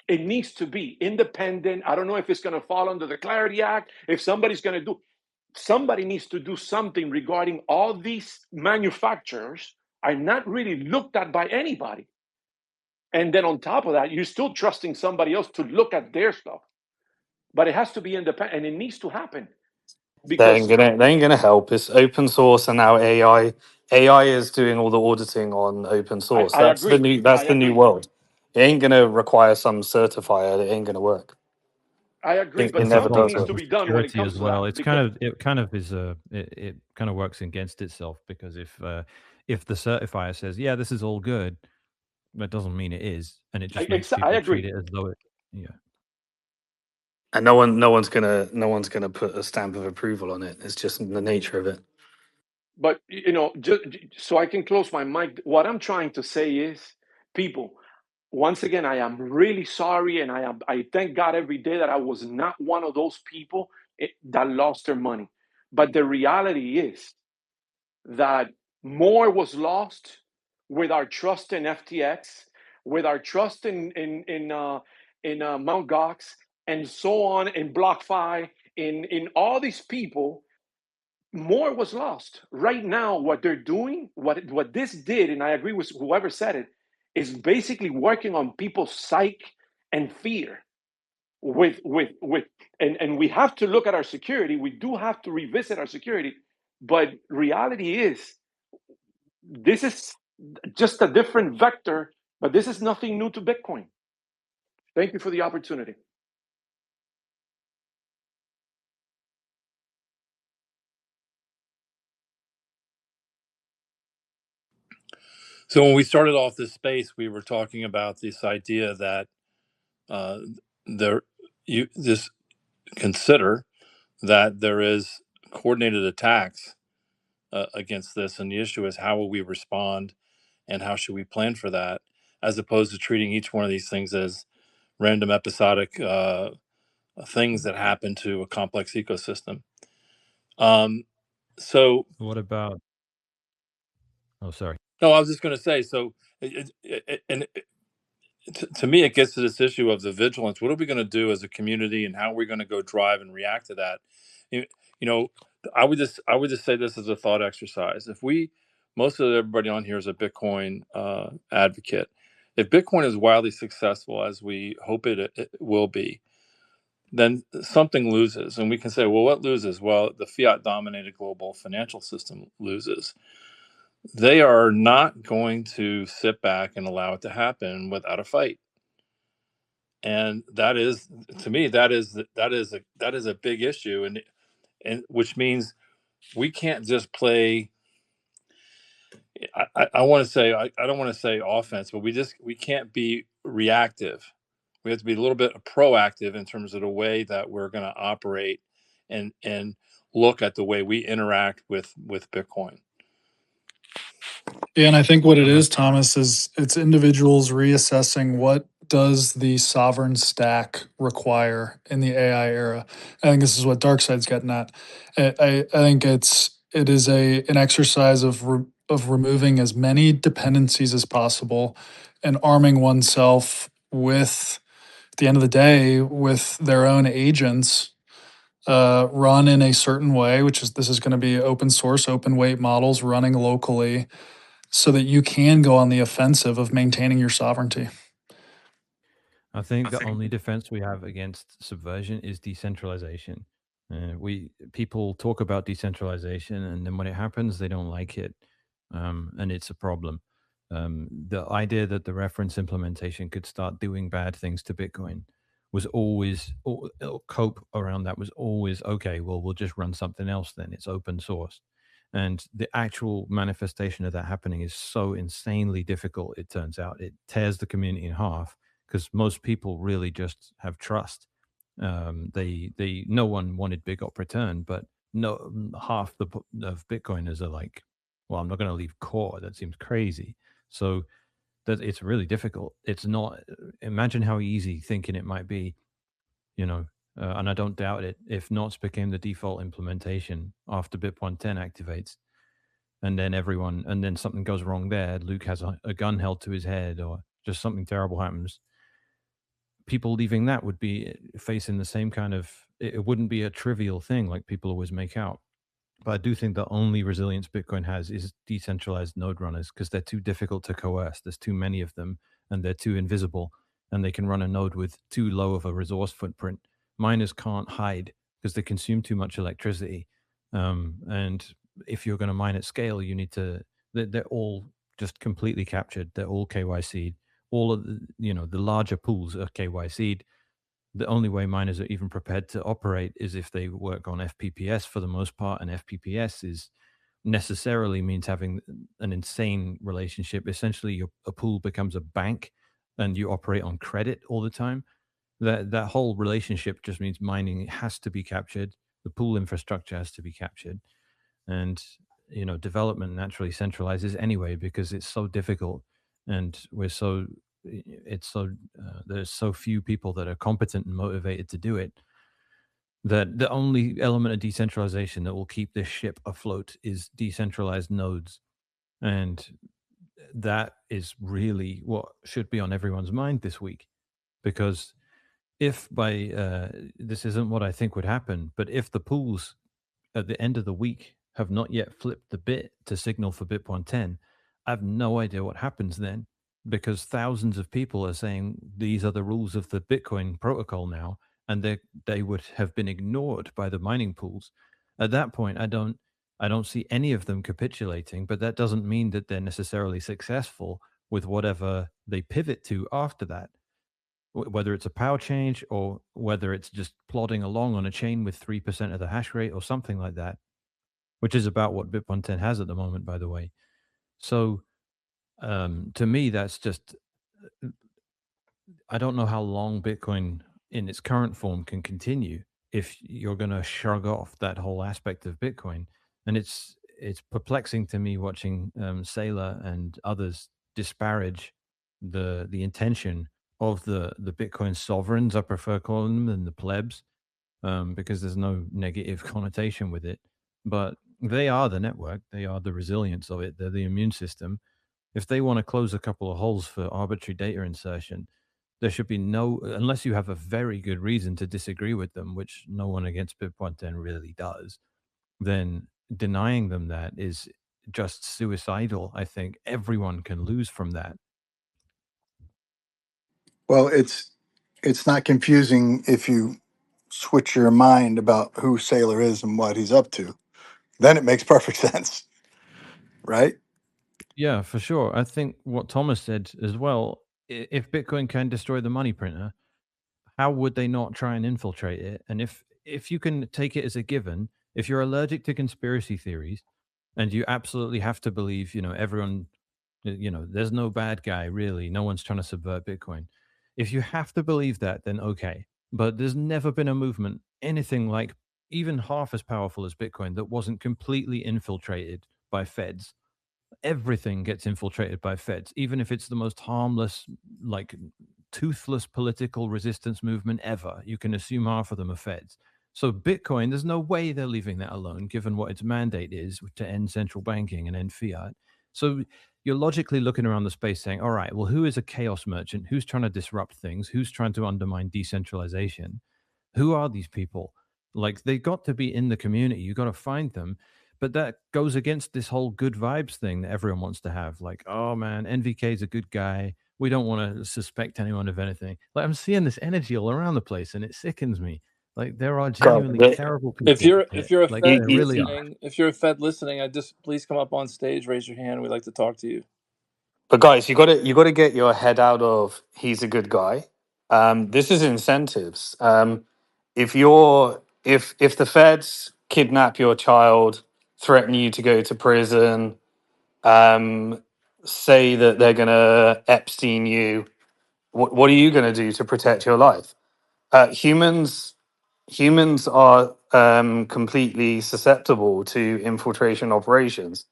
It needs to be independent. I don't know if it's going to fall under the Clarity Act, if somebody's going to do, somebody needs to do something regarding all these manufacturers are not really looked at by anybody. And then on top of that, you're still trusting somebody else to look at their stuff. But it has to be independent, and it needs to happen. Because They ain't gonna help. It's open source, and now AI. AI is doing all the auditing on open source. I That's the agree. new. That's I the new agree. world. It ain't gonna require some certifier. It ain't gonna work. I agree. But It It's a never something does needs problem work. to for be done when it security comes as to well. that. It's Because it kind of is it kind of works against itself, because if the certifier says, yeah, this is all good, that doesn't mean it is, and it just makes I people treat agree. it as though it, yeah. And no one's gonna put a stamp of approval on it. It's just the nature of it. But just so I can close my mic, what I'm trying to say is, people, once again, I am really sorry, and I thank God every day that I was not one of those people that lost their money. But the reality is that more was lost with our trust in FTX, with our trust in Mount Gox, and so on, in BlockFi, in all these people. More was lost. Right now, what they're doing, what this did, and I agree with whoever said it, is basically working on people's psyche and fear. And we have to look at our security. We do have to revisit our security, but reality is, this is just a different vector, but this is nothing new to Bitcoin. Thank you for the opportunity. So when we started off this space, we were talking about this idea that consider that there is coordinated attacks against this, and the issue is, how will we respond, and how should we plan for that, as opposed to treating each one of these things as random episodic things that happen to a complex ecosystem. So What about? Oh, sorry. no, I was just going to say. So, to me, it gets to this issue of the vigilance. What are we going to do as a community, and how are we going to go drive and react to that? You know, I would just say this as a thought exercise. If most of everybody on here is a Bitcoin advocate. If Bitcoin is wildly successful, as we hope it will be, then something loses. And we can say, well, what loses? Well, the fiat-dominated global financial system loses. They are not going to sit back and allow it to happen without a fight. And that is, to me, that is a big issue, and which means we can't just play. I want to say, I don't want to say offense, but we can't be reactive. We have to be a little bit proactive in terms of the way that we're going to operate and look at the way we interact with Bitcoin. Yeah, and I think what it is, Thomas, is it's individuals reassessing what does the sovereign stack require in the AI era. I think this is what Darkside's getting at. I think it is an exercise of removing as many dependencies as possible and arming oneself with, at the end of the day, with their own agents run in a certain way, this is going to be open source, open weight models running locally, so that you can go on the offensive of maintaining your sovereignty. I think the only defense we have against subversion is decentralization. People talk about decentralization, and then when it happens, they don't like it, and it's a problem. The idea that the reference implementation could start doing bad things to Bitcoin was always, cope around that was always, okay, well, we'll just run something else then. It's open source. And the actual manifestation of that happening is so insanely difficult, it turns out. It tears the community in half, because most people really just have trust. No one wanted big op return, but no, half of Bitcoiners are like, well, I'm not going to leave core. That seems crazy. So that it's really difficult. It's not. Imagine how easy thinking it might be, and I don't doubt it. If NOTs became the default implementation after BIP 110 activates, and then something goes wrong there, Luke has a gun held to his head, or just something terrible happens, people leaving that would be facing the same kind of, it wouldn't be a trivial thing like people always make out. But I do think the only resilience Bitcoin has is decentralized node runners, because they're too difficult to coerce. There's too many of them, and they're too invisible, and they can run a node with too low of a resource footprint. Miners can't hide because they consume too much electricity. And if you're going to mine at scale, you need to, they're all just completely captured. They're all KYC'd. All of the, the larger pools are KYC'd. The only way miners are even prepared to operate is if they work on FPPS for the most part, and FPPS is necessarily means having an insane relationship. Essentially, a pool becomes a bank, and you operate on credit all the time. That whole relationship just means mining has to be captured. The pool infrastructure has to be captured, and development naturally centralizes anyway because it's so difficult, and there's so few people that are competent and motivated to do it, that the only element of decentralization that will keep this ship afloat is decentralized nodes. And that is really what should be on everyone's mind this week, because if this isn't what I think would happen, but if the pools at the end of the week have not yet flipped the bit to signal for BIP 110, I have no idea what happens then, because thousands of people are saying these are the rules of the Bitcoin protocol now, and they would have been ignored by the mining pools. At that point, I don't see any of them capitulating, but that doesn't mean that they're necessarily successful with whatever they pivot to after that. Whether it's a power change or whether it's just plodding along on a chain with 3% of the hash rate or something like that, which is about what BIP 110 has at the moment, by the way. So to me, that's just, I don't know how long Bitcoin in its current form can continue if you're going to shrug off that whole aspect of Bitcoin. And it's perplexing to me watching Saylor and others disparage the intention of the Bitcoin sovereigns, I prefer calling them, than the plebs, because there's no negative connotation with it. But they are the network. They are the resilience of it. They're the immune system. If they want to close a couple of holes for arbitrary data insertion, there should be no, unless you have a very good reason to disagree with them, which no one against BIP 110 really does, then denying them that is just suicidal. I think everyone can lose from that. Well, it's not confusing if you switch your mind about who Saylor is and what he's up to. Then it makes perfect sense, right? Yeah, for sure. I think what Thomas said as well, if Bitcoin can destroy the money printer, how would they not try and infiltrate it? And if you can take it as a given, if you're allergic to conspiracy theories and you absolutely have to believe, everyone, there's no bad guy really, no one's trying to subvert Bitcoin. If you have to believe that, then okay. But there's never been a movement, anything like even half as powerful as Bitcoin, that wasn't completely infiltrated by feds. Everything gets infiltrated by feds, even if it's the most harmless, like toothless political resistance movement ever. You can assume half of them are feds. So Bitcoin, there's no way they're leaving that alone, given what its mandate is to end central banking and end fiat. So you're logically looking around the space saying, all right, well, who is a chaos merchant? Who's trying to disrupt things? Who's trying to undermine decentralization? Who are these people? Like, they got to be in the community. You got to find them. But that goes against this whole good vibes thing that everyone wants to have. Like, oh man, NVK is a good guy. We don't want to suspect anyone of anything. Like, I'm seeing this energy all around the place, and it sickens me. Like, there are genuinely terrible people. If you're a like, Fed there really are. listening, if you're a Fed listening, I just please come up on stage, raise your hand. We'd like to talk to you. But guys, you got to get your head out of he's a good guy. This is incentives. If the feds kidnap your child, threaten you to go to prison, say that they're gonna Epstein you, what are you gonna do to protect your life? Humans are completely susceptible to infiltration operations.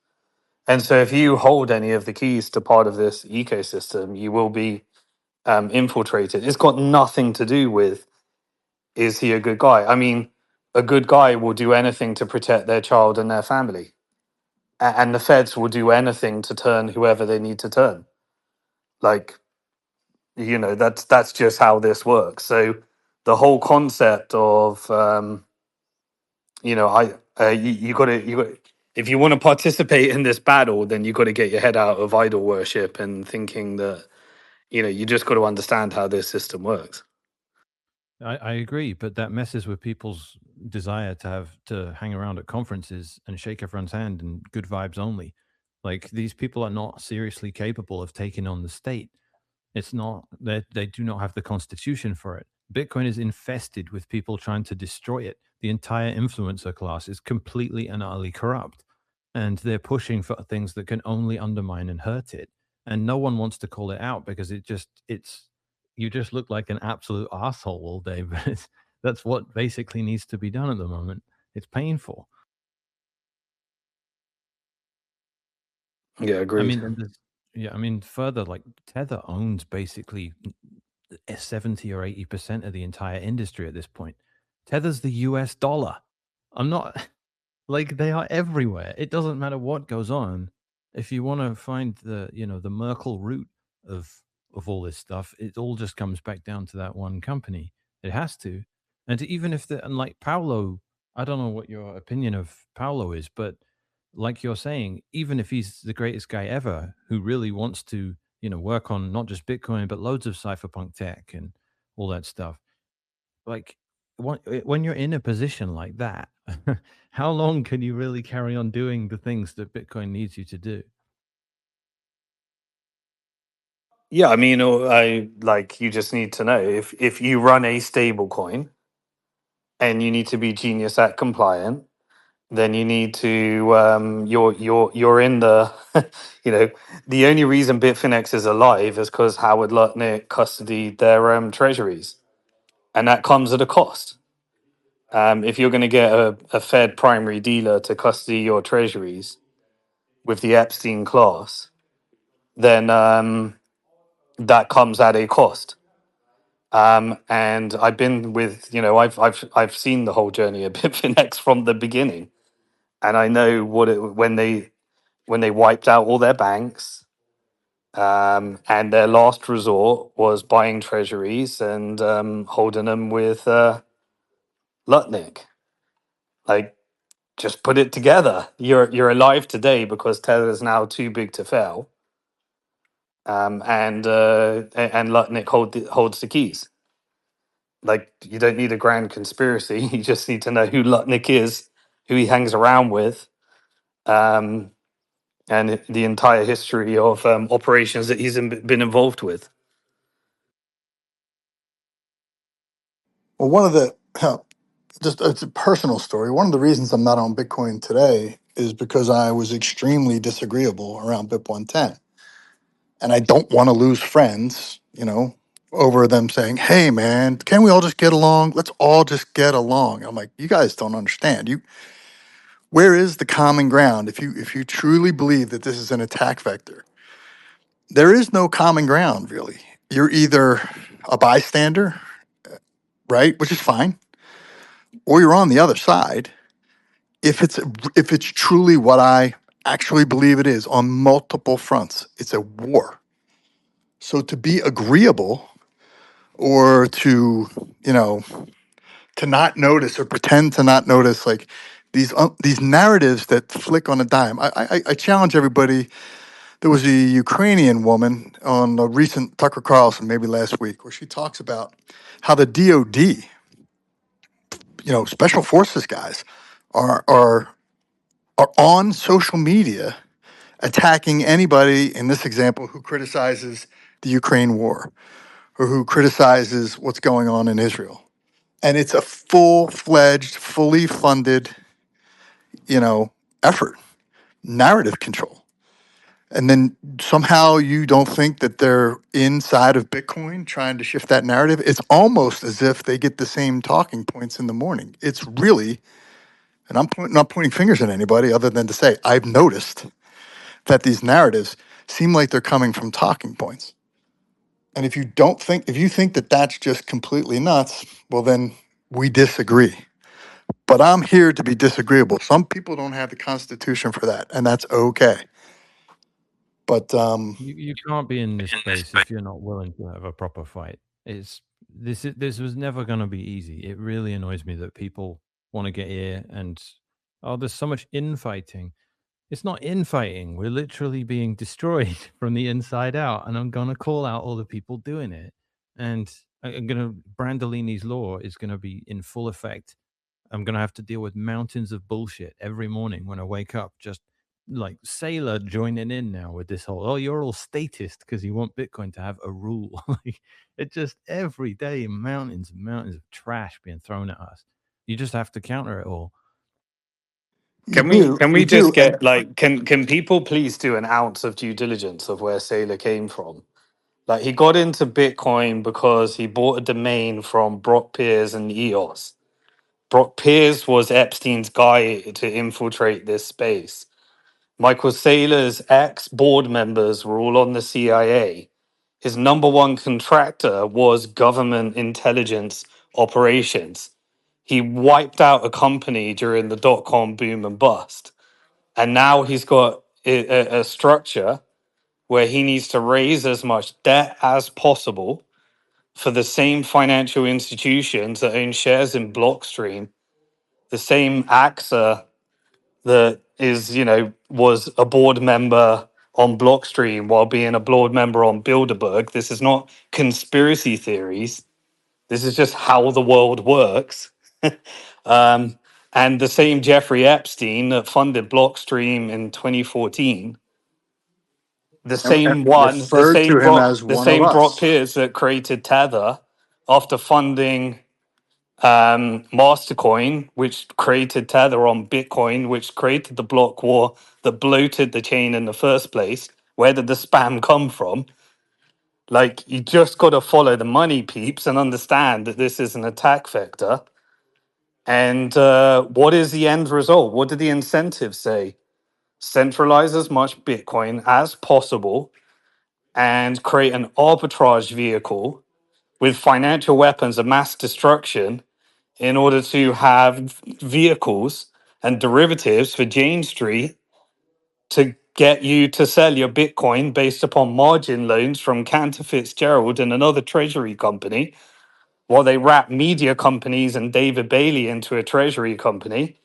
And so, if you hold any of the keys to part of this ecosystem, you will be infiltrated. It's got nothing to do with is he a good guy? I mean, a good guy will do anything to protect their child and their family, and the feds will do anything to turn whoever they need to turn. Like, That's just how this works. So the whole concept of you got to if you want to participate in this battle, then you got to get your head out of idol worship and thinking that you just got to understand how this system works. I agree, but that messes with people's desire to hang around at conferences and shake everyone's hand and good vibes only. Like, these people are not seriously capable of taking on the state. It's not that they do not have the constitution for it. Bitcoin is infested with people trying to destroy it. The entire influencer class is completely and utterly corrupt, and they're pushing for things that can only undermine and hurt it. And no one wants to call it out because it's you just look like an absolute asshole all day. But that's what basically needs to be done at the moment. It's painful. Yeah, I agreed. mean, further, like, Tether owns basically 70 or 80% of the entire industry at this point. Tether's the US dollar. I'm not like, they are everywhere. It doesn't matter what goes on. If you want to find the Merkle root of all this stuff, it all just comes back down to that one company. It has to. And even if and like Paolo, I don't know what your opinion of Paolo is, but like you're saying, even if he's the greatest guy ever who really wants to, work on not just Bitcoin, but loads of cypherpunk tech and all that stuff, like, when you're in a position like that, how long can you really carry on doing the things that Bitcoin needs you to do? Yeah, I mean, I like you just need to know if you run a stable coin and you need to be Genius Act compliant, then you need to you're in the the only reason Bitfinex is alive is because Howard Lutnick custodied their treasuries, and that comes at a cost. If you're going to get a Fed primary dealer to custody your treasuries with the Epstein class, then that comes at a cost. And I've been with, I've seen the whole journey of Bitfinex from the beginning, and I know when they wiped out all their banks, and their last resort was buying treasuries and holding them with Lutnick. Like, just put it together. You're alive today because Tether is now too big to fail, and Lutnick holds the keys. Like, you don't need a grand conspiracy. You just need to know who Lutnick is, who he hangs around with, um, and the entire history of operations that he's been involved with. Well, one of the just it's a personal story. One of the reasons I'm not on Bitcoin today is because I was extremely disagreeable around BIP 110, and I don't want to lose friends, over them saying, "Hey, man, can we all just get along? Let's all just get along." I'm like, you guys don't understand. Where is the common ground? If you truly believe that this is an attack vector, there is no common ground really. You're either a bystander, right, which is fine, or you're on the other side. If it's truly what I actually believe it is on multiple fronts, it's a war. So to be agreeable or to not notice or pretend to not notice, like these narratives that flick on a dime. I challenge everybody. There was a Ukrainian woman on a recent Tucker Carlson, maybe last week, where she talks about how the DoD, special forces guys, are on social media attacking anybody in this example who criticizes the Ukraine war or who criticizes what's going on in Israel. And it's a full-fledged, fully funded, effort, narrative control. And then somehow you don't think that they're inside of Bitcoin trying to shift that narrative. It's almost as if they get the same talking points in the morning. It's really, and not pointing fingers at anybody other than to say, I've noticed that these narratives seem like they're coming from talking points. And if you think that that's just completely nuts, well, then we disagree. But I'm here to be disagreeable. Some people don't have the constitution for that, and that's okay. But You can't be in this space if you're not willing to have a proper fight. This was never going to be easy. It really annoys me that people want to get here and there's so much infighting. It's not infighting. We're literally being destroyed from the inside out, and I'm going to call out all the people doing it. And I'm going to Brandolini's law is going to be in full effect. I'm going to have to deal with mountains of bullshit every morning when I wake up. Just like Saylor joining in now with this whole, oh, you're all statist because you want Bitcoin to have a rule. Like, it just every day, mountains and mountains of trash being thrown at us. You just have to counter it all. Can we just get like can people please do an ounce of due diligence of where Saylor came from? Like he got into Bitcoin because he bought a domain from Brock Pierce and EOS. Brock Pierce was Epstein's guy to infiltrate this space. Michael Saylor's ex-board members were all on the CIA. His number one contractor was government intelligence operations. He wiped out a company during the dot-com boom and bust. And now he's got a structure where he needs to raise as much debt as possible for the same financial institutions that own shares in Blockstream, the same AXA that is, was a board member on Blockstream while being a board member on Bilderberg. This is not conspiracy theories. This is just how the world works. And the same Jeffrey Epstein that funded Blockstream in 2014, the same one, referred to him as the one of same Brock us. Pierce that created Tether after funding Mastercoin, which created Tether on Bitcoin, which created the block war that bloated the chain in the first place. Where did the spam come from? Like, you just got to follow the money, peeps, and understand that this is an attack vector. And what is the end result? What did the incentives say? Centralize as much Bitcoin as possible and create an arbitrage vehicle with financial weapons of mass destruction in order to have vehicles and derivatives for Jane Street to get you to sell your Bitcoin based upon margin loans from Cantor Fitzgerald and another treasury company, while they wrap media companies and David Bailey into a treasury company,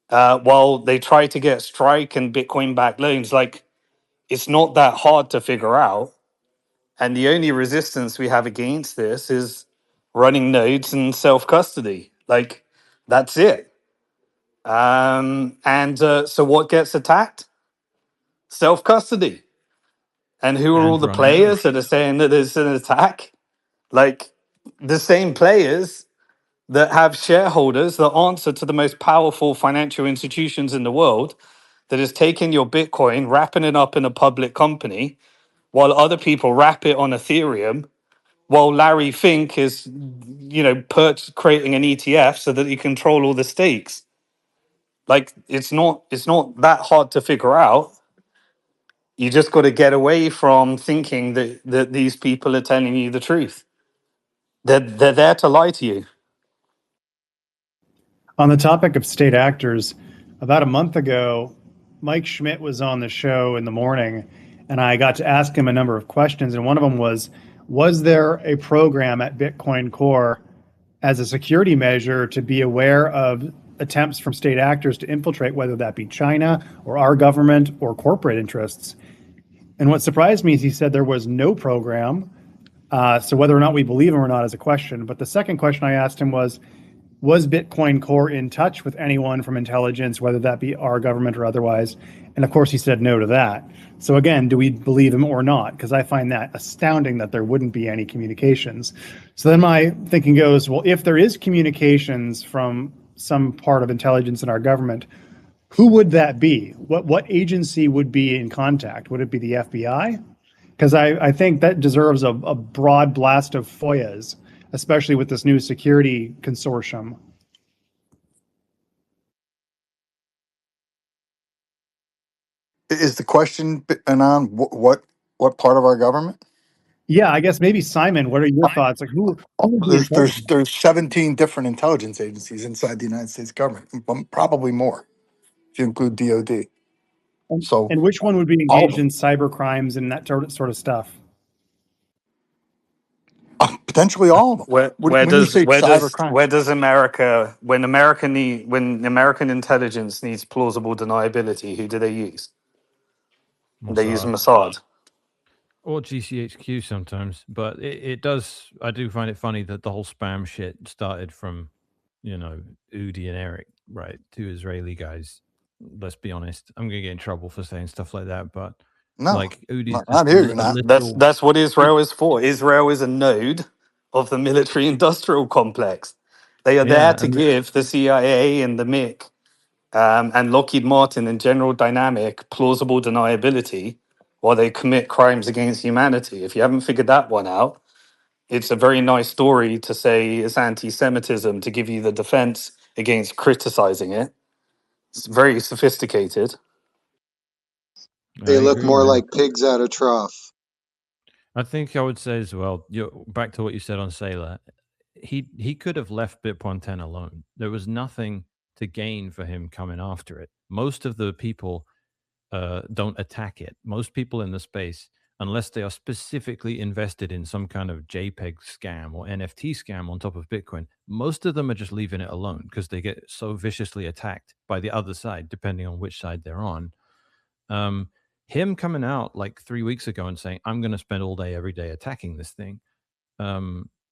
while they try to get Strike and Bitcoin backed loans. Like, it's not that hard to figure out. And the only resistance we have against this is running nodes and self custody. Like, that's it. So what gets attacked? Self custody. And who are all And the running nodes. players that are saying that there's an attack? Like, the same players that have shareholders that answer to the most powerful financial institutions in the world, that is taking your Bitcoin, wrapping it up in a public company, while other people wrap it on Ethereum, while Larry Fink is, creating an ETF so that he control all the stakes. Like, it's not that hard to figure out. You just got to get away from thinking that these people are telling you the truth. They're there to lie to you. On the topic of state actors, about a month ago, Mike Schmidt was on the show in the morning, and I got to ask him a number of questions. And one of them was there a program at Bitcoin Core as a security measure to be aware of attempts from state actors to infiltrate, whether that be China or our government or corporate interests? And what surprised me is he said there was no program. So whether or not we believe him or not is a question. But the second question I asked him was Bitcoin Core in touch with anyone from intelligence, whether that be our government or otherwise? And of course, he said no to that. So again, do we believe him or not? Because I find that astounding that there wouldn't be any communications. So then my thinking goes, well, if there is communications from some part of intelligence in our government, who would that be? What agency would be in contact? Would it be the FBI? Because I think that deserves a broad blast of FOIAs, especially with this new security consortium. Is the question, Anon, what part of our government? Yeah, I guess maybe Simon, what are your thoughts? Like who would be in charge? There's 17 different intelligence agencies inside the United States government, probably more if you include DOD. So And which one would be all of engaged them. in cyber crimes and that sort of stuff? Potentially all of them. When you say cyber Where crimes, does America when American intelligence needs plausible deniability, who do they use? They use Mossad. Mossad. Or GCHQ sometimes, but it does. I do find it funny that the whole spam shit started from, Udi and Eric, right? Two Israeli guys. Let's be honest. I'm gonna get in trouble for saying stuff like that, but no, like Udi's not just here. You're a not. little. That's what Israel is for. Israel is a node of the military industrial complex. They are there Yeah, to and give the CIA and the MIC and Lockheed Martin and General Dynamic plausible deniability while they commit crimes against humanity. If you haven't figured that one out, it's a very nice story to say it's anti-Semitism to give you the defense against criticizing it. It's very sophisticated. I They look agree, more man. like pigs out of trough. I think I would say as well. Back to what you said on Saylor. He could have left BIP 10 alone. There was nothing to gain for him coming after it. Most of the people don't attack it. Most people in the space, unless they are specifically invested in some kind of JPEG scam or NFT scam on top of Bitcoin, most of them are just leaving it alone because they get so viciously attacked by the other side, depending on which side they're on. Him coming out like 3 weeks ago and saying, I'm going to spend all day, every day attacking this thing.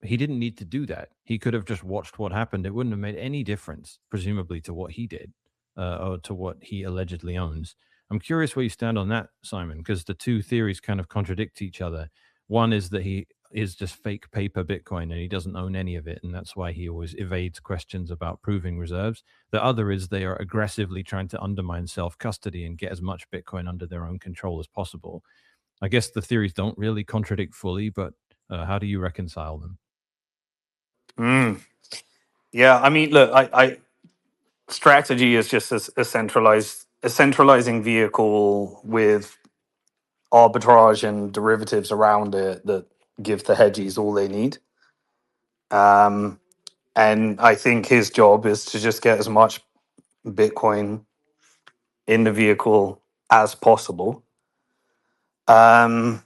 He didn't need to do that. He could have just watched what happened. It wouldn't have made any difference, presumably, to what he did or to what he allegedly owns. I'm curious where you stand on that, Simon, because the two theories kind of contradict each other. One is that he is just fake paper Bitcoin and he doesn't own any of it, and that's why he always evades questions about proving reserves. The other is they are aggressively trying to undermine self-custody and get as much Bitcoin under their own control as possible. I guess the theories don't really contradict fully, but how do you reconcile them? Yeah, I mean, look, I strategy is just a centralizing vehicle with arbitrage and derivatives around it that give the hedgies all they need. And I think his job is to just get as much Bitcoin in the vehicle as possible. And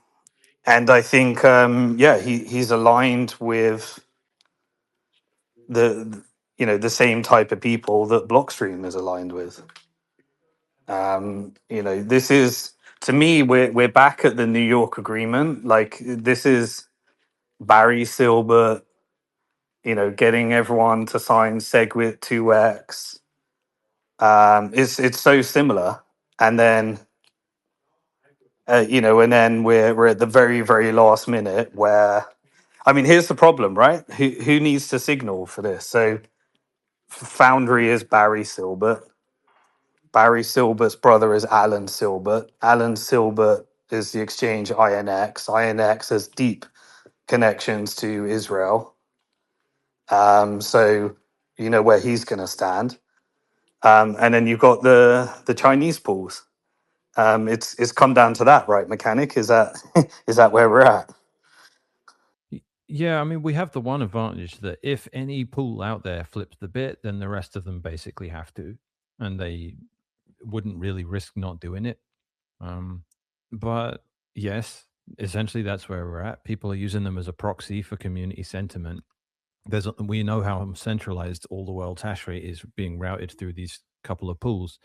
I think, he's aligned with the same type of people that Blockstream is aligned with. This is, to me, we're back at the New York agreement. Like, this is Barry Silbert, getting everyone to sign SegWit 2x. It's so similar. And then and then we're at the very, very last minute where, I mean, here's the problem, right? Who needs to signal for this? So Foundry is Barry Silbert. Barry Silbert's brother is Alan Silbert. Alan Silbert is the exchange INX. INX has deep connections to Israel. So you know where he's going to stand. And then you've got the Chinese pools. It's come down to that, right? Mechanic, is that is that where we're at? Yeah, I mean, we have the one advantage that if any pool out there flips the bit, then the rest of them basically have to, and they wouldn't really risk not doing it. But yes, essentially that's where we're at. People are using them as a proxy for community sentiment. We know how centralized all the world's hash rate is being routed through these couple of pools.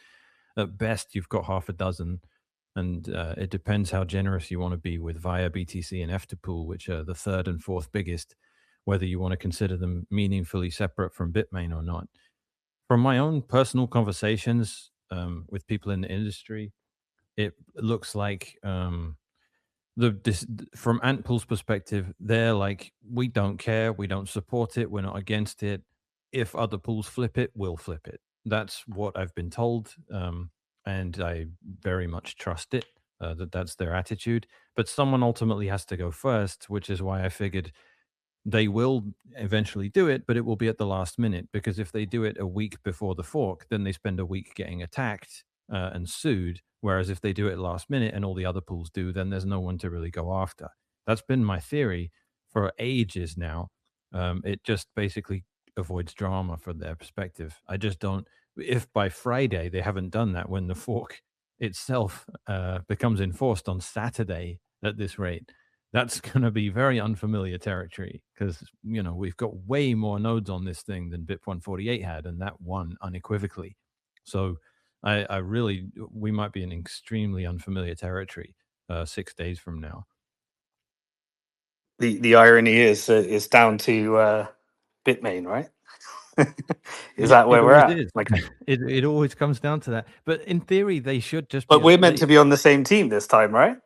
At best, you've got half a dozen, and it depends how generous you want to be with via BTC and Efterpool, which are the third and fourth biggest, whether you want to consider them meaningfully separate from Bitmain or not. From my own personal conversations with people in the industry, it looks like from Antpool's perspective, they're like, we don't care, we don't support it, we're not against it. If other pools flip it, we'll flip it. That's what I've been told, and I very much trust it. That's their attitude. But someone ultimately has to go first, which is why I figured they will eventually do it, but it will be at the last minute, because if they do it a week before the fork, then they spend a week getting attacked and sued. Whereas if they do it last minute and all the other pools do, then there's no one to really go after. That's been my theory for ages now. It just basically avoids drama from their perspective. I just don't. If by Friday they haven't done that when the fork itself becomes enforced on Saturday at this rate, that's going to be very unfamiliar territory, because we've got way more nodes on this thing than BIP 148 had, and that won unequivocally. So I really, we might be in extremely unfamiliar territory 6 days from now. The irony is it's down to Bitmain, right? Is that where It we're always at? is. Like, It always comes down to that. But in theory, they should just but be. we're meant to be on the same team this time, right?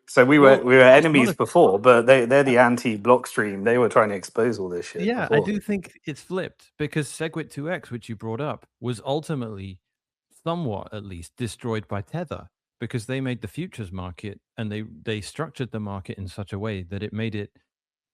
So we were It's not enemies a. before, but they're the anti-Blockstream. They were trying to expose all this shit Yeah, I before. do think it's flipped, because Segwit 2x, which you brought up, was ultimately somewhat, at least, destroyed by Tether, because they made the futures market, and they structured the market in such a way that it made it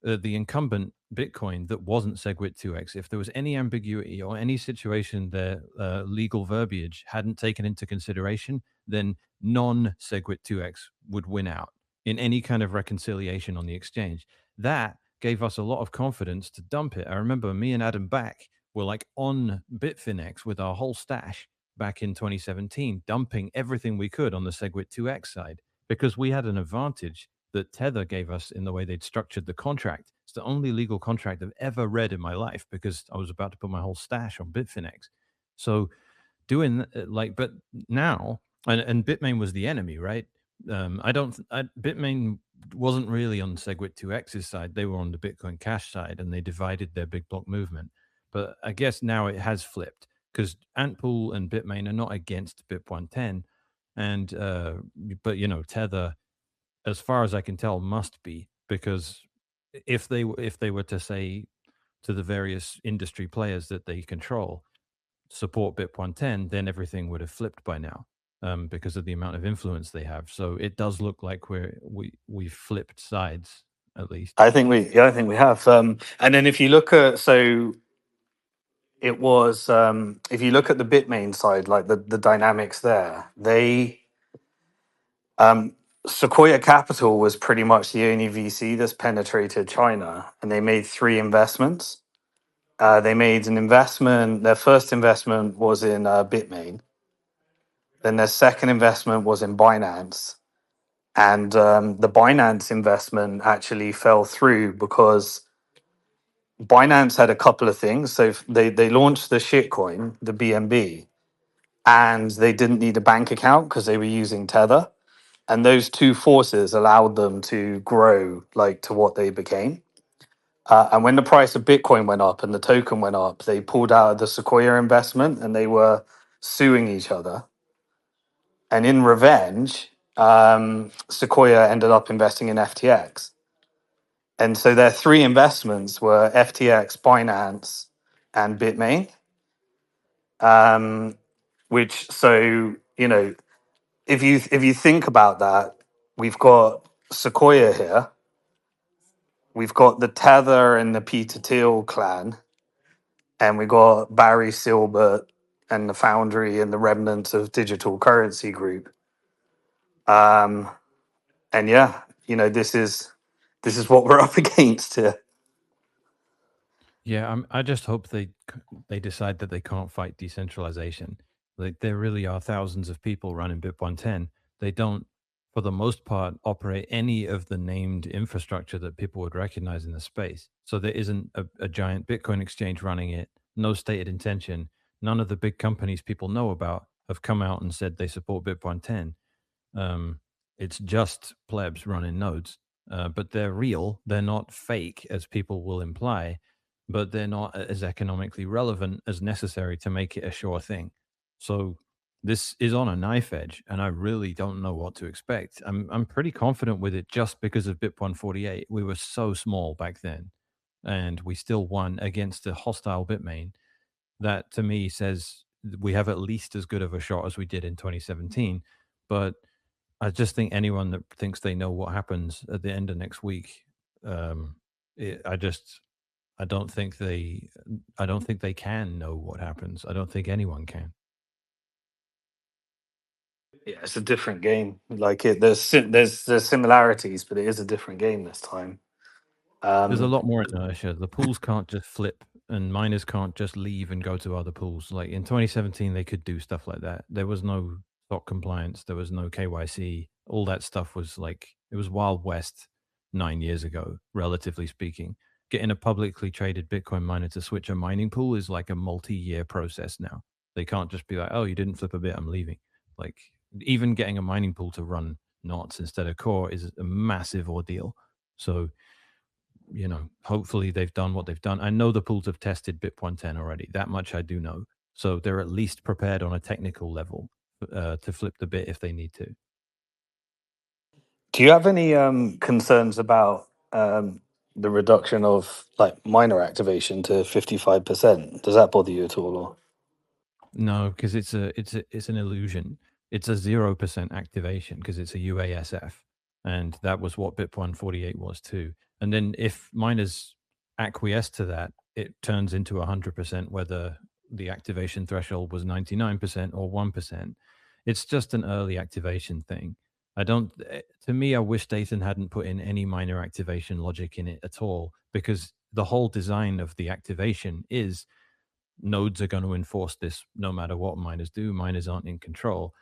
the incumbent Bitcoin that wasn't Segwit 2x. If there was any ambiguity or any situation that legal verbiage hadn't taken into consideration, then non-Segwit 2x would win out in any kind of reconciliation on the exchange. That gave us a lot of confidence to dump it. I remember me and Adam Back were like on Bitfinex with our whole stash back in 2017, dumping everything we could on the Segwit 2x side, because we had an advantage that Tether gave us in the way they'd structured the contract. It's the only legal contract I've ever read in my life, because I was about to put my whole stash on Bitfinex. So doing but now, and Bitmain was the enemy, right? Bitmain wasn't really on Segwit 2x's side. They were on the Bitcoin Cash side, and they divided their big block movement. But I guess now it has flipped, because Antpool and Bitmain are not against BIP 110, and but Tether, as far as I can tell, must be, because if they were to say to the various industry players that they control, support BIP 110, then everything would have flipped by now, because of the amount of influence they have. So it does look like we've flipped sides, at least. I think we have. And then if you look at it was if you look at the Bitmain side, like the dynamics there, Sequoia Capital was pretty much the only VC that's penetrated China, and they made 3 investments. They made an investment. Their first investment was in Bitmain. Then their second investment was in Binance, and the Binance investment actually fell through because Binance had a couple of things. So they launched the shitcoin, the BNB, and they didn't need a bank account because they were using Tether. And those two forces allowed them to grow like to what they became. And when the price of Bitcoin went up and the token went up, they pulled out of the Sequoia investment and they were suing each other. And in revenge, Sequoia ended up investing in FTX. And so their 3 investments were FTX, Binance, and Bitmain. Which, so if you think about that, we've got Sequoia here, we've got the Tether and the Peter Thiel clan, and we got Barry Silbert and the Foundry and the remnants of Digital Currency Group. And yeah, this is what we're up against here. Yeah, I just hope they decide that they can't fight decentralization. Like, there really are thousands of people running BIP 110. They don't, for the most part, operate any of the named infrastructure that people would recognize in the space. So there isn't a giant Bitcoin exchange running it, no stated intention. None of the big companies people know about have come out and said they support BIP 110. It's just plebs running nodes, but they're real. They're not fake, as people will imply, but they're not as economically relevant as necessary to make it a sure thing. So this is on a knife edge, and I really don't know what to expect. I'm pretty confident with it, just because of BIP 148. We were so small back then, and we still won against a hostile Bitmain. That, to me, says we have at least as good of a shot as we did in 2017. But I just think anyone that thinks they know what happens at the end of next week, I don't think they can know what happens. I don't think anyone can. Yeah, it's a different game. Like there's similarities, but it is a different game this time. There's a lot more inertia. The pools can't just flip, and miners can't just leave and go to other pools. Like in 2017, they could do stuff like that. There was no SOC compliance. There was no KYC. All that stuff was like, it was Wild West 9 years ago, relatively speaking. Getting a publicly traded Bitcoin miner to switch a mining pool is like a multi-year process now. They can't just be like, oh, you didn't flip a bit, I'm leaving. Like, even getting a mining pool to run knots instead of core is a massive ordeal. So, you know, hopefully they've done what they've done. I know the pools have tested BIP 110 already. That much I do know. So they're at least prepared on a technical level to flip the bit if they need to. Do you have any concerns about the reduction of like minor activation to 55%? Does that bother you at all? Or? No, because it's an illusion. It's a 0% activation because it's a UASF, and that was what BIP 148 was too. And then if miners acquiesce to that, it turns into 100%, whether the activation threshold was 99% or 1%. It's just an early activation thing. I don't. To me, I wish Dathan hadn't put in any minor activation logic in it at all, because the whole design of the activation is nodes are going to enforce this no matter what miners do. Miners aren't in control.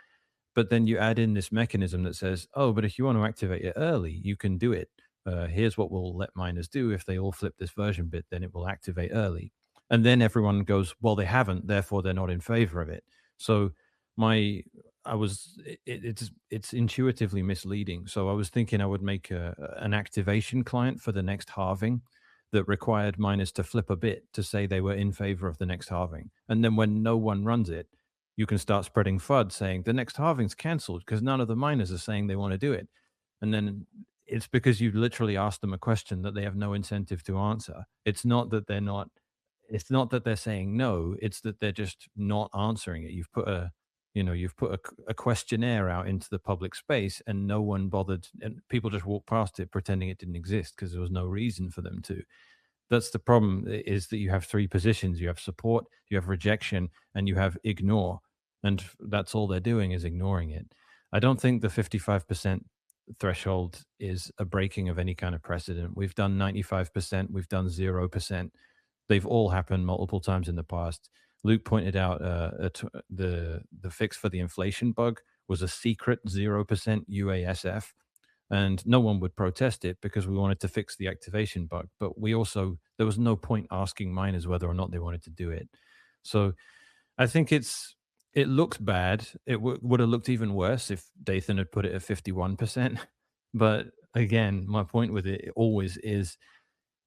But then you add in this mechanism that says, oh, but if you want to activate it early, you can do it. Here's what we'll let miners do. If they all flip this version bit, then it will activate early. And then everyone goes, well, they haven't, therefore they're not in favor of it. So it's intuitively misleading. So I was thinking I would make an activation client for the next halving that required miners to flip a bit to say they were in favor of the next halving. And then when no one runs it, you can start spreading FUD saying the next halving's cancelled because none of the miners are saying they want to do it. And then it's because you literally asked them a question that they have no incentive to answer. It's not that they're saying no, it's that they're just not answering it. You've put a questionnaire out into the public space and no one bothered, and people just walked past it pretending it didn't exist because there was no reason for them to. That's the problem, is that you have three positions. You have support, you have rejection, and you have ignore. And that's all they're doing is ignoring it. I don't think the 55% threshold is a breaking of any kind of precedent. We've done 95%, we've done 0%. They've all happened multiple times in the past. Luke pointed out the fix for the inflation bug was a secret 0% UASF, and no one would protest it because we wanted to fix the activation bug. But there was no point asking miners whether or not they wanted to do it. So I think it looks bad. It would have looked even worse if Dathan had put it at 51%. But again, my point with it always is,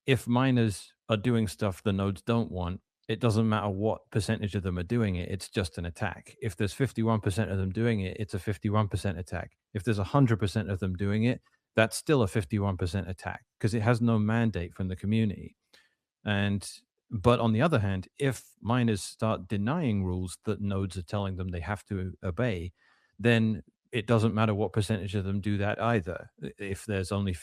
if miners are doing stuff the nodes don't want, it doesn't matter what percentage of them are doing it. It's just an attack. If there's 51% of them doing it, it's a 51% attack. If there's 100% of them doing it, that's still a 51% attack because it has no mandate from the community. But on the other hand, if miners start denying rules that nodes are telling them they have to obey, then it doesn't matter what percentage of them do that either. If there's only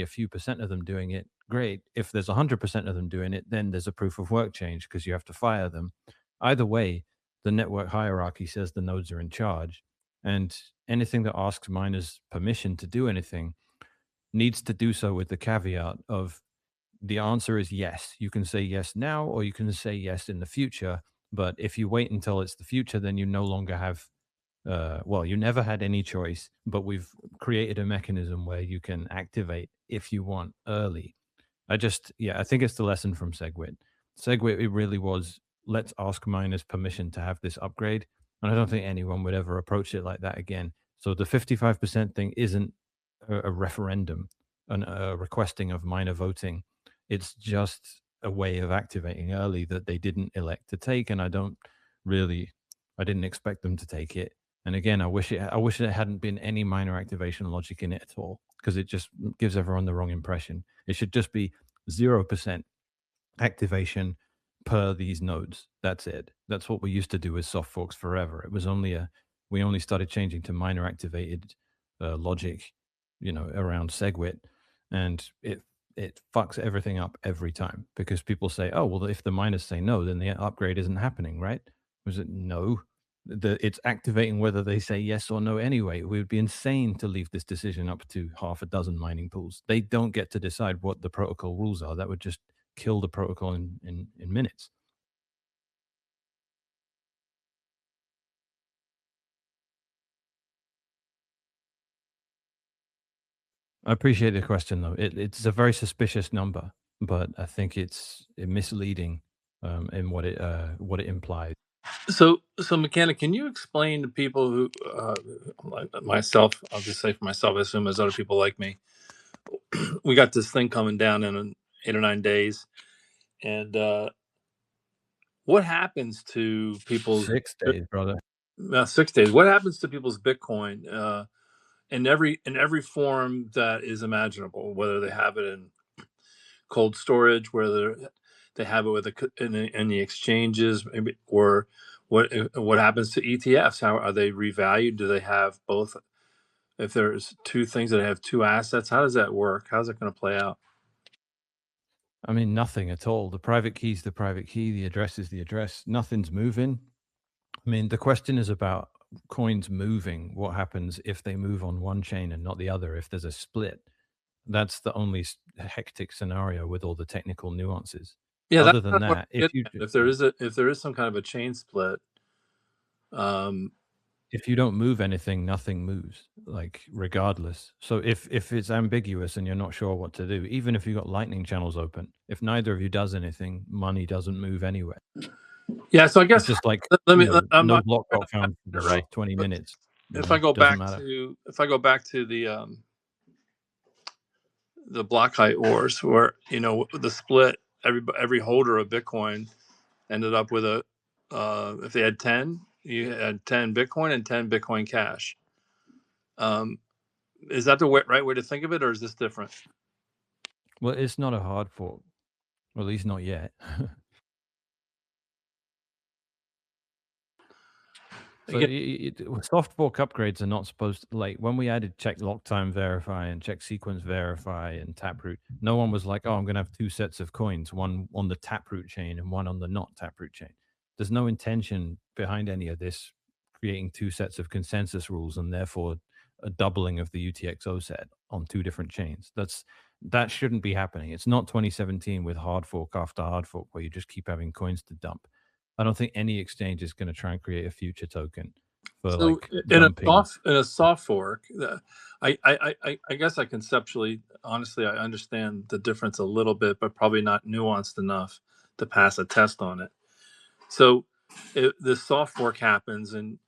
a few percent of them doing it, great. If there's 100% of them doing it, then there's a proof of work change because you have to fire them. Either way, the network hierarchy says the nodes are in charge, and anything that asks miners permission to do anything needs to do so with the caveat of, the answer is yes. You can say yes now, or you can say yes in the future. But if you wait until it's the future, then you no longer have you never had any choice, but we've created a mechanism where you can activate if you want early. I think it's the lesson from SegWit. SegWit, it really was, let's ask miners permission to have this upgrade. And I don't think anyone would ever approach it like that again. So the 55% thing isn't a referendum and a requesting of miner voting. It's just a way of activating early that they didn't elect to take. And I didn't expect them to take it. And again, I wish it hadn't been any minor activation logic in it at all, because it just gives everyone the wrong impression. It should just be 0% activation per these nodes. That's it. That's what we used to do with soft forks forever. It was we only started changing to minor activated logic, around SegWit, and it fucks everything up every time, because people say, oh, well, if the miners say no, then the upgrade isn't happening, right? Was it no? It's activating whether they say yes or no anyway. We would be insane to leave this decision up to half a dozen mining pools. They don't get to decide what the protocol rules are. That would just kill the protocol in minutes. I appreciate the question, though. It's a very suspicious number, but I think it's misleading in what it implies. So Mechanic, can you explain to people who, myself, I'll just say for myself, I assume as other people like me, we got this thing coming down in 8 or 9 days, and what happens to people's 6 days, brother. 6 days? What happens to people's Bitcoin in every form that is imaginable, whether they have it in cold storage, whether they have it with in the exchanges, maybe, or what happens to ETFs? How are they revalued? Do they have both? If there's two things that have two assets, how does that work? How's it going to play out? I mean, nothing at all. The private key is the private key. The address is the address. Nothing's moving. I mean, the question is about coins moving. What happens if they move on one chain and not the other? If there's a split, that's the only hectic scenario with all the technical nuances. Yeah, Other that's than kind of that, if there is some kind of a chain split, if you don't move anything, nothing moves, like regardless. So if it's ambiguous and you're not sure what to do, even if you've got lightning channels open, if neither of you does anything, money doesn't move anywhere. Yeah, so I It's guess just like no block got found for the last 20 minutes. If I go doesn't back matter. to the Blockite wars, where the split, every holder of Bitcoin ended up with a if they had 10, you had 10 Bitcoin and 10 Bitcoin Cash. Is that the right way to think of it, or is this different? Well, it's not a hard fork, or at least not yet. So soft fork upgrades are not supposed to, like when we added check lock time verify and check sequence verify and taproot, no one was like, oh, I'm going to have two sets of coins, one on the taproot chain and one on the not taproot chain. There's no intention behind any of this creating two sets of consensus rules and therefore a doubling of the UTXO set on two different chains. That shouldn't be happening. It's not 2017 with hard fork after hard fork where you just keep having coins to dump. I don't think any exchange is going to try and create a future token for dumping. In a soft fork, I guess I conceptually, honestly, I understand the difference a little bit, but probably not nuanced enough to pass a test on it. So the soft fork happens, and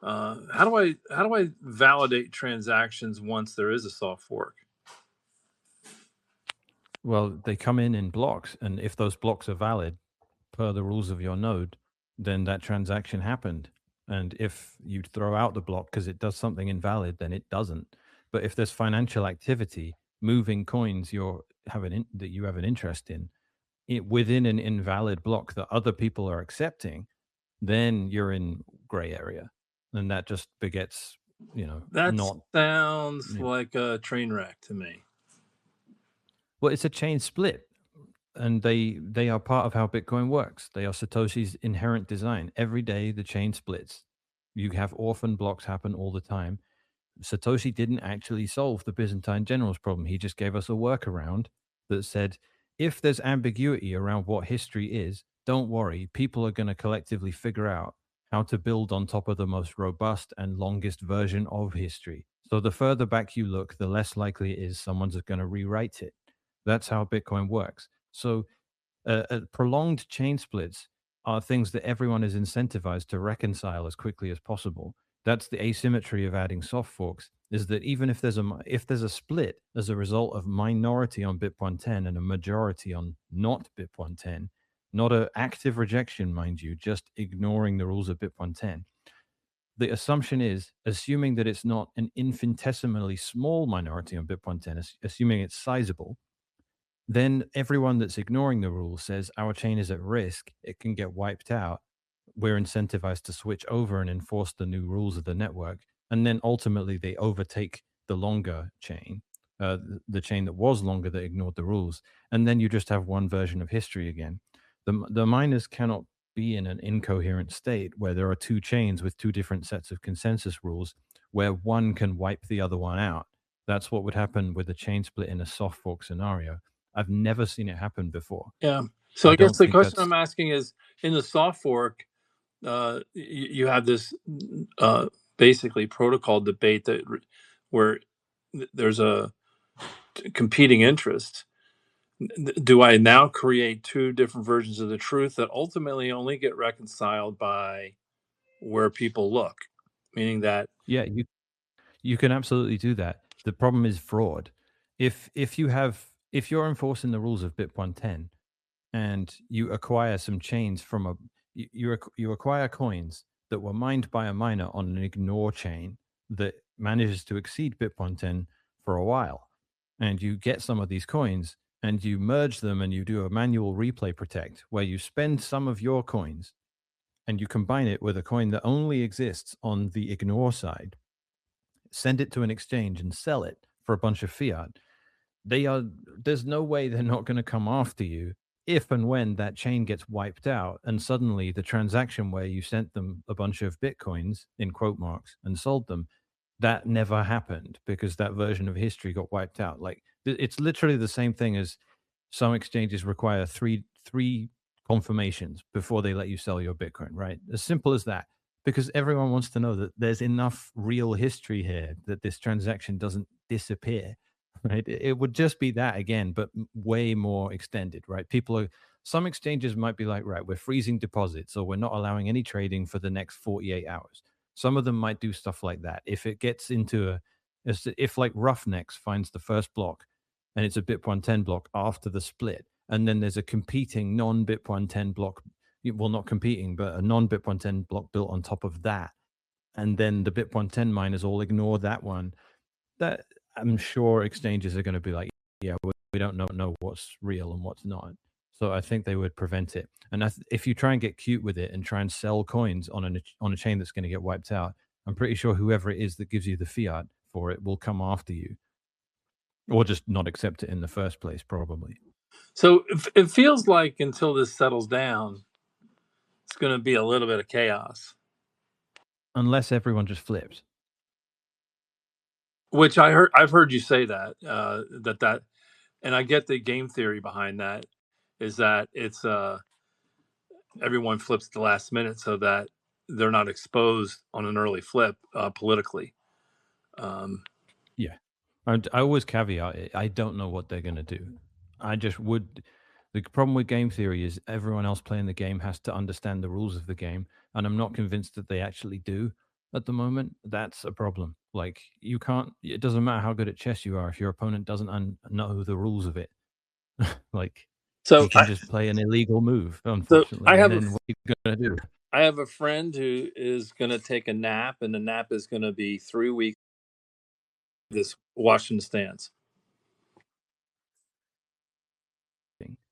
how do I validate transactions once there is a soft fork? Well, they come in blocks, and if those blocks are valid per the rules of your node, then that transaction happened. And if you throw out the block because it does something invalid, then it doesn't. But if there's financial activity moving coins that you have an interest in, within an invalid block that other people are accepting, then you're in gray area, and that just begets that sounds like a train wreck to me. Well, it's a chain split, and they are part of how Bitcoin works. They are Satoshi's inherent design. Every day the chain splits. You have orphan blocks happen all the time. Satoshi didn't actually solve the Byzantine generals problem. He just gave us a workaround that said, if there's ambiguity around what history is, don't worry. People are going to collectively figure out how to build on top of the most robust and longest version of history. So the further back you look, the less likely it is someone's going to rewrite it. That's how Bitcoin works. So prolonged chain splits are things that everyone is incentivized to reconcile as quickly as possible. That's the asymmetry of adding soft forks, is that even if there's a split as a result of minority on BIP 110 and a majority on not BIP 110, not an active rejection, mind you, just ignoring the rules of BIP 110, the assumption is, assuming that it's not an infinitesimally small minority on BIP 110, assuming it's sizable, then everyone that's ignoring the rules says our chain is at risk, it can get wiped out. We're incentivized to switch over and enforce the new rules of the network. And then ultimately they overtake the longer chain, the chain that was longer that ignored the rules. And then you just have one version of history again. The miners cannot be in an incoherent state where there are two chains with two different sets of consensus rules where one can wipe the other one out. That's what would happen with a chain split in a soft fork scenario. I've never seen it happen before. Yeah. So I guess the question I'm asking is, in the soft fork, you have this basically protocol debate where there's a competing interests, do I now create two different versions of the truth that ultimately only get reconciled by where people look? Meaning that, Yeah, you can absolutely do that. The problem is fraud. If you're enforcing the rules of BIP 110 and you acquire some chains from you acquire coins that were mined by a miner on an ignore chain that manages to exceed BIP 110 for a while, and you get some of these coins and you merge them and you do a manual replay protect where you spend some of your coins and you combine it with a coin that only exists on the ignore side, send it to an exchange and sell it for a bunch of fiat. There's no way they're not going to come after you if and when that chain gets wiped out and suddenly the transaction where you sent them a bunch of bitcoins in quote marks and sold them, that never happened because that version of history got wiped out. Like it's literally the same thing as some exchanges require three confirmations before they let you sell your bitcoin, right? As simple as that, because everyone wants to know that there's enough real history here that this transaction doesn't disappear. Right, it would just be that again, but way more extended, right? Some exchanges might be like, right, we're freezing deposits or we're not allowing any trading for the next 48 hours. Some of them might do stuff like that. If it gets into if like Roughnecks finds the first block and it's a BIP 110 block after the split, and then there's a competing non-BIP 110 block, well, not competing, but a non-BIP 110 block built on top of that, and then the BIP 110 miners all ignore that one, that I'm sure exchanges are going to be like, yeah, we don't know what's real and what's not. So I think they would prevent it. And if you try and get cute with it and try and sell coins on a chain that's going to get wiped out, I'm pretty sure whoever it is that gives you the fiat for it will come after you, or just not accept it in the first place, probably. so it feels like until this settles down, it's going to be a little bit of chaos. Unless everyone just flips. Which I've heard you say that, that, and I get the game theory behind that, is that it's everyone flips at the last minute so that they're not exposed on an early flip politically. Yeah. I always caveat it. I don't know what they're going to do. I just would. The problem with game theory is everyone else playing the game has to understand the rules of the game. And I'm not convinced that they actually do at the moment. That's a problem. Like, you can't, it doesn't matter how good at chess you are if your opponent doesn't know the rules of it. Like, So he can just play an illegal move, so unfortunately. I have and then what are you going to do? I have a friend who is going to take a nap, and the nap is going to be 3 weeks. This Washington stance.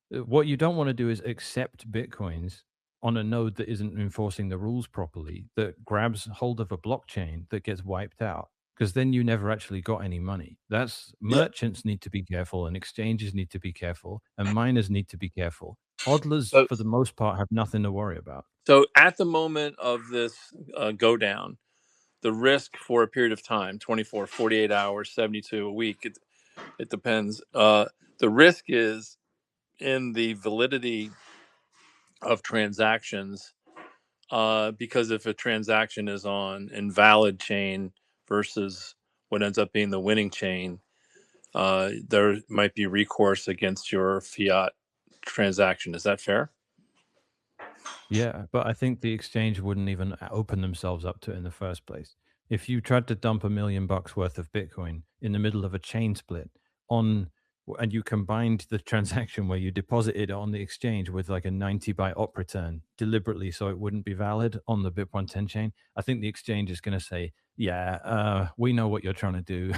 What you don't want to do is accept bitcoins on a node that isn't enforcing the rules properly, that grabs hold of a blockchain that gets wiped out, because then you never actually got any money. That's merchants need to be careful, and exchanges need to be careful, and miners need to be careful. Hodlers, So, for the most part, have nothing to worry about. so at the moment of this go down, the risk for a period of time, 24, 48 hours, 72 a week, it depends. The risk is in the validity of transactions, because if a transaction is on invalid chain versus what ends up being the winning chain, there might be recourse against your fiat transaction. Is that fair? Yeah, but I think the exchange wouldn't even open themselves up to it in the first place. If you tried to dump $1 million worth of Bitcoin in the middle of a chain split and you combined the transaction where you deposited it on the exchange with like a 90 byte op return deliberately so it wouldn't be valid on the BIP 110 chain, I think the exchange is going to say, yeah, we know what you're trying to do.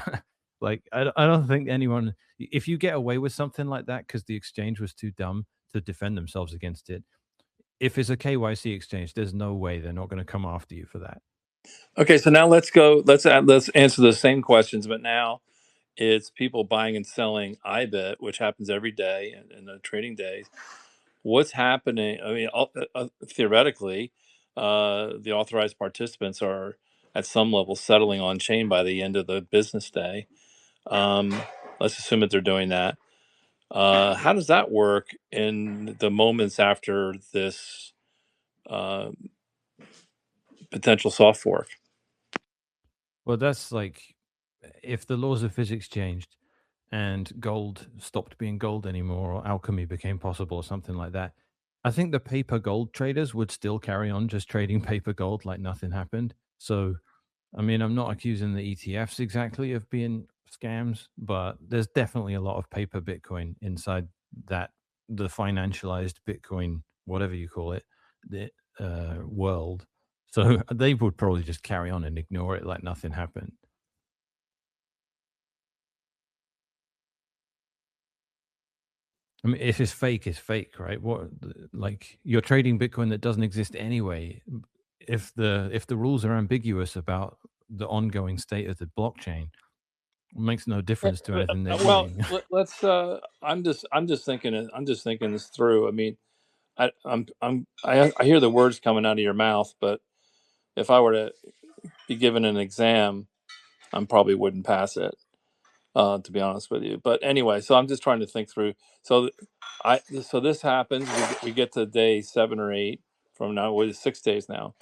Like, I don't think anyone, if you get away with something like that because the exchange was too dumb to defend themselves against it, if it's a KYC exchange, there's no way they're not going to come after you for that. Okay, so now let's answer the same questions, but now it's people buying and selling IBIT, which happens every day in the trading days. What's happening? I mean, theoretically, the authorized participants are at some level settling on chain by the end of the business day. Let's assume that they're doing that. How does that work in the moments after this potential soft fork? Well, that's like if the laws of physics changed and gold stopped being gold anymore, or alchemy became possible, or something like that, I think the paper gold traders would still carry on just trading paper gold like nothing happened. So, I mean, I'm not accusing the ETFs exactly of being scams, but there's definitely a lot of paper Bitcoin inside that, the financialized Bitcoin, whatever you call it, the world. So they would probably just carry on and ignore it like nothing happened. I mean, if it's fake, right? What, like, you're trading Bitcoin that doesn't exist anyway. If the rules are ambiguous about the ongoing state of the blockchain, it makes no difference to anything they're Well, doing. let's. I'm just thinking. I'm just thinking this through. I mean, I hear the words coming out of your mouth, but if I were to be given an exam, I probably wouldn't pass it. To be honest with you, but anyway, so I'm just trying to think through. So, so this happens. We get to day 7 or 8 from now. What is 6 days now?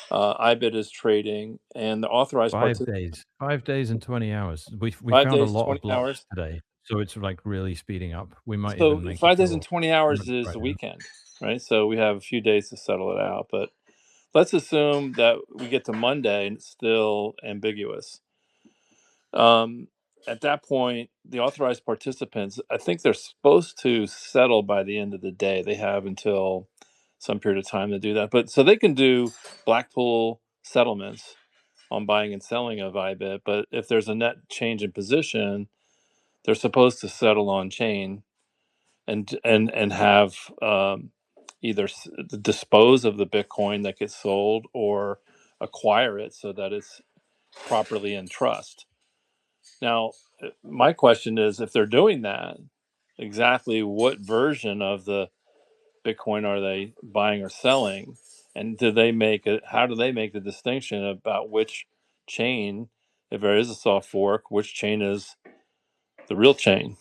IBIT is trading, and the authorized 5 days and 20 hours. We 5 found a days, lot 20 of blocks hours. today, so it's like really speeding up. We might So even make 5 it days and to 20 hours is the Friday. weekend, right? So we have a few days to settle it out. But let's assume that we get to Monday and it's still ambiguous. At that point, the authorized participants, I think they're supposed to settle by the end of the day. They have until some period of time to do that. But so they can do Blackpool settlements on buying and selling of IBIT. But if there's a net change in position, they're supposed to settle on chain and have either dispose of the Bitcoin that gets sold or acquire it so that it's properly in trust. Now, my question is, if they're doing that, exactly what version of the Bitcoin are they buying or selling? And do they make it? How do they make the distinction about which chain, if there is a soft fork, which chain is the real chain?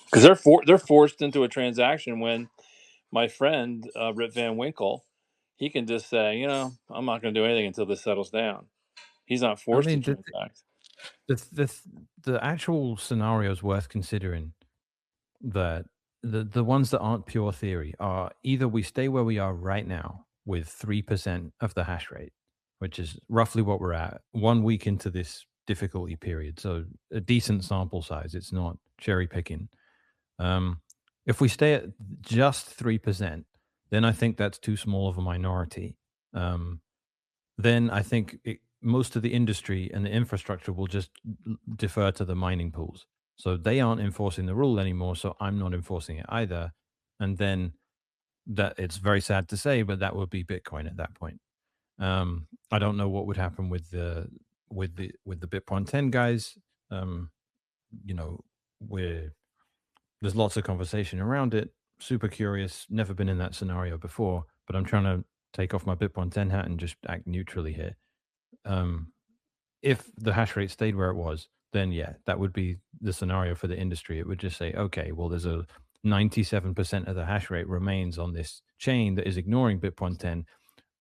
Because they're forced into a transaction when my friend Rip Van Winkle, he can just say, I'm not going to do anything until this settles down. He's not I forced to mean, transact. the actual scenario is worth considering. That the ones that aren't pure theory are either we stay where we are right now with 3% of the hash rate, which is roughly what we're at 1 week into this difficulty period. So a decent sample size. It's not cherry picking. If we stay at just 3%, then I think that's too small of a minority. Then I think most of the industry and the infrastructure will just defer to the mining pools. So they aren't enforcing the rule anymore. So I'm not enforcing it either. And then that, it's very sad to say, but that would be Bitcoin at that point. I don't know what would happen with the Bitcoin 10 guys. You know, there's lots of conversation around it. Super curious. Never been in that scenario before, but I'm trying to take off my Bitcoin 10 hat and just act neutrally here. If the hash rate stayed where it was, then yeah, that would be the scenario for the industry. It would just say, okay, well, there's a 97% of the hash rate remains on this chain that is ignoring Bitcoin 10.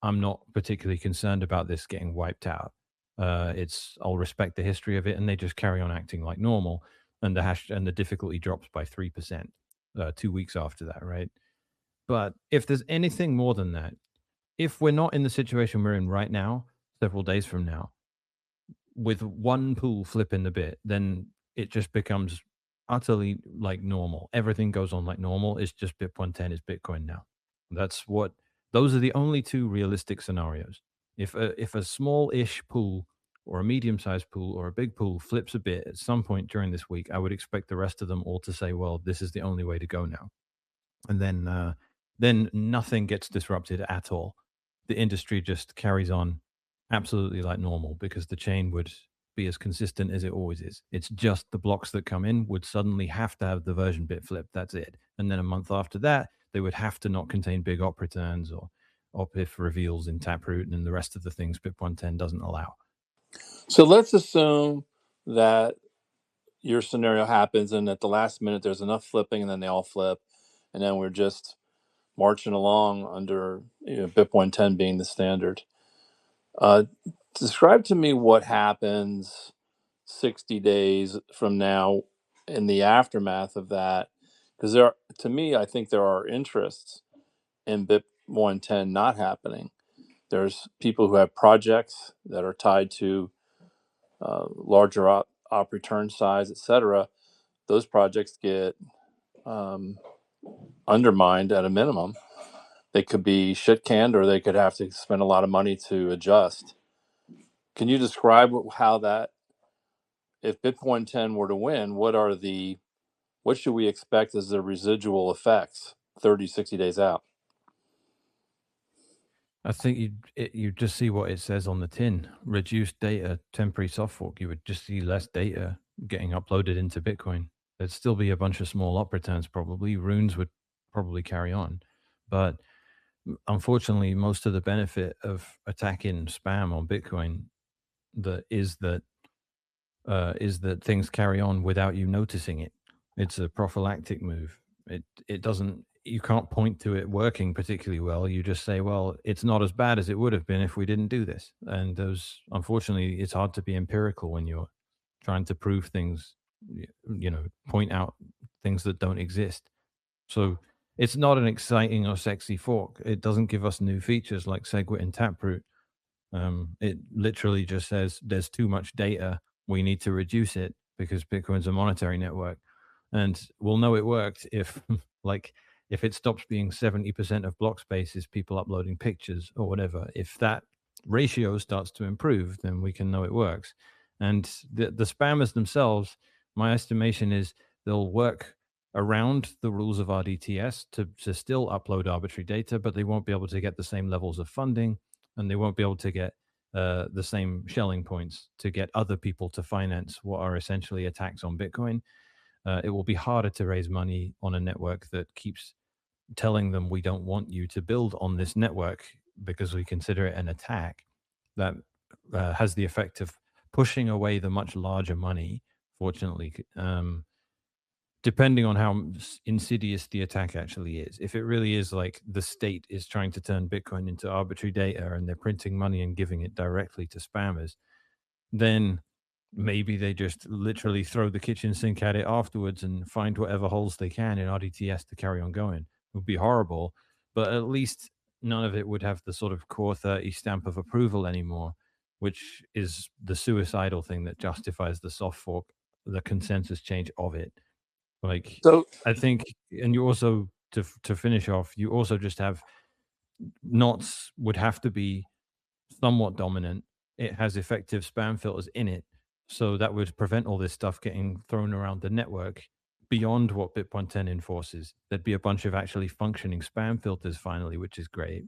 I'm not particularly concerned about this getting wiped out. I'll respect the history of it, and they just carry on acting like normal, and the difficulty drops by 3% 2 weeks after that, right? But if there's anything more than that, if we're not in the situation we're in right now, several days from now, with one pool flipping the bit, then it just becomes utterly like normal. Everything goes on like normal. It's just Bitcoin 10 is Bitcoin now. Those are the only two realistic scenarios. If a small-ish pool or a medium-sized pool or a big pool flips a bit at some point during this week, I would expect the rest of them all to say, well, this is the only way to go now. And then nothing gets disrupted at all. The industry just carries on absolutely like normal because the chain would be as consistent as it always is. It's just the blocks that come in would suddenly have to have the version bit flip. That's it. And then a month after that, they would have to not contain big op returns or op if reveals in Taproot and the rest of the things BIP 10 doesn't allow. So let's assume that your scenario happens and at the last minute there's enough flipping and then they all flip. And then we're just marching along under BIP 10 being the standard. Describe to me what happens 60 days from now in the aftermath of that? Because to me, I think there are interests in BIP 110 not happening. There's people who have projects that are tied to larger op return size, etc. Those projects get undermined at a minimum. They could be shit canned, or they could have to spend a lot of money to adjust. Can you describe how that, if BIP 110 were to win, what should we expect as the residual effects 30, 60 days out? I think you just see what it says on the tin. Reduced data, temporary soft fork. You would just see less data getting uploaded into Bitcoin. There'd still be a bunch of small op returns probably. Runes would probably carry on. But unfortunately, most of the benefit of attacking spam on Bitcoin is that things carry on without you noticing it. It's a prophylactic move. It doesn't, you can't point to it working particularly well. You just say, well, it's not as bad as it would have been if we didn't do this. And unfortunately, it's hard to be empirical when you're trying to prove things, point out things that don't exist. So it's not an exciting or sexy fork. It doesn't give us new features like SegWit and Taproot. It literally just says there's too much data. We need to reduce it because Bitcoin's a monetary network. And we'll know it worked if if it stops being 70% of block space is people uploading pictures or whatever. If that ratio starts to improve, then we can know it works. And the spammers themselves, my estimation is they'll work around the rules of RDTS to still upload arbitrary data, but they won't be able to get the same levels of funding, and they won't be able to get the same shelling points to get other people to finance what are essentially attacks on Bitcoin. It will be harder to raise money on a network that keeps telling them we don't want you to build on this network because we consider it an attack. That has the effect of pushing away the much larger money, fortunately, depending on how insidious the attack actually is. If it really is like the state is trying to turn Bitcoin into arbitrary data and they're printing money and giving it directly to spammers, then maybe they just literally throw the kitchen sink at it afterwards and find whatever holes they can in RDTS to carry on going. It would be horrible, but at least none of it would have the sort of Core 30 stamp of approval anymore, which is the suicidal thing that justifies the soft fork, the consensus change of it. Like, So I think, and you also, to finish off, you also just have knots would have to be somewhat dominant. It has effective spam filters in it, so that would prevent all this stuff getting thrown around the network beyond what BIP 110 enforces. There'd be a bunch of actually functioning spam filters finally, which is great.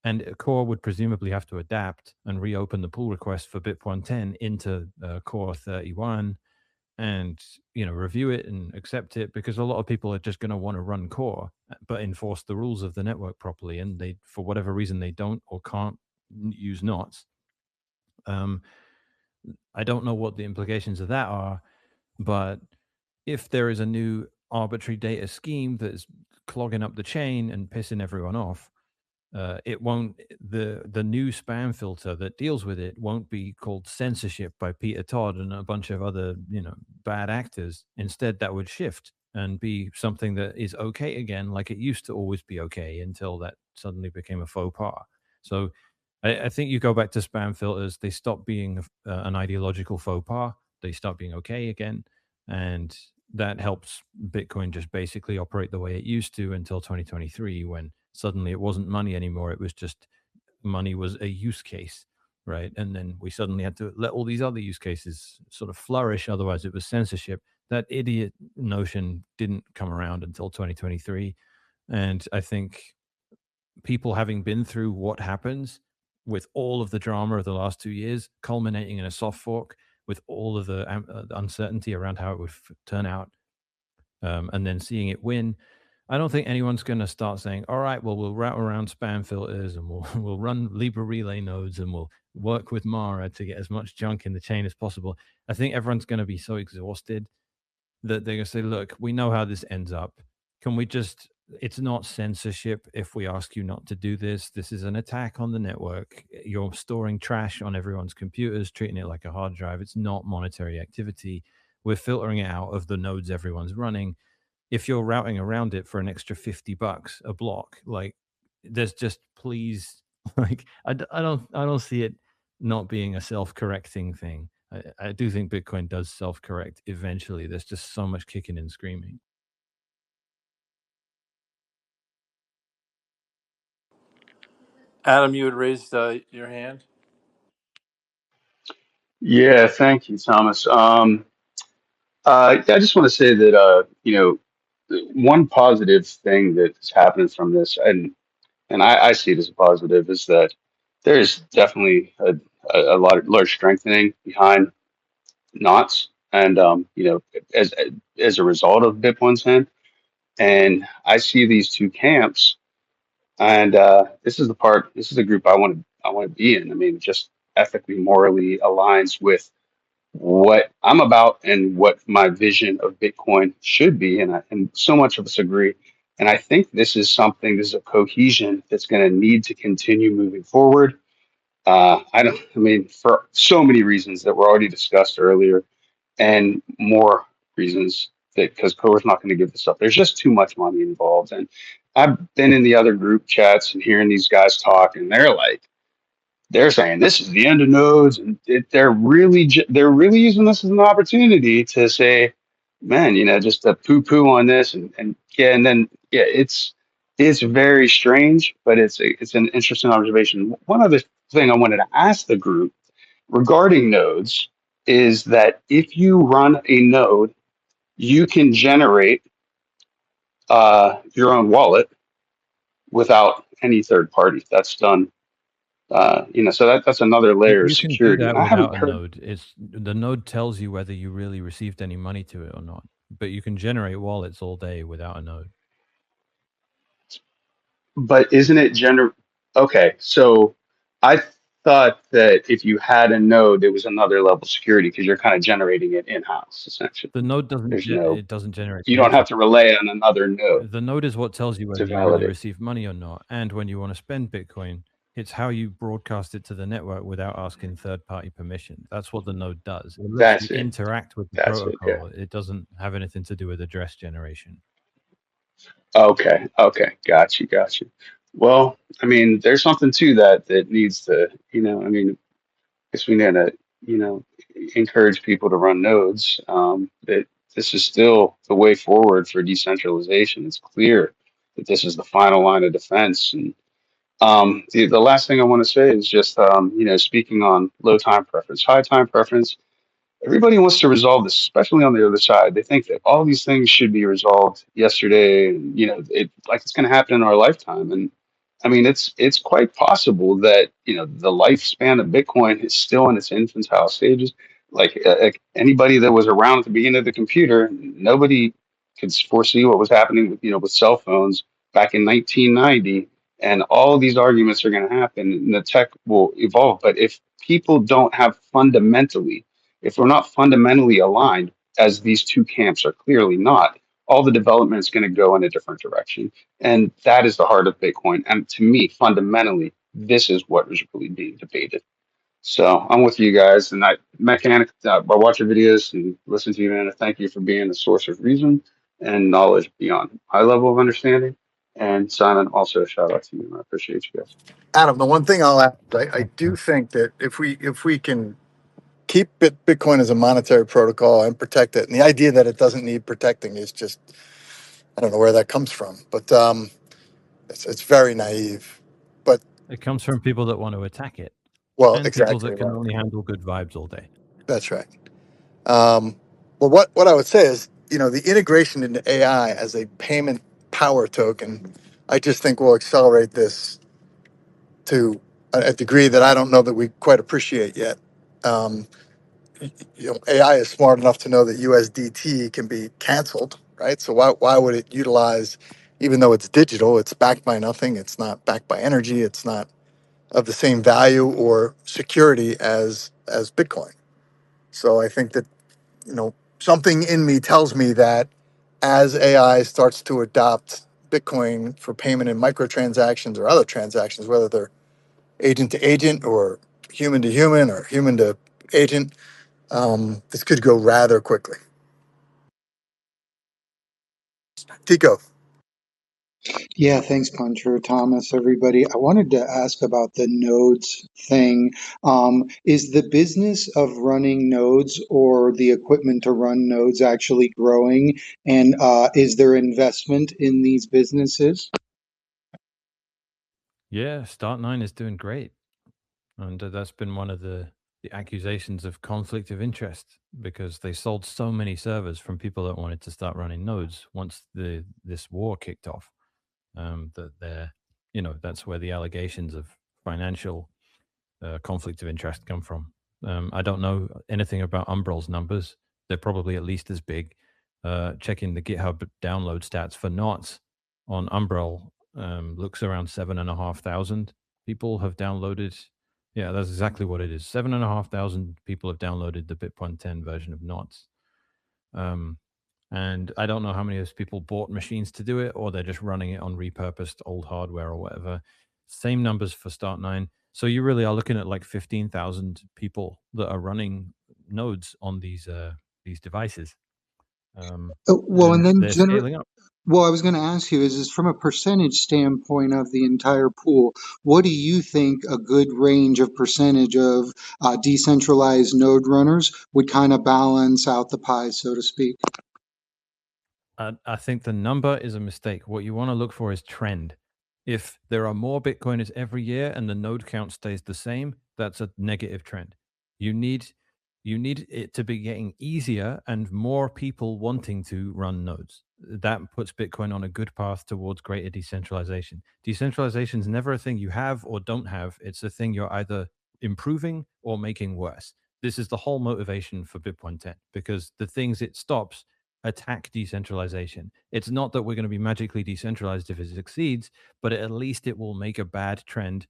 And Core would presumably have to adapt and reopen the pull request for BIP 110 into Core 31 and review it and accept it, because a lot of people are just going to want to run Core but enforce the rules of the network properly, and they, for whatever reason, they don't or can't use knots. I don't know what the implications of that are, but if there is a new arbitrary data scheme that's clogging up the chain and pissing everyone off, it won't, the new spam filter that deals with it won't be called censorship by Peter Todd and a bunch of other bad actors. Instead, that would shift and be something that is okay again, like it used to always be okay until that suddenly became a faux pas. So I think you go back to spam filters, they stop being an ideological faux pas, they start being okay again, and that helps Bitcoin just basically operate the way it used to until 2023, when suddenly it wasn't money anymore. It was just money was a use case, right? And then we suddenly had to let all these other use cases sort of flourish. Otherwise, it was censorship. That idiot notion didn't come around until 2023. And I think people having been through what happens with all of the drama of the last 2 years, culminating in a soft fork with all of the uncertainty around how it would turn out, and then seeing it win, I don't think anyone's going to start saying, all right, well, we'll route around spam filters and we'll run Libra relay nodes and we'll work with Mara to get as much junk in the chain as possible. I think everyone's going to be so exhausted that they're going to say, look, we know how this ends up. Can we just it's not censorship if we ask you not to do this. This is an attack on the network. You're storing trash on everyone's computers, treating it like a hard drive. It's not monetary activity. We're filtering it out of the nodes everyone's running. If you're routing around it for an extra $50 a block, like, there's just, please, like, I don't see it not being a self-correcting thing. I do think Bitcoin does self-correct eventually. There's just so much kicking and screaming. Adam, you had raised your hand. Yeah, thank you, Thomas. I just want to say that one positive thing that's happening from this, and I see it as a positive, is that there's definitely a lot of large strengthening behind knots, and as as a result of BIP 110, and I see these two camps, and this is the group I want to be in. I mean, just ethically, morally aligns with what I'm about and what my vision of Bitcoin should be. And so much of us agree. And I think this is a cohesion that's going to need to continue moving forward. For so many reasons that were already discussed earlier, and more reasons that because Core's not going to give this up. There's just too much money involved. And I've been in the other group chats and hearing these guys talk, and they're saying this is the end of nodes, and they're really using this as an opportunity to say, man, just to poo-poo on this, it's very strange, but it's an interesting observation. One other thing I wanted to ask the group regarding nodes is that if you run a node, you can generate your own wallet without any third party. That's done. So that's another layer of You can do security. that And I haven't without a heard, node. The node tells you whether you really received any money to it or not. But you can generate wallets all day without a node. but isn't it Okay, so I thought that if you had a node, there was another level of security because you're kind of generating it in-house, essentially. The node doesn't It doesn't generate you don't data. have to rely on another node The node is what tells you to whether you really validate. received money or not. And when you want to spend Bitcoin, it's how you broadcast it to the network without asking third-party permission. That's what the node does. It lets you That's it. interact with the That's it. Yeah. protocol. It doesn't have anything to do with address generation. Okay. Got you. Well, I mean, there's something to that needs to, guess we need to, encourage people to run nodes. That this is still the way forward for decentralization. It's clear that this is the final line of defense. And the last thing I want to say is just, speaking on low time preference, high time preference. Everybody wants to resolve this, especially on the other side. They think that all these things should be resolved yesterday, and like it's going to happen in our lifetime. And I mean, it's quite possible that the lifespan of Bitcoin is still in its infantile stages. Like anybody that was around at the beginning of the computer, nobody could foresee what was happening with cell phones back in 1990. And all these arguments are going to happen, and the tech will evolve. But if we're not fundamentally aligned, as these two camps are clearly not, all the development is going to go in a different direction. And that is the heart of Bitcoin. And to me, fundamentally, this is what is really being debated. So I'm with you guys. And I watch your videos and listen to you, and I thank you for being a source of reason and knowledge beyond my level of understanding. And Simon, also a shout out to you. I appreciate you guys. Adam, the one thing I'll add, I do think that if we can keep Bitcoin as a monetary protocol and protect it, and the idea that it doesn't need protecting is just, I don't know where that comes from, but it's very naive. But It comes from people that want to attack it. well, And exactly people that can right. only handle good vibes all day. That's right. Well, what I would say is, the integration into AI as a payment power token, I just think will accelerate this to a degree that I don't know that we quite appreciate yet. Um, AI is smart enough to know that USDT can be canceled, right? So why would it utilize, even though it's digital, it's backed by nothing, it's not backed by energy, it's not of the same value or security as Bitcoin. So I think that something in me tells me that as AI starts to adopt Bitcoin for payment in microtransactions or other transactions, whether they're agent to agent or human to human or human to agent, this could go rather quickly. Tico. Yeah, thanks, Puncher, Thomas, everybody. I wanted to ask about the nodes thing. Is the business of running nodes or the equipment to run nodes actually growing? And is there investment in these businesses? Yeah, Start9 is doing great. And that's been one of the accusations of conflict of interest, because they sold so many servers from people that wanted to start running nodes once this war kicked off. That that's where the allegations of financial conflict of interest come from. I don't know anything about Umbrel's numbers. They're probably at least as big. Checking the GitHub download stats for knots on Umbrel looks around 7,500 people have downloaded. Yeah, that's exactly what it is. 7,500 people have downloaded the BIP 10 version of knots. And I don't know how many of those people bought machines to do it, or they're just running it on repurposed old hardware or whatever. Same numbers for Start9. So you really are looking at like 15,000 people that are running nodes on these devices. Well, and And then they're scaling up. Well, I was going to ask you, is from a percentage standpoint of the entire pool, what do you think a good range of percentage of decentralized node runners would kind of balance out the pie, so to speak? I think the number is a mistake. What you want to look for is trend. If there are more Bitcoiners every year and the node count stays the same, that's a negative trend. You need it to be getting easier and more people wanting to run nodes. That puts Bitcoin on a good path towards greater decentralization. Decentralization is never a thing you have or don't have. It's a thing you're either improving or making worse. This is the whole motivation for BIP 10, because the things it stops attack decentralization. It's not that we're going to be magically decentralized if it succeeds, but at least it will make a bad trend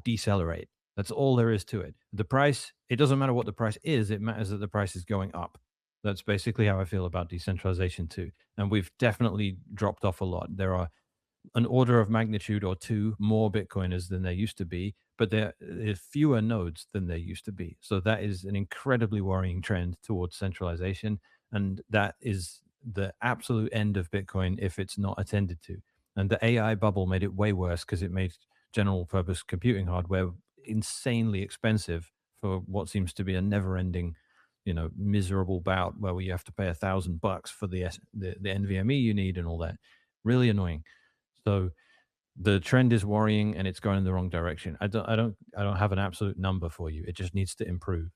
decelerate. That's all there is to it. The price, it doesn't matter what the price is, it matters that the price is going up. That's basically how I feel about decentralization too. And we've definitely dropped off a lot. There are an order of magnitude or two more Bitcoiners than there used to be, but there are fewer nodes than there used to be. So that is an incredibly worrying trend towards centralization. And that is the absolute end of Bitcoin if it's not attended to. And the AI bubble made it way worse because it made general purpose computing hardware insanely expensive for what seems to be a never ending, miserable bout where you have to pay $1,000 for the NVMe you need and all that. Really annoying. So the trend is worrying and it's going in the wrong direction. I don't have an absolute number for you. It just needs to improve.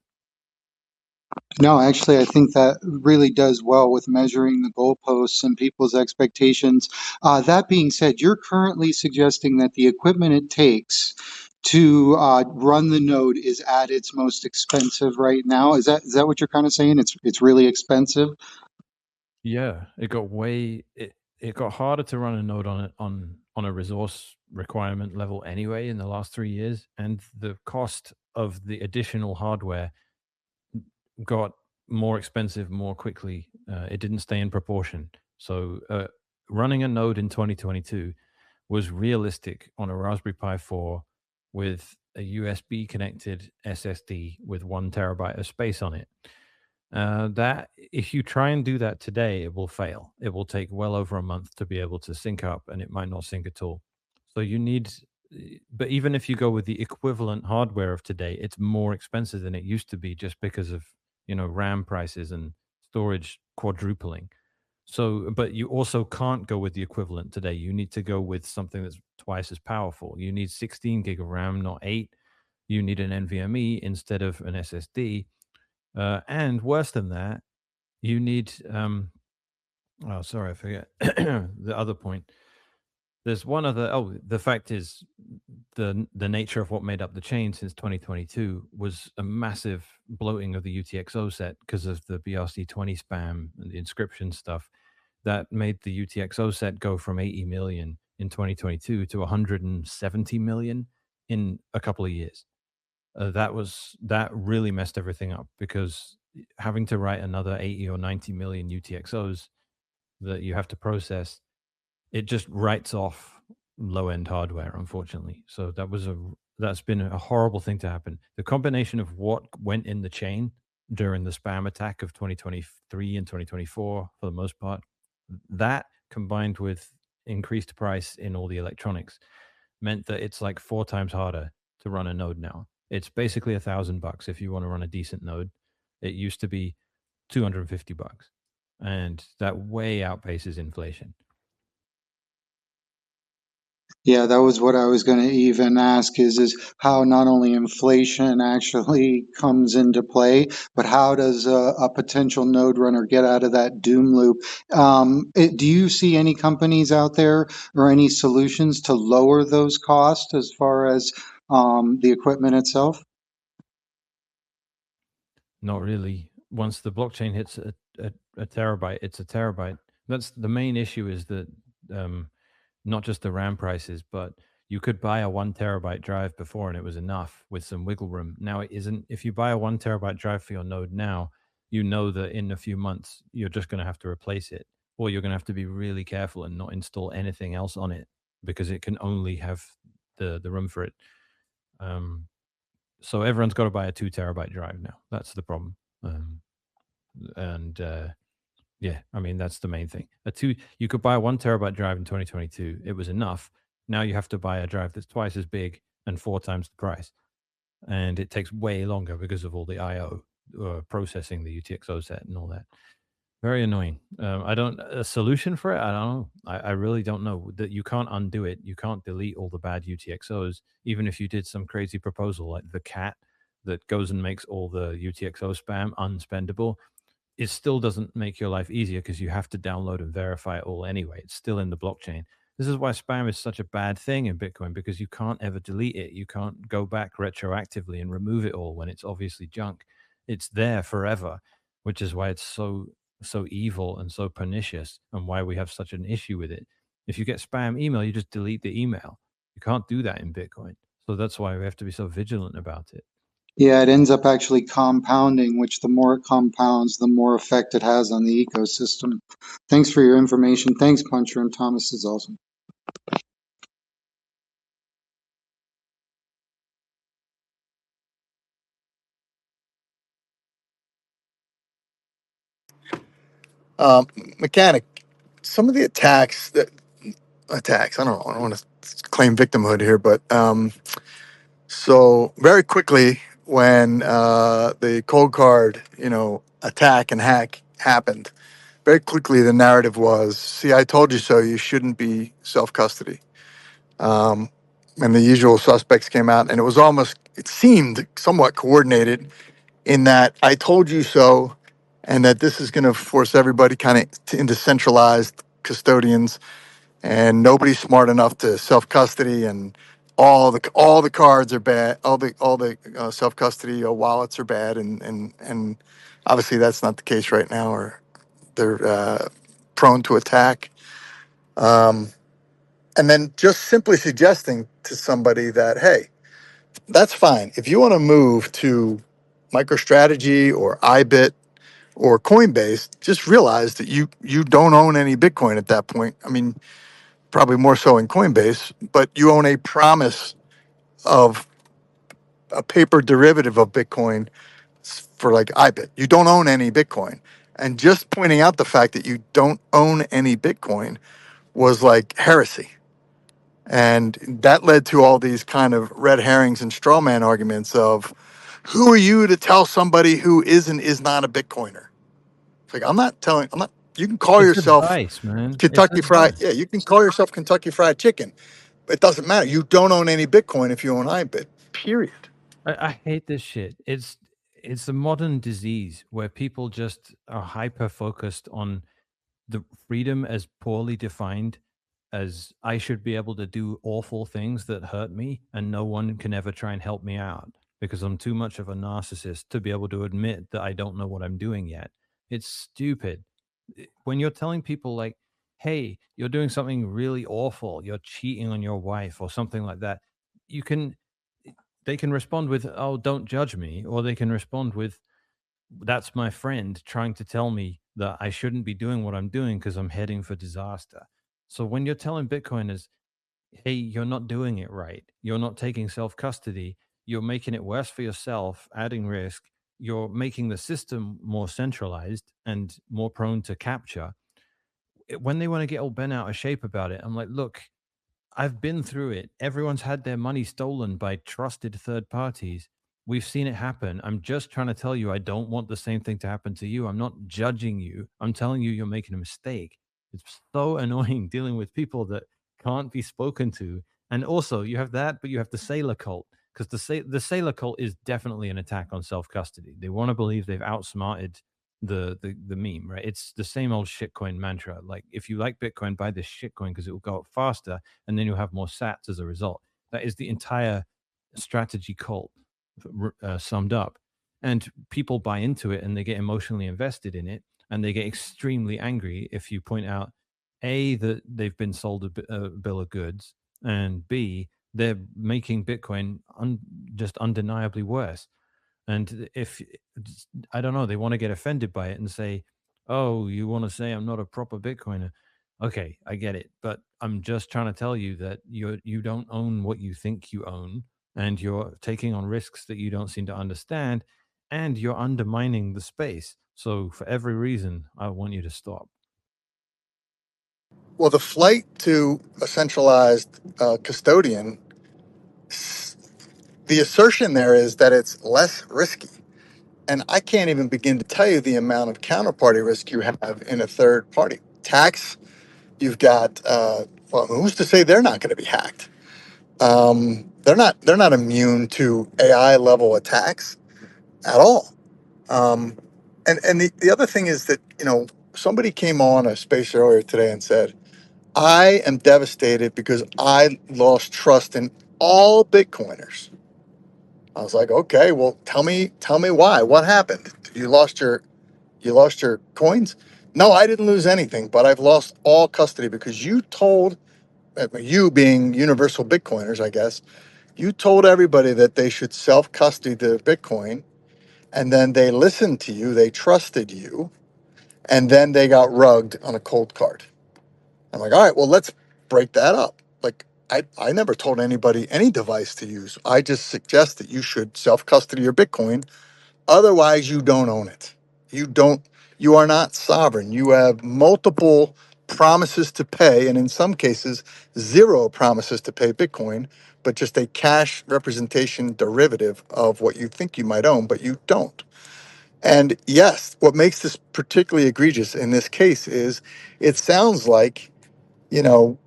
No, actually, I think that really does well with measuring the goalposts and people's expectations. That being said, you're currently suggesting that the equipment it takes to run the node is at its most expensive right now. Is that what you're kind of saying? It's really expensive. Yeah, it got harder to run a node on a resource requirement level anyway in the last 3 years, and the cost of the additional hardware got more expensive more quickly. It didn't stay in proportion. So running a node in 2022 was realistic on a Raspberry Pi 4 with a USB connected SSD with 1 terabyte of space on it. That if you try and do that today, it will fail. It will take well over a month to be able to sync up, and it might not sync at all. So you need, but even if you go with the equivalent hardware of today, it's more expensive than it used to be just because of RAM prices and storage quadrupling. So, but you also can't go with the equivalent today. You need to go with something that's twice as powerful. You need 16 gig of RAM, not 8. You need an NVMe instead of an SSD. And worse than that, you need oh, sorry, I forget the other point. There's one other. Oh, the fact is, the nature of what made up the chain since 2022 was a massive bloating of the UTXO set because of the BRC20 spam and the inscription stuff. That made the UTXO set go from 80 million in 2022 to 170 million in a couple of years. That really messed everything up, because having to write another 80 or 90 million UTXOs that you have to process it just writes off low-end hardware, unfortunately. So that's been a horrible thing to happen. The combination of what went in the chain during the spam attack of 2023 and 2024, for the most part, that combined with increased price in all the electronics meant that it's like 4 times harder to run a node now. It's basically $1,000 if you want to run a decent node. It used to be $250, and that way outpaces inflation. Yeah, that was what I was going to even ask is how not only inflation actually comes into play, but how does a potential node runner get out of that doom loop? Do you see any companies out there or any solutions to lower those costs as far as the equipment itself? Not really. Once the blockchain hits a terabyte, it's a terabyte. That's the main issue, is that not just the RAM prices, but you could buy a 1 terabyte drive before and it was enough with some wiggle room. Now it isn't. If you buy a 1 terabyte drive for your node now, you know that in a few months you're just going to have to replace it, or you're going to have to be really careful and not install anything else on it because it can only have the room for it. So everyone's got to buy a 2 terabyte drive now. That's the problem. Yeah, I mean, that's the main thing. You could buy a 1 terabyte drive in 2022. It was enough. Now you have to buy a drive that's twice as big and 4 times the price. And it takes way longer because of all the IO processing, the UTXO set and all that. Very annoying. A solution for it, I don't know. I really don't know. That you can't undo it. You can't delete all the bad UTXOs, even if you did some crazy proposal like the cat that goes and makes all the UTXO spam unspendable. It still doesn't make your life easier because you have to download and verify it all anyway. It's still in the blockchain. This is why spam is such a bad thing in Bitcoin, because you can't ever delete it. You can't go back retroactively and remove it all when it's obviously junk. It's there forever, which is why it's so evil and so pernicious, and why we have such an issue with it. If you get spam email, you just delete the email. You can't do that in Bitcoin. So that's why we have to be so vigilant about it. Yeah, it ends up actually compounding, which the more it compounds, the more effect it has on the ecosystem. Thanks for your information. Thanks, Puncher, and Thomas is awesome. Mechanic, some of the attacks, I don't want to claim victimhood here, but so very quickly when the Coldcard, attack and hack happened, very quickly the narrative was, see, I told you so, you shouldn't be self-custody. And the usual suspects came out, and it seemed somewhat coordinated in that I told you so, and that this is going to force everybody kind of into centralized custodians, and nobody's smart enough to self custody, and all the cards are bad, all the self custody wallets are bad, and obviously that's not the case right now, or they're prone to attack. And then just simply suggesting to somebody that, hey, that's fine. If you want to move to MicroStrategy or IBIT or Coinbase, just realize that you don't own any Bitcoin at that point. I mean, probably more so in Coinbase, but you own a promise of a paper derivative of Bitcoin for like IBIT. You don't own any Bitcoin. And just pointing out the fact that you don't own any Bitcoin was like heresy. And that led to all these kind of red herrings and straw man arguments of, who are you to tell somebody who is not a Bitcoiner? It's like, I'm not, you can call It's yourself advice, man. It's Kentucky Fried, advice. yeah, you can call yourself Kentucky Fried Chicken. It doesn't matter. You don't own any Bitcoin if you own IBIT, period. I hate this shit. It's a modern disease where people just are hyper focused on the freedom as poorly defined as I should be able to do awful things that hurt me, and no one can ever try and help me out because I'm too much of a narcissist to be able to admit that I don't know what I'm doing yet. It's stupid. When you're telling people like, hey, you're doing something really awful, you're cheating on your wife or something like that, you can they can respond with, oh, don't judge me, or they can respond with, that's my friend trying to tell me that I shouldn't be doing what I'm doing because I'm heading for disaster. So when you're telling Bitcoiners, hey, you're not doing it right, you're not taking self-custody, you're making it worse for yourself, adding risk, you're making the system more centralized and more prone to capture. When they want to get all bent out of shape about it, I'm like, look, I've been through it. Everyone's had their money stolen by trusted third parties. We've seen it happen. I'm just trying to tell you, I don't want the same thing to happen to you. I'm not judging you. I'm telling you, you're making a mistake. It's so annoying dealing with people that can't be spoken to. And also, you have that, but you have the Saylor cult, because the Saylor cult is definitely an attack on self custody. They want to believe they've outsmarted the meme, right? It's the same old shitcoin mantra. Like, if you like Bitcoin, buy this shitcoin because it will go up faster, and then you'll have more sats as a result. That is the entire strategy cult summed up. And people buy into it and they get emotionally invested in it, and they get extremely angry if you point out A, that they've been sold a bill of goods, and B, they're making Bitcoin just undeniably worse. And if, I don't know, they want to get offended by it and say, oh, you want to say I'm not a proper Bitcoiner. Okay, I get it. But I'm just trying to tell you that you don't own what you think you own, and you're taking on risks that you don't seem to understand, and you're undermining the space. So for every reason, I want you to stop. Well, the flight to a centralized custodian, the assertion there is that it's less risky. And I can't even begin to tell you the amount of counterparty risk you have in a third party. Tax, you've got, well, who's to say they're not going to be hacked? They're not immune to AI level attacks at all. And the other thing is that, somebody came on a space earlier today and said, I am devastated because I lost trust in all Bitcoiners. I was like, okay, well, tell me why. What happened? You lost your coins? No, I didn't lose anything, but I've lost all custody because you told, you being universal Bitcoiners, I guess, you told everybody that they should self-custody their Bitcoin, and then they listened to you, they trusted you, and then they got rugged on a cold card. I'm like, all right, well, let's break that up. Like, I never told anybody any device to use. I just suggest that you should self-custody your Bitcoin. Otherwise, you don't own it. You are not sovereign. You have multiple promises to pay, and in some cases, zero promises to pay Bitcoin, but just a cash representation derivative of what you think you might own, but you don't. And yes, what makes this particularly egregious in this case is it sounds like, you know,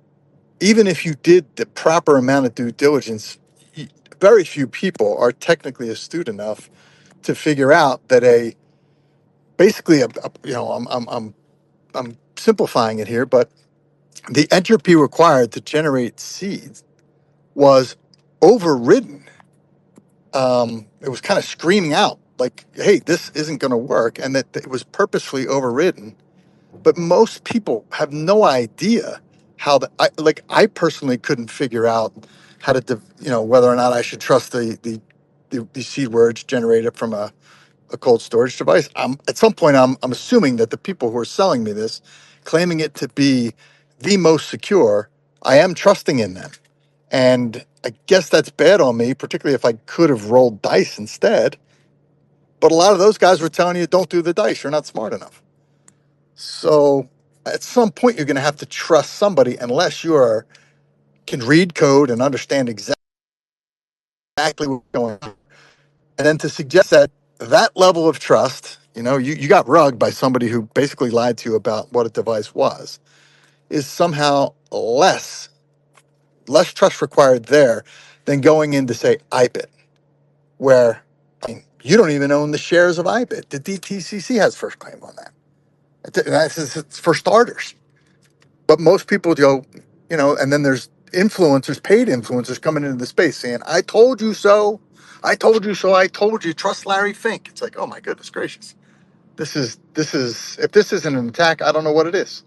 even if you did the proper amount of due diligence, very few people are technically astute enough to figure out that basically I'm simplifying it here, but the entropy required to generate seeds was overridden. It was kind of screaming out like, "Hey, this isn't going to work," and that it was purposefully overridden. But most people have no idea how I personally couldn't figure out how to whether or not I should trust the seed words generated from a cold storage device. At some point, I'm assuming that the people who are selling me this, claiming it to be the most secure, I am trusting in them. And I guess that's bad on me, particularly if I could have rolled dice instead. But a lot of those guys were telling you, don't do the dice. You're not smart enough. So at some point, you're going to have to trust somebody unless can read code and understand exactly what's going on. And then to suggest that level of trust, you got rugged by somebody who basically lied to you about what a device was, is somehow less trust required there than going in to say IBIT, where you don't even own the shares of IBIT. The DTCC has first claim on that. It's for starters. But most people go, and then there's influencers, paid influencers coming into the space saying, I told you so. I told you so. I told you. Trust Larry Fink. It's like, oh my goodness gracious. This is if this isn't an attack, I don't know what it is.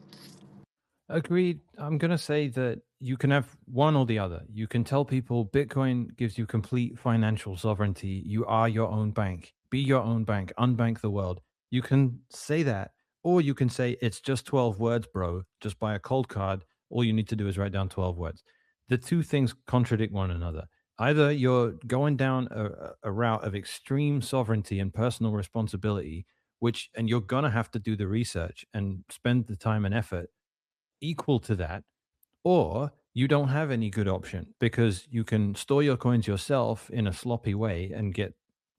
Agreed. I'm going to say that you can have one or the other. You can tell people Bitcoin gives you complete financial sovereignty. You are your own bank. Be your own bank. Unbank the world. You can say that. Or you can say it's just 12 words, bro. Just buy a cold card all you need to do is write down 12 words. The two things contradict one another. Either you're going down a route of extreme sovereignty and personal responsibility, and you're going to have to do the research and spend the time and effort equal to that, or you don't have any good option because you can store your coins yourself in a sloppy way and get,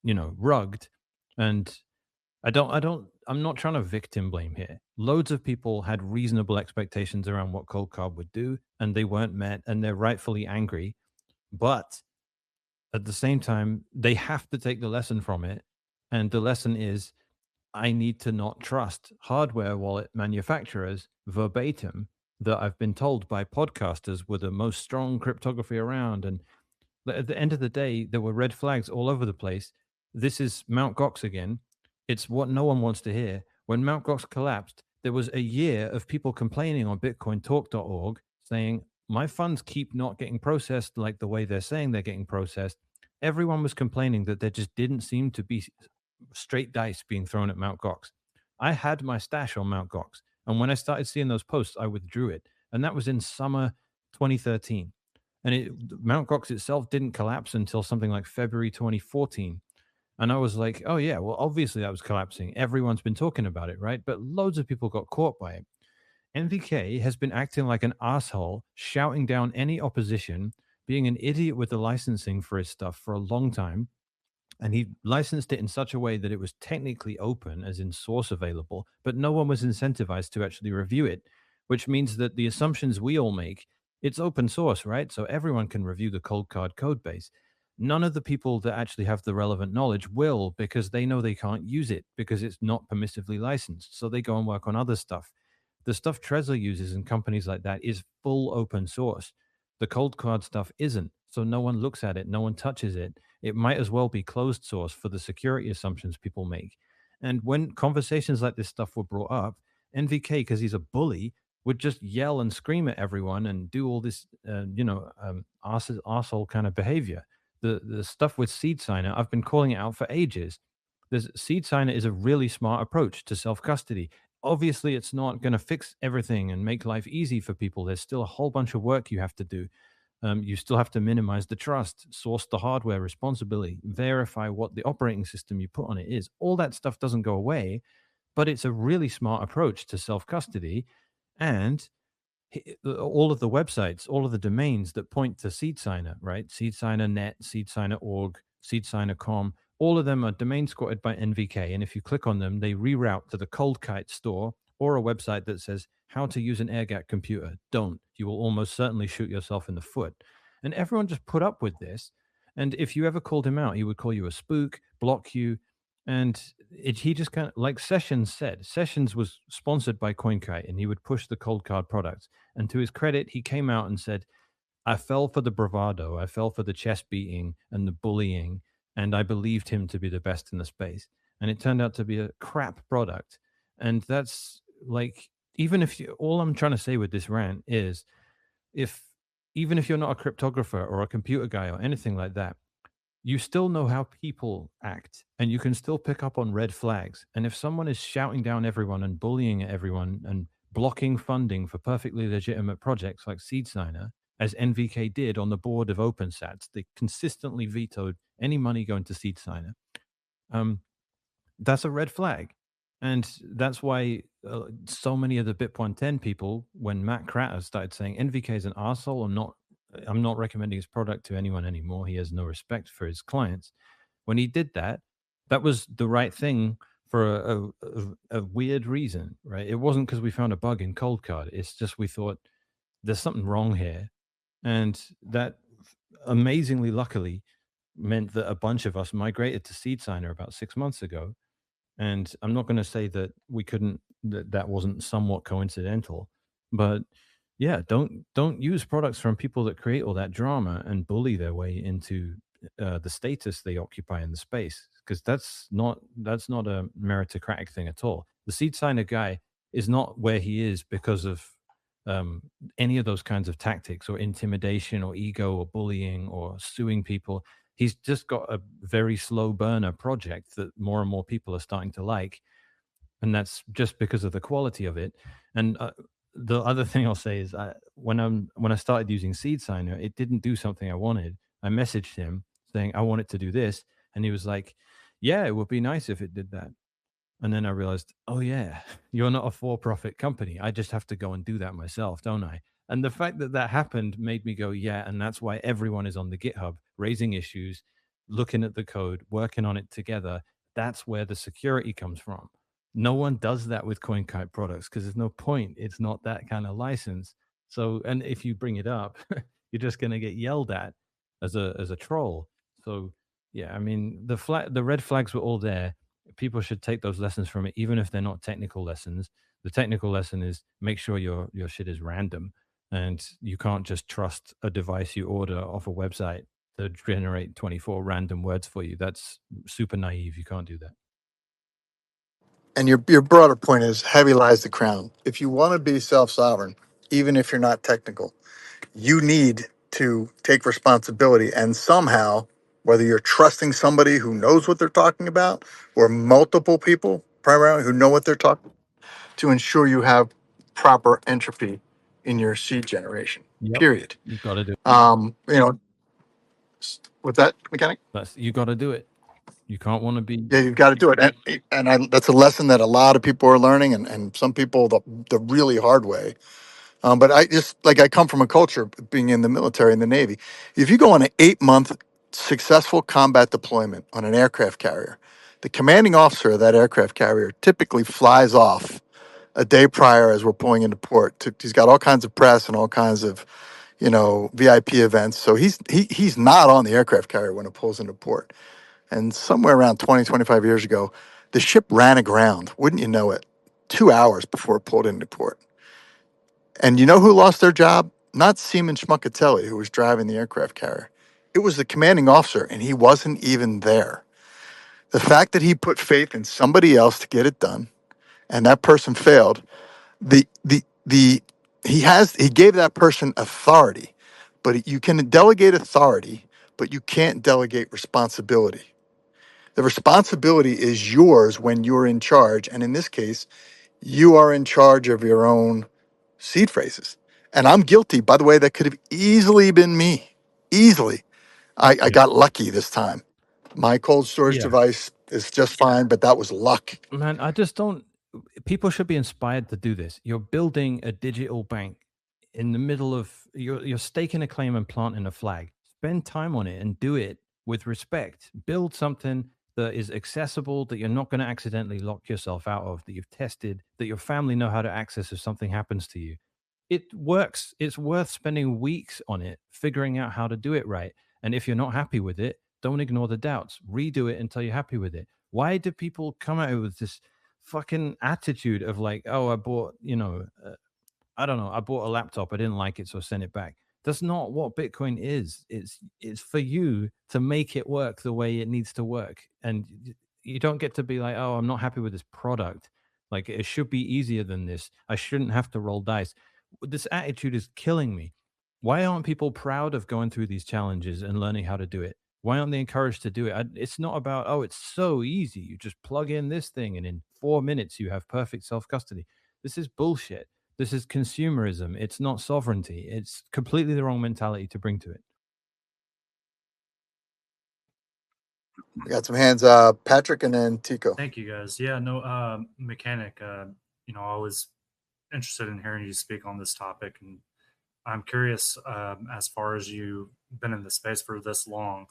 rugged. And I'm not trying to victim blame here. Loads of people had reasonable expectations around what Coldcard would do, and they weren't met, and they're rightfully angry. But at the same time, they have to take the lesson from it. And the lesson is, I need to not trust hardware wallet manufacturers verbatim that I've been told by podcasters were the most strong cryptography around. And at the end of the day, there were red flags all over the place. This is Mt. Gox again. It's what no one wants to hear. When Mt. Gox collapsed, there was a year of people complaining on bitcointalk.org saying, my funds keep not getting processed like the way they're saying they're getting processed. Everyone was complaining that there just didn't seem to be straight dice being thrown at Mt. Gox. I had my stash on Mt. Gox, and when I started seeing those posts, I withdrew it. And that was in summer 2013. And Mt. Gox itself didn't collapse until something like February 2014. And I was like, oh, yeah, well, obviously that was collapsing. Everyone's been talking about it, right? But loads of people got caught by it. NVK has been acting like an asshole, shouting down any opposition, being an idiot with the licensing for his stuff for a long time. And he licensed it in such a way that it was technically open, as in source available, but no one was incentivized to actually review it, which means that the assumptions we all make, it's open source, right? So everyone can review the Coldcard code base. None of the people that actually have the relevant knowledge will, because they know they can't use it because it's not permissively licensed. So they go and work on other stuff. The stuff Trezor uses and companies like that is full open source. The Coldcard stuff isn't. So no one looks at it, no one touches it. It might as well be closed source for the security assumptions people make. And when conversations like this stuff were brought up, NVK, because he's a bully, would just yell and scream at everyone and do all this, arsehole kind of behavior. The stuff with SeedSigner, I've been calling it out for ages. SeedSigner is a really smart approach to self-custody. Obviously, it's not going to fix everything and make life easy for people. There's still a whole bunch of work you have to do. You still have to minimize the trust, source the hardware responsibly, verify what the operating system you put on it is. All that stuff doesn't go away, but it's a really smart approach to self-custody. And all of the websites, all of the domains that point to SeedSigner, right? SeedSigner.net, SeedSigner.org, SeedSigner.com, all of them are domain squatted by NVK. And if you click on them, they reroute to the Coldkite store or a website that says how to use an air-gapped computer. Don't. You will almost certainly shoot yourself in the foot. And everyone just put up with this. And if you ever called him out, he would call you a spook, block you. And he just kind of, like Sessions said, Sessions was sponsored by Coinkite and he would push the Coldcard products. And to his credit, he came out and said, I fell for the bravado, I fell for the chest beating and the bullying, and I believed him to be the best in the space. And it turned out to be a crap product. And that's like, even if you, all I'm trying to say with this rant is, even if you're not a cryptographer or a computer guy or anything like that, you still know how people act and you can still pick up on red flags. And if someone is shouting down everyone and bullying everyone and blocking funding for perfectly legitimate projects like SeedSigner, as NVK did on the board of OpenSats, they consistently vetoed any money going to SeedSigner. That's a red flag. And that's why so many of the BIP110 people, when Matt Kratter started saying NVK is an arsehole, I'm not recommending his product to anyone anymore. He has no respect for his clients. When he did that, that was the right thing for a weird reason, right? It wasn't because we found a bug in Coldcard. It's just we thought there's something wrong here. And that amazingly, luckily, meant that a bunch of us migrated to SeedSigner about 6 months ago. And I'm not going to say that we couldn't, that wasn't somewhat coincidental, but yeah, don't use products from people that create all that drama and bully their way into the status they occupy in the space, because that's not a meritocratic thing at all. The SeedSigner guy is not where he is because of any of those kinds of tactics or intimidation or ego or bullying or suing people. He's just got a very slow burner project that more and more people are starting to like. And that's just because of the quality of it. And the other thing I'll say is when I started using SeedSigner, it didn't do something I wanted. I messaged him saying I want it to do this, and he was like, "Yeah, it would be nice if it did that." And then I realized, oh yeah, you're not a for-profit company. I just have to go and do that myself, don't I? And the fact that that happened made me go, yeah, and that's why everyone is on the GitHub raising issues, looking at the code, working on it together. That's where the security comes from. No one does that with Coinkite products because there's no point. It's not that kind of license. So, and if you bring it up, you're just going to get yelled at as a troll. So, yeah, I mean, the red flags were all there. People should take those lessons from it, even if they're not technical lessons. The technical lesson is make sure your shit is random, and you can't just trust a device you order off a website to generate 24 random words for you. That's super naive. You can't do that. And your broader point is heavy lies the crown. If you want to be self-sovereign, even if you're not technical, you need to take responsibility and somehow, whether you're trusting somebody who knows what they're talking about or multiple people primarily who know what they're talking, to ensure you have proper entropy in your seed generation. Yep. Period. You got to do it. You know, with that mechanic, You got to do it. You can't want to be. yeah, you've got to do it, that's a lesson that a lot of people are learning, and some people the really hard way. But I come from a culture being in the military and the Navy. If you go on an 8-month successful combat deployment on an aircraft carrier, the commanding officer of that aircraft carrier typically flies off a day prior as we're pulling into port. He's got all kinds of press and all kinds of, VIP events. So he's not on the aircraft carrier when it pulls into port. And somewhere around 20, 25 years ago, the ship ran aground, wouldn't you know it, 2 hours before it pulled into port. And you know who lost their job? Not Seaman Schmuckatelli, who was driving the aircraft carrier. It was the commanding officer, and he wasn't even there. The fact that he put faith in somebody else to get it done, and that person failed, he gave that person authority, but you can delegate authority, but you can't delegate responsibility. The responsibility is yours when you're in charge, and in this case, you are in charge of your own seed phrases. And I'm guilty, by the way, that could have easily been me. Easily. I Yeah. got lucky this time. My cold storage Yeah. device is just fine, but that was luck. Man, I just don't. People should be inspired to do this. You're building a digital bank in the middle of you're staking a claim and planting a flag. Spend time on it and do it with respect. Build something that is accessible, that you're not going to accidentally lock yourself out of, that you've tested, that your family know how to access if something happens to you. It works. It's worth spending weeks on it, figuring out how to do it right. And if you're not happy with it, don't ignore the doubts. Redo it until you're happy with it. Why do people come out with this fucking attitude of like, oh, I bought, I don't know, I bought a laptop, I didn't like it, so I sent it back. That's not what Bitcoin is. It's for you to make it work the way it needs to work. And you don't get to be like, oh, I'm not happy with this product. Like, it should be easier than this. I shouldn't have to roll dice. This attitude is killing me. Why aren't people proud of going through these challenges and learning how to do it? Why aren't they encouraged to do it? It's not about, oh, it's so easy. You just plug in this thing and in 4 minutes you have perfect self-custody. This is bullshit. This is consumerism. It's not sovereignty. It's completely the wrong mentality to bring to it. We got some hands, Patrick and then Tico. Thank you, guys. Yeah, no, mechanic, I was interested in hearing you speak on this topic, and I'm curious, as far as you've been in the space for this long,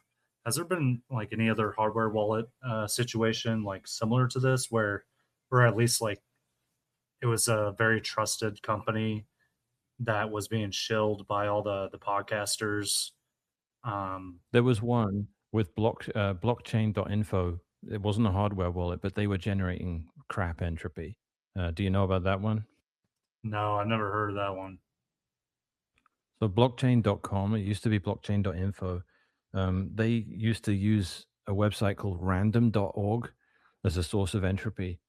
has there been like any other hardware wallet situation like similar to this where at least like it was a very trusted company that was being shilled by all the podcasters? There was one with blockchain.info. It wasn't a hardware wallet, but they were generating crap entropy. Do you know about that one? No, I've never heard of that one. So blockchain.com, it used to be blockchain.info. They used to use a website called random.org as a source of entropy.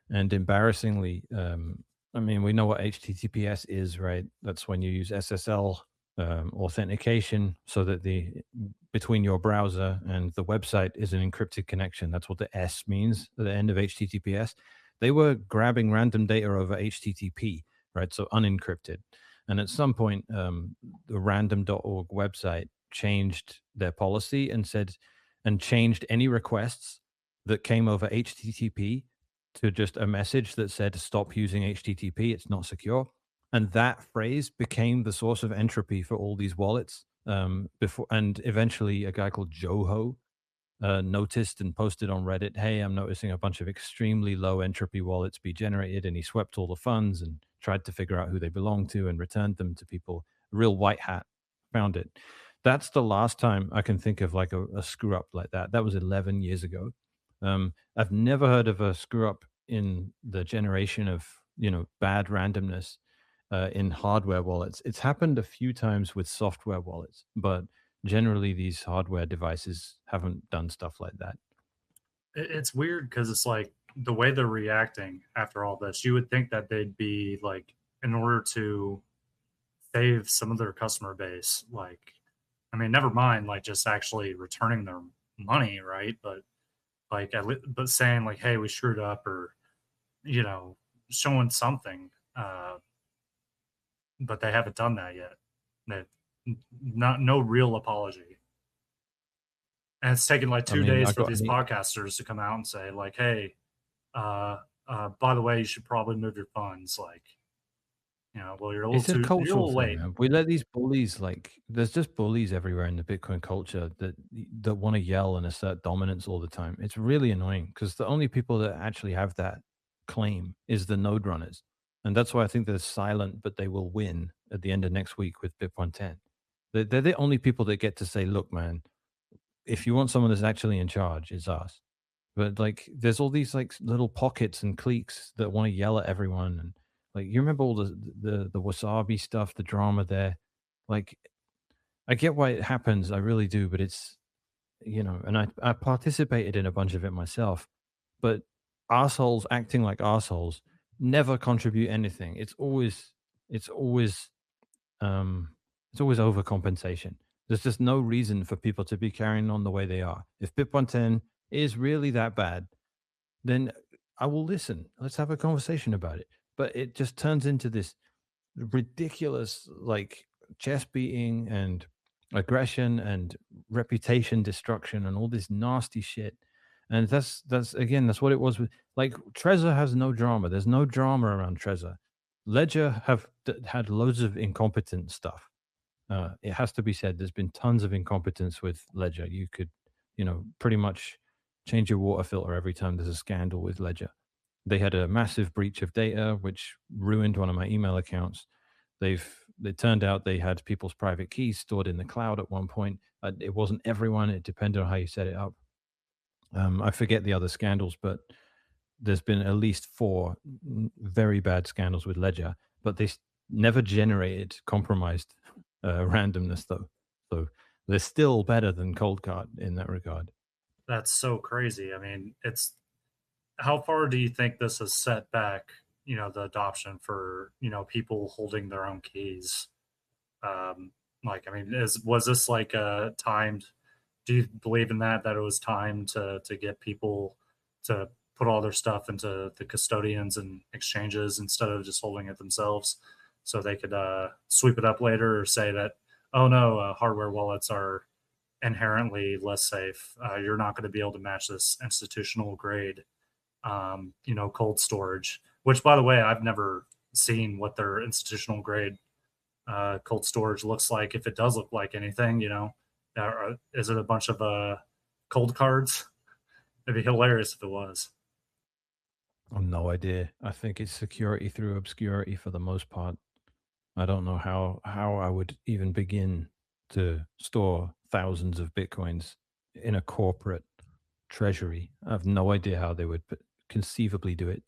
And embarrassingly, we know what HTTPS is, right? That's when you use SSL authentication so that between your browser and the website is an encrypted connection. That's what the S means at the end of HTTPS. They were grabbing random data over HTTP, right? So unencrypted. And at some point, the random.org website changed their policy and changed any requests that came over HTTP to just a message that said, stop using HTTP, it's not secure. And that phrase became the source of entropy for all these wallets. And eventually a guy called Joho noticed and posted on Reddit, hey, I'm noticing a bunch of extremely low entropy wallets be generated. And he swept all the funds and tried to figure out who they belonged to and returned them to people. Real white hat found it. That's the last time I can think of like a screw up like that. That was 11 years ago. I've never heard of a screw up in the generation of, bad randomness in hardware wallets. It's happened a few times with software wallets, but generally these hardware devices haven't done stuff like that. It's weird because it's like the way they're reacting after all this, you would think that they'd be like, in order to save some of their customer base, like, I mean, never mind like just actually returning their money, right? But like, but saying like, hey, we screwed up, or showing something, but they haven't done that yet. No real apology. And it's taken like 2 days for these podcasters to come out and say like, hey, by the way, you should probably move your funds. Like, well, you're a little late. Man. We let these bullies, like, there's just bullies everywhere in the Bitcoin culture that want to yell and assert dominance all the time. It's really annoying because the only people that actually have that claim is the node runners. And that's why I think they're silent, but they will win at the end of next week with BIP110. They're the only people that get to say, look, man, if you want someone that's actually in charge, it's us. But like, there's all these like little pockets and cliques that want to yell at everyone. And like, you remember all the wasabi stuff, the drama there. Like, I get why it happens. I really do. But it's, and I participated in a bunch of it myself. But assholes acting like assholes never contribute anything. It's always overcompensation. There's just no reason for people to be carrying on the way they are. If BIP110 is really that bad, then I will listen. Let's have a conversation about it. But it just turns into this ridiculous, like, chest beating and aggression and reputation destruction and all this nasty shit. And that's what it was with, like, Trezor has no drama. There's no drama around Trezor. Ledger had loads of incompetent stuff. It has to be said, there's been tons of incompetence with Ledger. You could, pretty much change your water filter every time there's a scandal with Ledger. They had a massive breach of data, which ruined one of my email accounts. It turned out they had people's private keys stored in the cloud at one point. It wasn't everyone. It depended on how you set it up. I forget the other scandals, but there's been at least 4 very bad scandals with Ledger, but they never generated compromised randomness, though. So they're still better than Coldcard in that regard. That's so crazy. I mean, how far do you think this has set back, the adoption for, people holding their own keys? Was this like timed? Do you believe in that it was timed to get people to put all their stuff into the custodians and exchanges instead of just holding it themselves, so they could sweep it up later, or say that, oh no, hardware wallets are inherently less safe. You're not going to be able to match this institutional grade, cold storage, which, by the way, I've never seen what their institutional grade cold storage looks like. If it does look like anything, is it a bunch of cold cards? It'd be hilarious if it was. Oh, no idea. I think it's security through obscurity for the most part. I don't know how I would even begin to store thousands of Bitcoins in a corporate treasury. I have no idea how they would conceivably do it.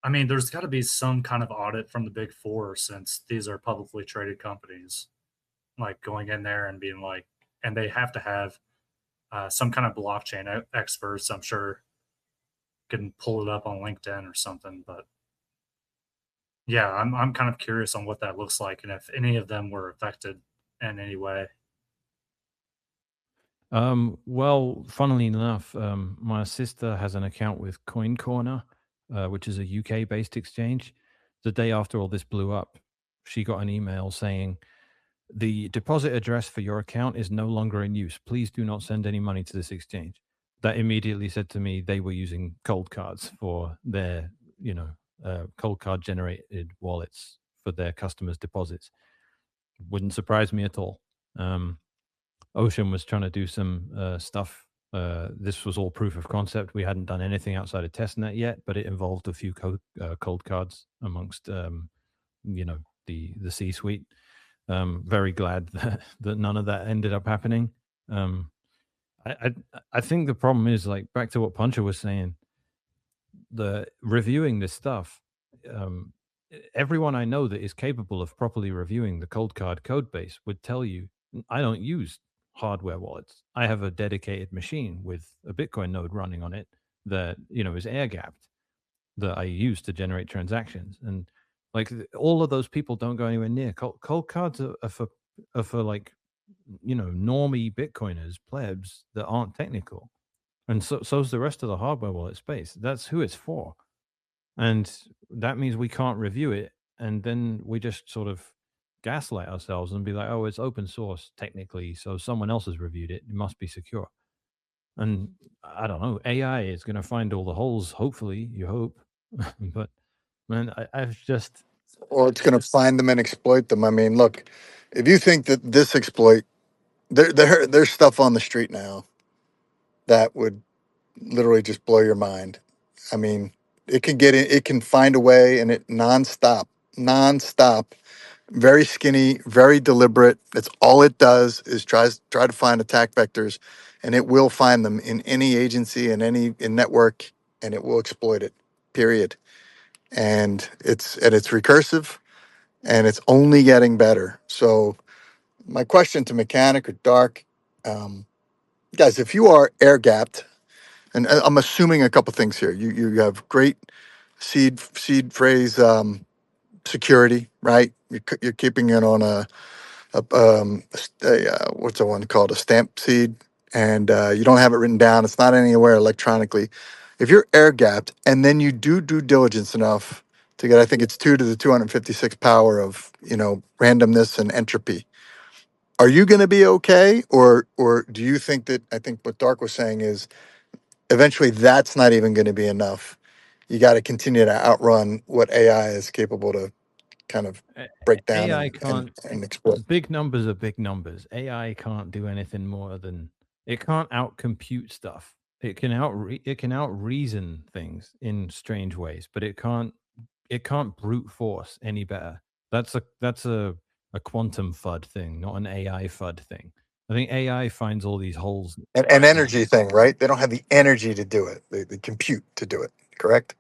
I mean, there's got to be some kind of audit from the Big Four, since these are publicly traded companies, like going in there and being like, and they have to have some kind of blockchain experts, I'm sure, can pull it up on LinkedIn or something. But yeah, I'm kind of curious on what that looks like, and if any of them were affected in any way. Well, funnily enough, my sister has an account with Coin Corner, which is a UK-based exchange. The day after all this blew up, she got an email saying, the deposit address for your account is no longer in use. Please do not send any money to this exchange. That immediately said to me they were using cold cards for their, cold card generated wallets for their customers' deposits. Wouldn't surprise me at all. Ocean was trying to do some stuff. This was all proof of concept. We hadn't done anything outside of testnet yet, but it involved a few cold cards amongst, the C-suite. Very glad that none of that ended up happening. I think the problem is, like, back to what Puncher was saying, the reviewing this stuff. Everyone I know that is capable of properly reviewing the cold card code base would tell you, I don't use hardware wallets. I have a dedicated machine with a Bitcoin node running on it that is air gapped, that I use to generate transactions. And like all of those people don't go anywhere near. Cold cards are for like normie Bitcoiners, plebs that aren't technical, and so's the rest of the hardware wallet space. That's who it's for, and that means we can't review it, and then we just sort of gaslight ourselves and be like, oh, it's open source technically, so someone else has reviewed it. It must be secure. And I don't know, AI is going to find all the holes. Hopefully, you hope, but man, I've just Or it's going to find them and exploit them. I mean, look, if you think that this exploit, there's stuff on the street now that would literally just blow your mind. I mean, it can get in, it can find a way, and it nonstop, very skinny, very deliberate. That's all it does is try to find attack vectors, and it will find them in any agency and in network, and it will exploit it. Period. And it's recursive, and it's only getting better. So my question to Mechanic or Dark, guys, if you are air gapped, and I'm assuming a couple things here. You have great seed phrase security, right? You're keeping it on a what's the one called, a stamp seed, and you don't have it written down. It's not anywhere electronically. If you're air gapped, and then you do due diligence enough to get, I think it's 2 to the 256 power of randomness and entropy. Are you going to be okay, or do you think that, I think what Dark was saying is eventually that's not even going to be enough? You got to continue to outrun what AI is capable to kind of break down AI and can't. exploit. Big numbers are big numbers. AI can't do anything more than it can't outcompute stuff. It can out reason things in strange ways, but it can't brute force any better. That's a quantum FUD thing, not an AI FUD thing. I think AI finds all these holes. An energy thing, right? They don't have the energy to do it, the compute to do it, correct?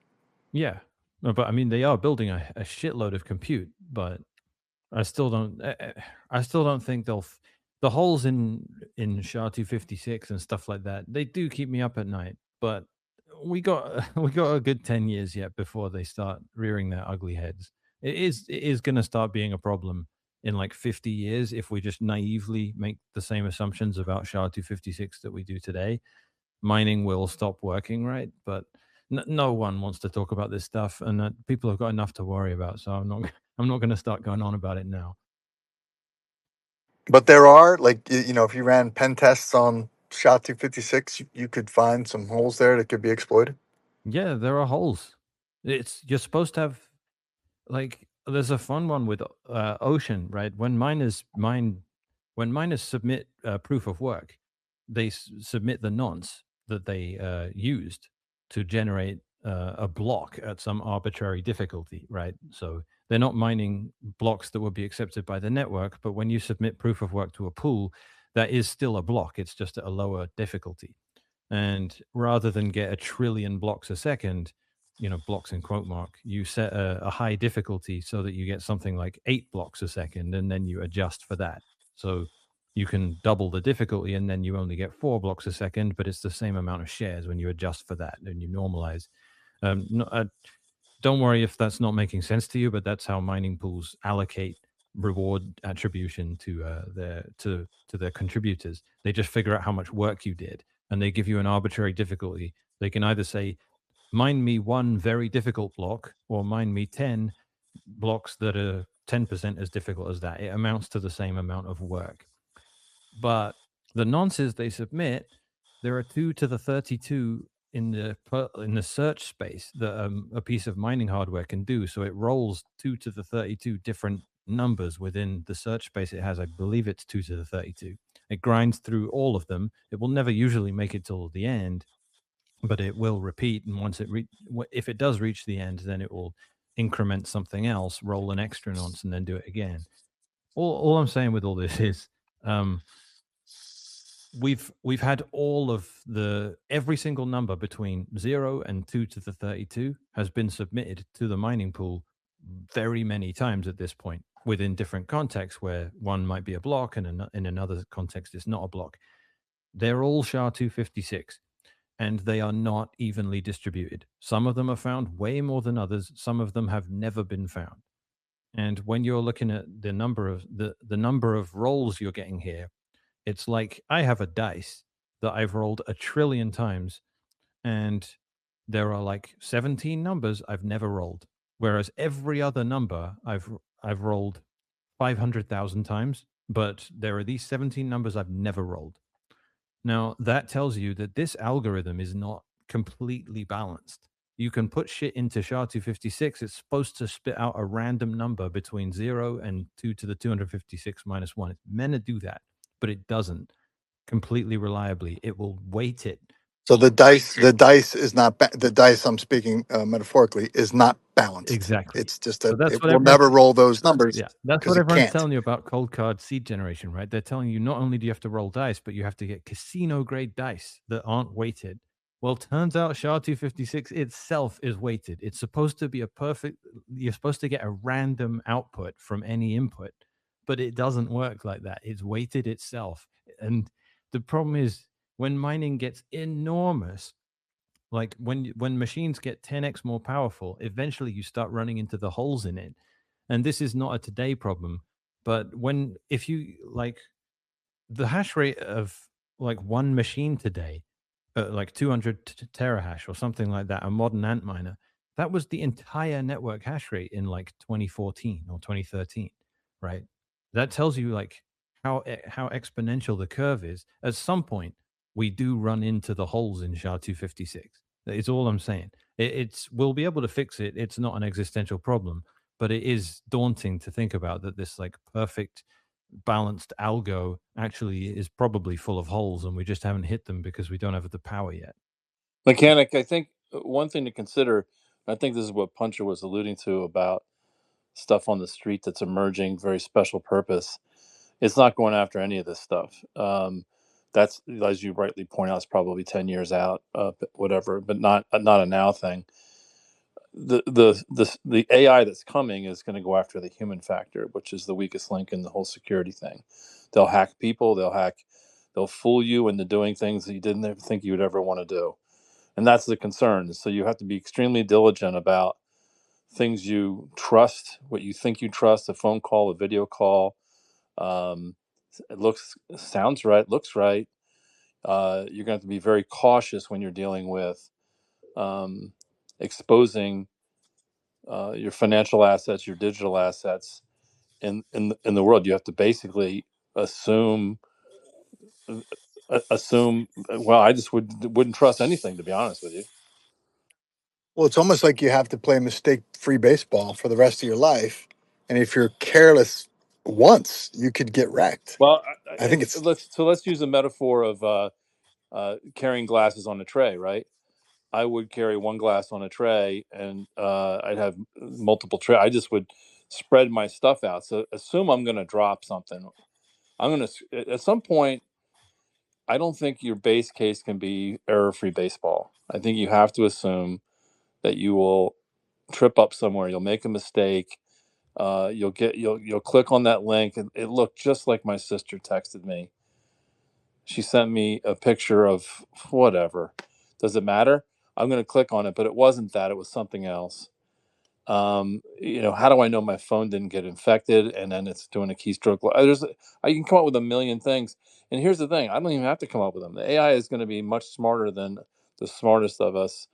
Yeah. No, but I mean, they are building a shitload of compute, but I still don't think the holes in SHA-256 and stuff like that. They do keep me up at night, but we got a good 10 years yet before they start rearing their ugly heads. It is going to start being a problem in like 50 years if we just naively make the same assumptions about SHA-256 that we do today. Mining will stop working, right? But no one wants to talk about this stuff, and people have got enough to worry about. So I'm not going to start going on about it now. But there are, like, if you ran pen tests on SHA-256, you could find some holes there that could be exploited. Yeah, there are holes. You're supposed to have, like, there's a fun one with Ocean, right? When miners submit proof of work, they submit the nonce that they used to generate a block at some arbitrary difficulty, right? So they're not mining blocks that would be accepted by the network, but when you submit proof of work to a pool, that is still a block. It's just at a lower difficulty. And rather than get 1 trillion blocks a second, blocks in quote mark, you set a high difficulty so that you get something like 8 blocks a second, and then you adjust for that. So you can double the difficulty, and then you only get 4 blocks a second, but it's the same amount of shares when you adjust for that and you normalize. Don't worry if that's not making sense to you, but that's how mining pools allocate reward attribution to their contributors. They just figure out how much work you did, and they give you an arbitrary difficulty. They can either say, mine me 1 very difficult block, or mine me 10 blocks that are 10% as difficult as that. It amounts to the same amount of work. But the nonces they submit, there are 2 to the 32 in the search space that a piece of mining hardware can do. So it rolls 2 to the 32 different numbers within the search space it has. I believe it's 2 to the 32. It grinds through all of them. It will never usually make it till the end, but it will repeat. And once if it does reach the end, then it will increment something else, roll an extra nonce, and then do it again. All I'm saying with all this is, we've had every single number between 0 and 2 to the 32 has been submitted to the mining pool very many times at this point, within different contexts, where one might be a block and in another context it's not a block. They're all SHA-256, and they are not evenly distributed. Some of them are found way more than others. Some of them have never been found. And when you're looking at the number of rolls you're getting here, it's like I have a dice that I've rolled 1 trillion times, and there are like 17 numbers I've never rolled, whereas every other number I've rolled 500,000 times, but there are these 17 numbers I've never rolled. Now, that tells you that this algorithm is not completely balanced. You can put shit into SHA-256. It's supposed to spit out a random number between 0 and 2 to the 256 minus 1. It's meant to do that, but it doesn't completely reliably. It will weight it. So the dice is not the dice. I'm speaking metaphorically, is not balanced. Exactly. It's just So that that's it what will never roll those numbers. Yeah, that's 'cause what it everyone's can't. telling you about Coldcard seed generation, right? They're telling you not only do you have to roll dice, but you have to get casino grade dice that aren't weighted. Well, turns out SHA-256 itself is weighted. It's supposed to be you're supposed to get a random output from any input, but it doesn't work like that. It's weighted itself. And the problem is, when mining gets enormous, like when machines get 10x more powerful, eventually you start running into the holes in it. And this is not a today problem, but if you like the hash rate of like one machine today, like 200 terahash or something like that, a modern Antminer, that was the entire network hash rate in like 2014 or 2013, right? That tells you like how exponential the curve is. At some point, we do run into the holes in SHA-256. It's all I'm saying. We'll be able to fix it. It's not an existential problem, but it is daunting to think about that this like perfect balanced algo actually is probably full of holes, and we just haven't hit them because we don't have the power yet. Mechanic, I think one thing to consider, I think this is what Puncher was alluding to about stuff on the street that's emerging, very special purpose. It's not going after any of this stuff. That's, as you rightly point out, it's probably 10 years out, whatever, but not a now thing. The AI that's coming is going to go after the human factor, which is the weakest link in the whole security thing. They'll hack people. They'll fool you into doing things that you didn't ever think you would ever want to do, and that's the concern. So you have to be extremely diligent about things you trust, what you think you trust. A phone call, a video call. It sounds right, looks right. You're going to have to be very cautious when you're dealing with exposing your financial assets, your digital assets in the world. You have to basically assume. Well, I just wouldn't trust anything, to be honest with you. Well, it's almost like you have to play mistake-free baseball for the rest of your life, and if you're careless once, you could get wrecked. Well, I think it's let's use a metaphor of carrying glasses on a tray, right? I would carry one glass on a tray, and I'd have multiple tray. I just would spread my stuff out. So assume I'm going to drop something. I'm going to, at some point, I don't think your base case can be error-free baseball. I think you have to assume that you will trip up somewhere. You'll make a mistake. You'll click on that link, and it looked just like my sister texted me. She sent me a picture of whatever. Does it matter? I'm going to click on it, but it wasn't that. It was something else. How do I know my phone didn't get infected and then it's doing a keystroke? I can come up with a million things. And here's the thing. I don't even have to come up with them. The AI is going to be much smarter than the smartest of us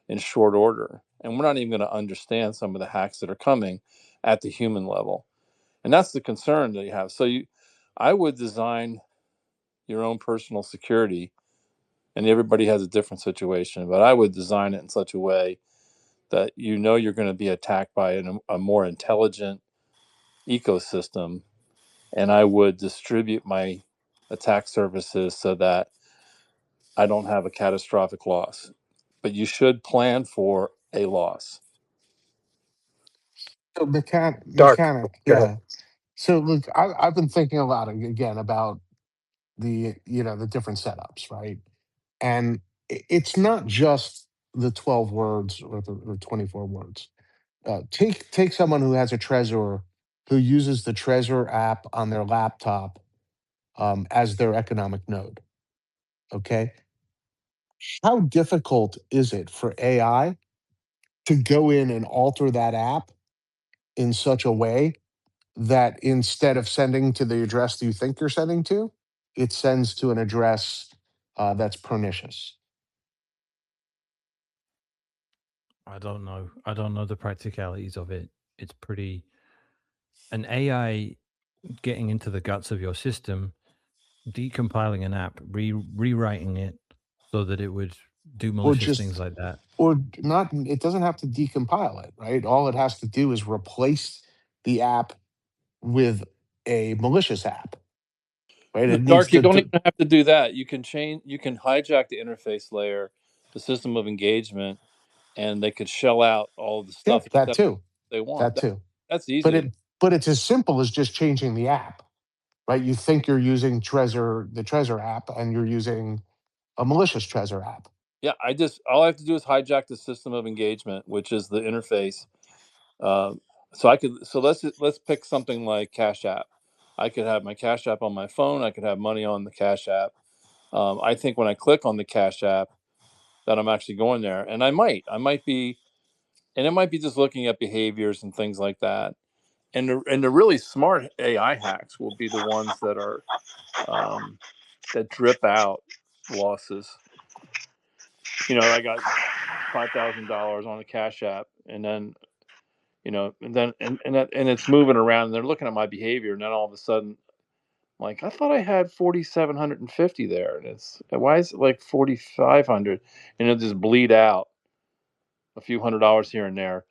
in short order. And we're not even going to understand some of the hacks that are coming at the human level. And that's the concern that you have. So I would design your own personal security, and everybody has a different situation, but I would design it in such a way that you know you're going to be attacked by a more intelligent ecosystem, and I would distribute my attack services so that I don't have a catastrophic loss. But you should plan for a loss. So Dark. mechanic, Go ahead. yeah. So look, I've been thinking a lot again about the the different setups, right? And it's not just the 12 words or the 24 words. Take someone who has a Trezor, who uses the Trezor app on their laptop as their economic node. Okay, how difficult is it for AI to go in and alter that app in such a way that instead of sending to the address you think you're sending to, it sends to an address that's pernicious? I don't know. I don't know the practicalities of it. It's pretty an AI getting into the guts of your system, decompiling an app, rewriting it so that it would do Or malicious just things like that. or not, it doesn't have to decompile it, right? All it has to do is replace the app with a malicious app, right? No, It needs Dark, you to, don't even have to do that. You can hijack the interface layer, the system of engagement, and they could shell out all the yeah, stuff that except too, they want. that too. That's But easy. it's as simple as just changing the app, right? You think you're using the Trezor app, and you're using a malicious Trezor app. Yeah, all I have to do is hijack the system of engagement, which is the interface. So let's pick something like Cash App. I could have my Cash App on my phone. I could have money on the Cash App. I think when I click on the Cash App, that I'm actually going there, and I might be, and it might be just looking at behaviors and things like that. And the really smart AI hacks will be the ones that are that drip out losses. I got $5,000 on a Cash App, and then and it's moving around, and they're looking at my behavior, and then all of a sudden, like, I thought I had 4,750 there, and why is it like 4,500? And it'll just bleed out a few $100 here and there,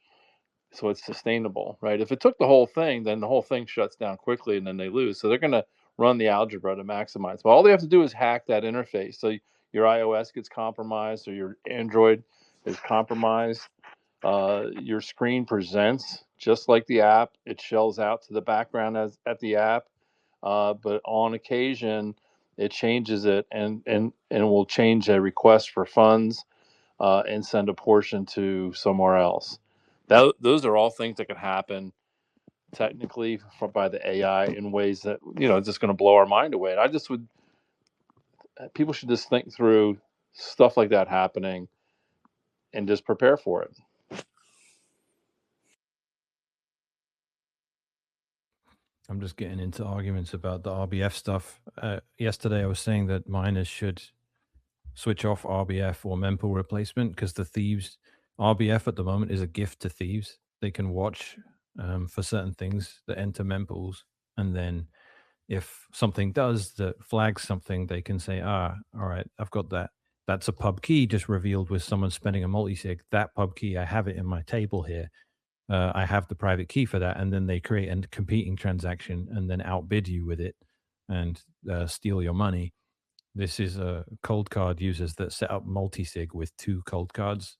so it's sustainable, right? If it took the whole thing, then the whole thing shuts down quickly, and then they lose. So they're going to run the algebra to maximize. But all they have to do is hack that interface. So your iOS gets compromised, or your Android is compromised. Your screen presents just like the app. It shells out to the background at the app, but on occasion it changes it and will change a request for funds and send a portion to somewhere else. Those are all things that could happen technically by the AI in ways that just going to blow our mind away. And I just would people should just think through stuff like that happening and just prepare for it. I'm just getting into arguments about the RBF stuff. Yesterday, I was saying that miners should switch off RBF or mempool replacement because the thieves, RBF at the moment is a gift to thieves. They can watch for certain things that enter mempools, and then if something does that flags something, they can say, all right, I've got that. That's a pub key just revealed with someone spending a multi-sig. That pub key, I have it in my table here. I have the private key for that. And then they create a competing transaction and then outbid you with it and steal your money. This is Coldcard users that set up multi-sig with 2 Coldcards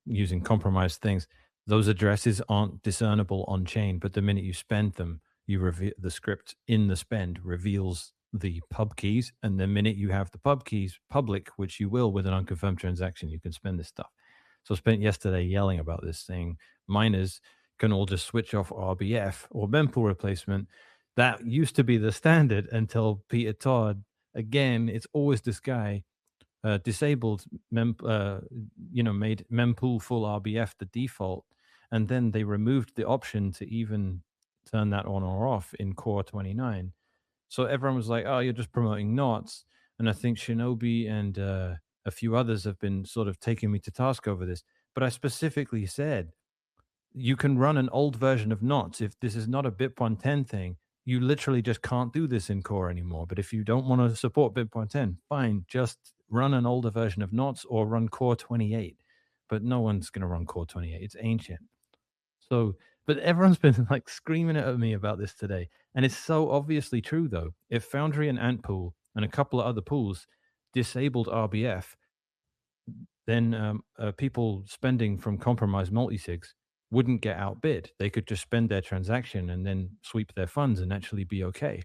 using compromised things. Those addresses aren't discernible on chain, but the minute you spend them, the script in the spend reveals the pub keys. And the minute you have the pub keys public, which you will with an unconfirmed transaction, you can spend this stuff. So I spent yesterday yelling about this, saying miners can all just switch off RBF or mempool replacement. That used to be the standard until Peter Todd, again, it's always this guy, disabled made mempool full RBF the default, and then they removed the option to even turn that on or off in Core 29. So everyone was like, "Oh, you're just promoting knots." And I think Shinobi and a few others have been sort of taking me to task over this. But I specifically said you can run an old version of knots. If this is not a BIP 110 thing, you literally just can't do this in core anymore. But if you don't want to support BIP 110, fine, just run an older version of knots or run core 28. But no one's going to run core 28. It's ancient. So, but everyone's been like screaming at me about this today. And it's so obviously true, though. If Foundry and Antpool and a couple of other pools disabled RBF, then people spending from compromised multisigs wouldn't get outbid. They could just spend their transaction and then sweep their funds and actually be okay.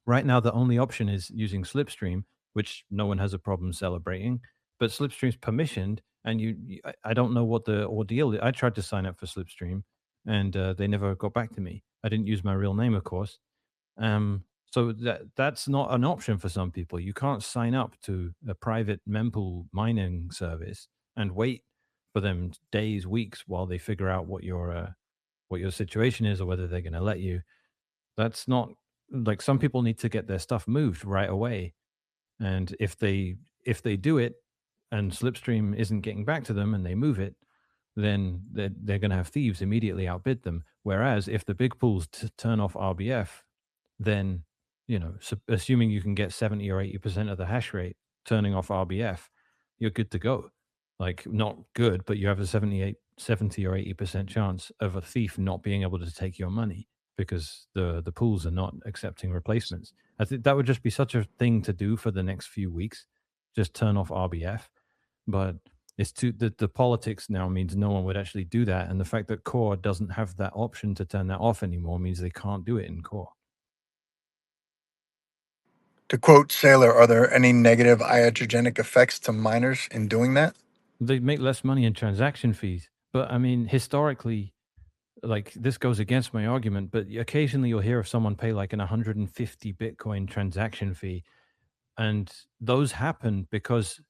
Right now, the only option is using Slipstream, which no one has a problem celebrating. But Slipstream's permissioned, and I don't know what the ordeal is. I tried to sign up for Slipstream, and they never got back to me. I didn't use my real name, of course. So that's not an option for some people. You can't sign up to a private mempool mining service and wait for them days, weeks while they figure out what your situation is or whether they're going to let you. That's not like, some people need to get their stuff moved right away. And if they do it and Slipstream isn't getting back to them and they move it, then they're going to have thieves immediately outbid them. Whereas if the big pools turn off RBF, then, assuming you can get 70 or 80% of the hash rate turning off RBF, you're good to go. Like, not good, but you have a 70 or 80% chance of a thief not being able to take your money because the pools are not accepting replacements. I think that would just be such a thing to do for the next few weeks, just turn off RBF. But it's the politics now means no one would actually do that. And the fact that core doesn't have that option to turn that off anymore means they can't do it in core. To quote Saylor, are there any negative iatrogenic effects to miners in doing that? They make less money in transaction fees. But I mean, historically, like, this goes against my argument, but occasionally you'll hear of someone pay like an 150 Bitcoin transaction fee. And those happen because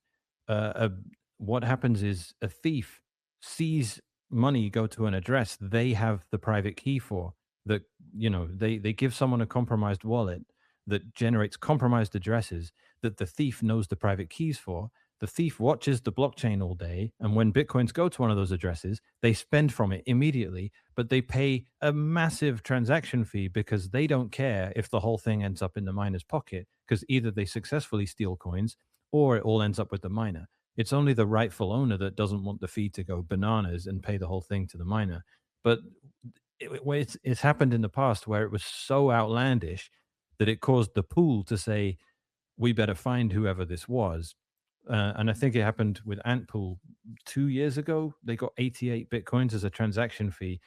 what happens is a thief sees money go to an address they have the private key for, that, they give someone a compromised wallet that generates compromised addresses that the thief knows the private keys for. The thief watches the blockchain all day, and when Bitcoins go to one of those addresses, they spend from it immediately, but they pay a massive transaction fee because they don't care if the whole thing ends up in the miner's pocket, because either they successfully steal coins or it all ends up with the miner. It's only the rightful owner that doesn't want the fee to go bananas and pay the whole thing to the miner. But it's happened in the past where it was so outlandish that it caused the pool to say, we better find whoever this was. And I think it happened with Antpool 2 years ago. They got 88 Bitcoins as a transaction fee.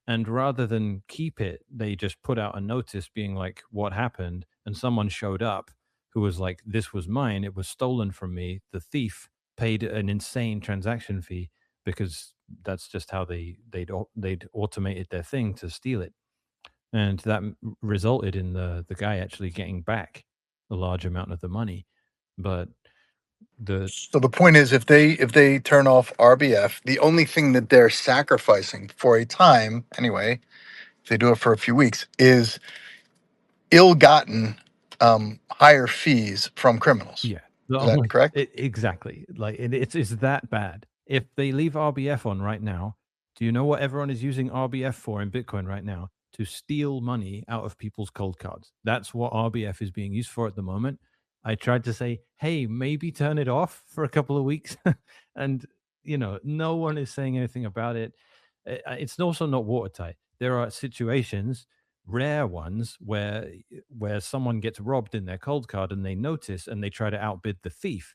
And rather than keep it, they just put out a notice being like, what happened? And someone showed up who was like, this was mine. It was stolen from me. The thief paid an insane transaction fee because that's just how they'd automated their thing to steal it. And that resulted in the guy actually getting back a large amount of the money. But So the point is, if they turn off RBF, the only thing that they're sacrificing for a time, anyway, if they do it for a few weeks, is ill-gotten higher fees from criminals. yeah, Is that correct? exactly. Like, it's that bad. If they leave RBF on right now, do you know what everyone is using RBF for in Bitcoin right now? To steal money out of people's cold cards. That's what RBF is being used for at the moment. I tried to say, hey, maybe turn it off for a couple of weeks. And, no one is saying anything about it. It's also not watertight. There are situations, rare ones, where someone gets robbed in their cold card and they notice and they try to outbid the thief.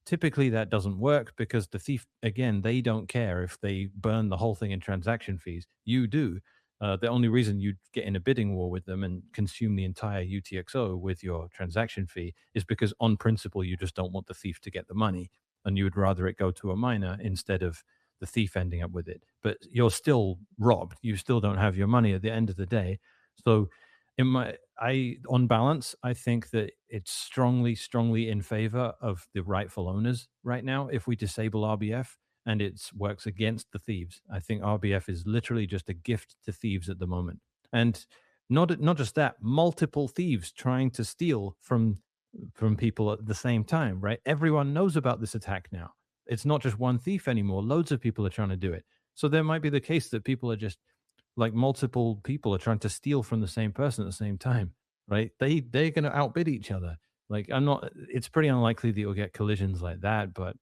Typically that doesn't work because the thief, again, they don't care if they burn the whole thing in transaction fees. You do. The only reason you get in a bidding war with them and consume the entire UTXO with your transaction fee is because on principle you just don't want the thief to get the money, and you would rather it go to a miner instead of the thief ending up with it. But you're still robbed. You still don't have your money at the end of the day. So on balance, I think that it's strongly in favor of the rightful owners right now if we disable RBF, and it works against the thieves. I think RBF is literally just a gift to thieves at the moment. And not just that, multiple thieves trying to steal from people at the same time, right? Everyone knows about this attack now. It's not just one thief anymore. Loads of people are trying to do it. So there might be the case that people are just like multiple people are trying to steal from the same person at the same time, right? They're going to outbid each other. Like it's pretty unlikely that you'll get collisions like that, but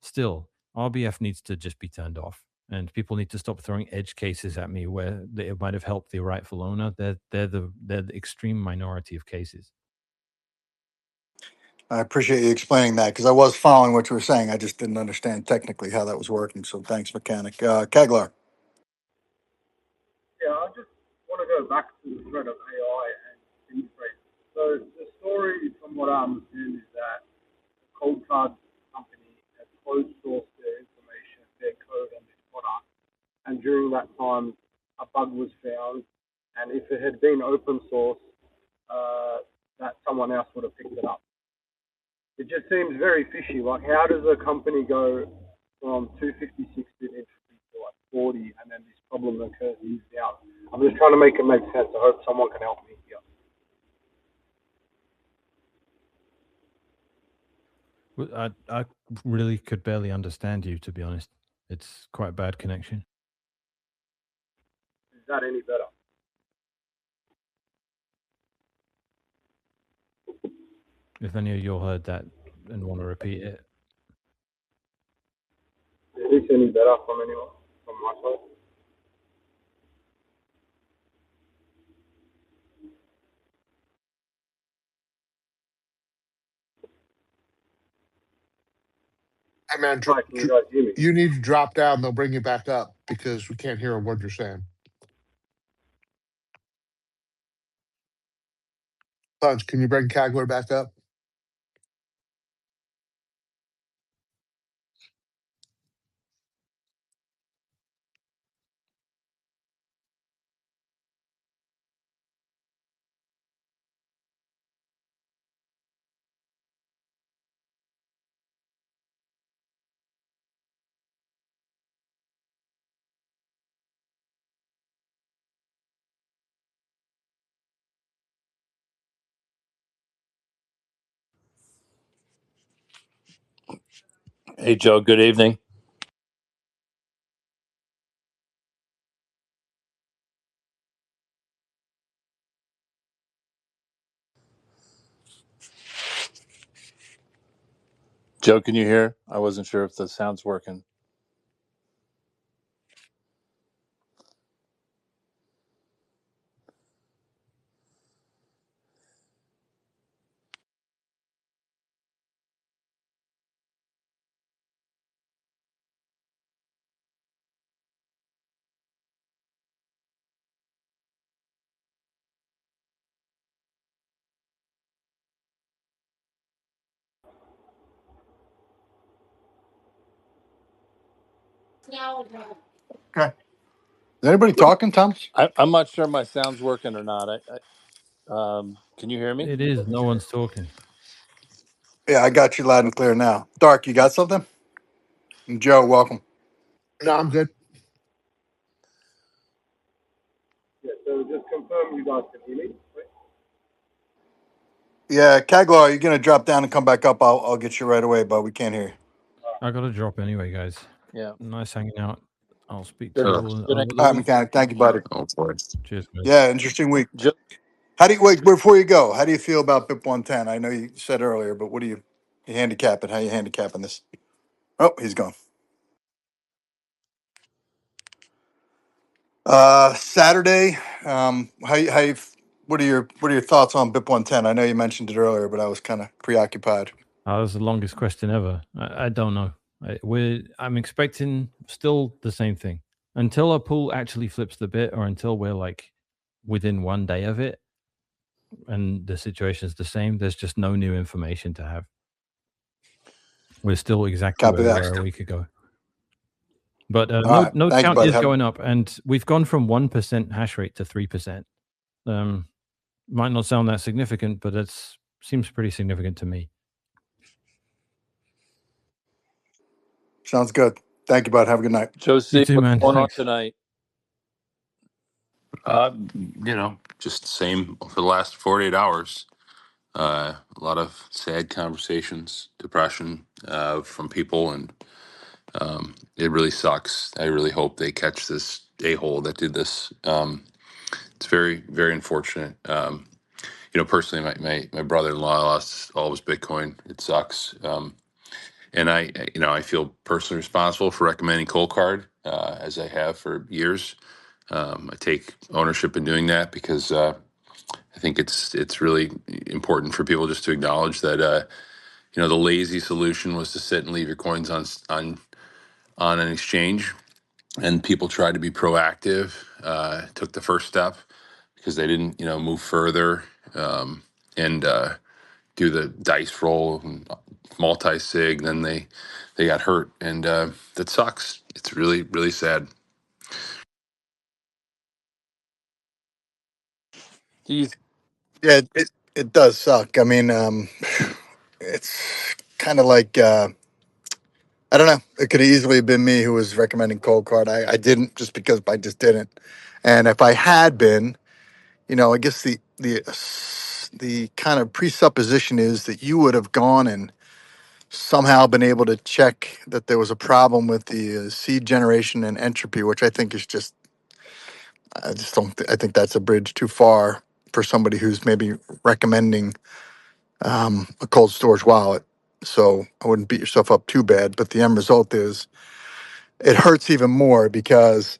still, RBF needs to just be turned off, and people need to stop throwing edge cases at me where it might have helped the rightful owner. They're the extreme minority of cases. I appreciate you explaining that because I was following what you were saying. I just didn't understand technically how that was working. So thanks, Mechanic. Kaglar. Yeah, I just want to go back to the thread of AI and infiltration. So the story, from what I understand, is that the Coldcard company has closed sourced their information, their code, and their product. And during that time, a bug was found. And if it had been open source, that someone else would have picked it up. It just seems very fishy. Like, how does a company go from 256 bit entropy to like 40, and then this problem occurs years down? I'm just trying to make it make sense. I hope someone can help me here. I really could barely understand you, to be honest. It's quite a bad connection. Is that any better? If any of you heard that and want to repeat it. Is this any better from anyone? From my side? Hey man, Hi, can you guys hear me? you need to drop down. They'll bring you back up because we can't hear a word you're saying. Punch, can you bring Kagler back up? Hey, Joe. Good evening. Joe, can you hear? I wasn't sure if the sound's working. Okay. Is anybody talking, Thomas? I'm not sure my sound's working or not. Can you hear me? It is. No one's talking. Yeah, I got you loud and clear now. Dark, you got something? And Joe, welcome. No, I'm good. Yeah, so just confirm you guys can hear me. Right? Yeah, Kaglar, are you going to drop down and come back up? I'll get you right away, but we can't hear you. I got to drop anyway, guys. Yeah. Nice hanging out. I'll speak Good. to you all Good. over the All right, week. Mechanic. Thank you, buddy. Cheers, guys. Yeah, interesting week. Joe, How do you wait before you go? How do you feel about BIP 110? I know you said earlier, but what do you handicapping? How you handicapping this? Oh, he's gone. Saturday. What are your thoughts on BIP 110? I know you mentioned it earlier, but I was kind of preoccupied. That was the longest question ever. I don't know. I'm expecting still the same thing until a pool actually flips the bit, or until we're like within 1 day of it, and the situation's the same. There's just no new information to have. We're still exactly Copy where we that. were a week ago. But All right. node Thank you, count bud. is going up, and we've gone from 1% hash rate to 3%. Might not sound that significant, but it seems pretty significant to me. Sounds good. Thank you, bud. Have a good night. Joe You C, too, what's man. going on Thanks. tonight? Just the same for the last 48 hours. A lot of sad conversations, depression from people, and It really sucks. I really hope they catch this a-hole that did this. It's very, very unfortunate. Personally, my brother-in-law lost all of his Bitcoin. It sucks. And I feel personally responsible for recommending Coldcard, as I have for years. I take ownership in doing that because I think it's really important for people just to acknowledge that the lazy solution was to sit and leave your coins on an exchange, and people tried to be proactive, took the first step because they didn't move further, and do the dice roll and multi-sig. Then they got hurt, and that sucks. It's really, really sad. Do you Yeah, it does suck. I mean, it's kind of like I don't know. It could have easily been me who was recommending Cold Card. I didn't just because I just didn't. And if I had been, I guess the kind of presupposition is that you would have gone and somehow been able to check that there was a problem with the seed generation and entropy, which I think is just I just don't. I think that's a bridge too far for somebody who's maybe recommending a cold storage wallet. So I wouldn't beat yourself up too bad. But the end result is it hurts even more because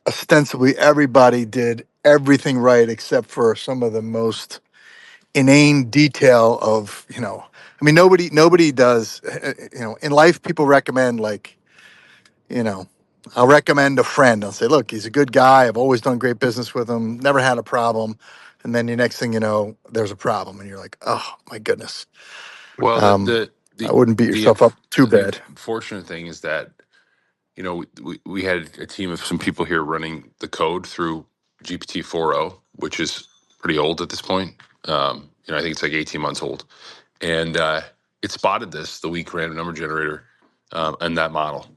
ostensibly everybody did everything right except for some of the most inane detail of I mean nobody does in life. People recommend, like, you know I'll recommend a friend. I'll say, look, he's a good guy, I've always done great business with him, never had a problem. And then the next thing you know, there's a problem and you're like, oh my goodness. Well, um I wouldn't beat yourself up too the bad. unfortunate thing is that we had a team of some people here running the code through GPT 4.0, which is pretty old at this point. I think it's like 18 months old, and it spotted this, the weak random number generator, and that model.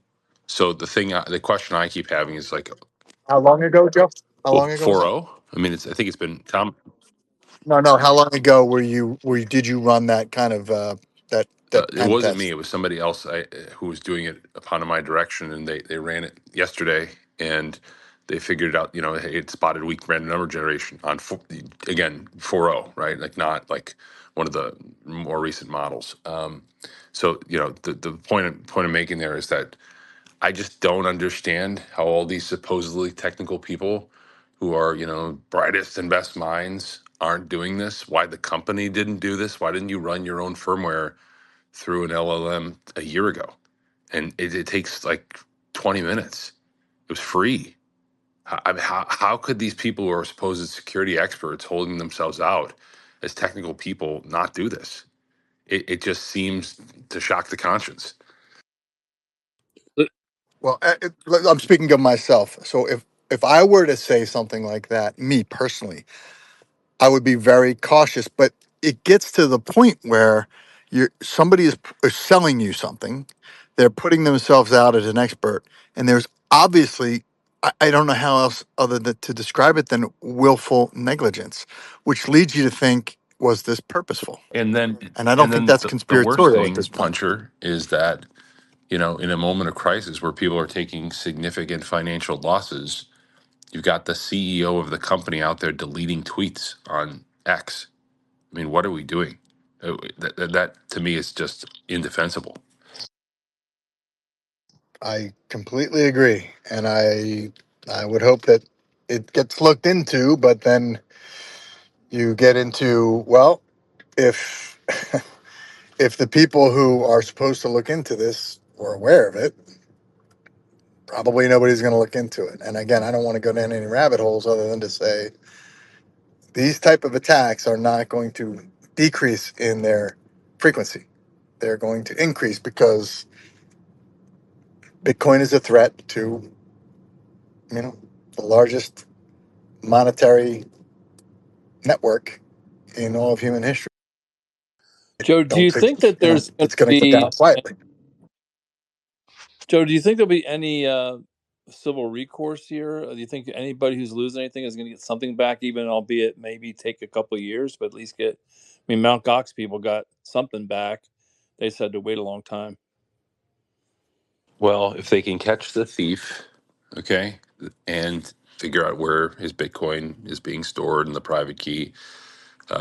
So the question I keep having is like, How long ago, Joe? How well, long ago was that? 4.0. I mean, I think it's been No, how long ago did you run that kind of that it pen wasn't me. test? It was somebody else who was doing it upon my direction, and they ran it yesterday, and they figured out, hey, it spotted weak random number generation on again 4.0, right? Like not like one of the more recent models. So the point I'm making there is that I just don't understand how all these supposedly technical people who are, brightest and best minds aren't doing this. Why the company didn't do this? Why didn't you run your own firmware through an LLM a year ago? And it takes like 20 minutes. It was free. How could these people who are supposed security experts holding themselves out as technical people not do this? It just seems to shock the conscience. Well, I'm speaking of myself. So if I were to say something like that, me personally, I would be very cautious. But it gets to the point where somebody is selling you something, they're putting themselves out as an expert, and there's obviously, I don't know how else other than to describe it than willful negligence, which leads you to think, was this purposeful? And then And I don't and think then that's the worst conspiratorial at thing, this point. Puncher, is that in a moment of crisis where people are taking significant financial losses, you've got the CEO of the company out there deleting tweets on X. I mean, what are we doing? That to me is just indefensible. I completely agree, and I would hope that it gets looked into. But then you get into, well, if if the people who are supposed to look into this were aware of it, probably nobody's going to look into it. And again, I don't want to go down any rabbit holes other than to say these type of attacks are not going to decrease in their frequency. They're going to increase because Bitcoin is a threat to the largest monetary network in all of human history. Joe, do Don't you think think that there's going it's to going to go down be quietly. Joe? Do you think there'll be any civil recourse here? Do you think anybody who's losing anything is going to get something back, even albeit maybe take a couple of years, but at least get? I mean, Mount Gox people got something back. They just had to wait a long time. Well, if they can catch the thief, okay, and figure out where his Bitcoin is being stored in the private key,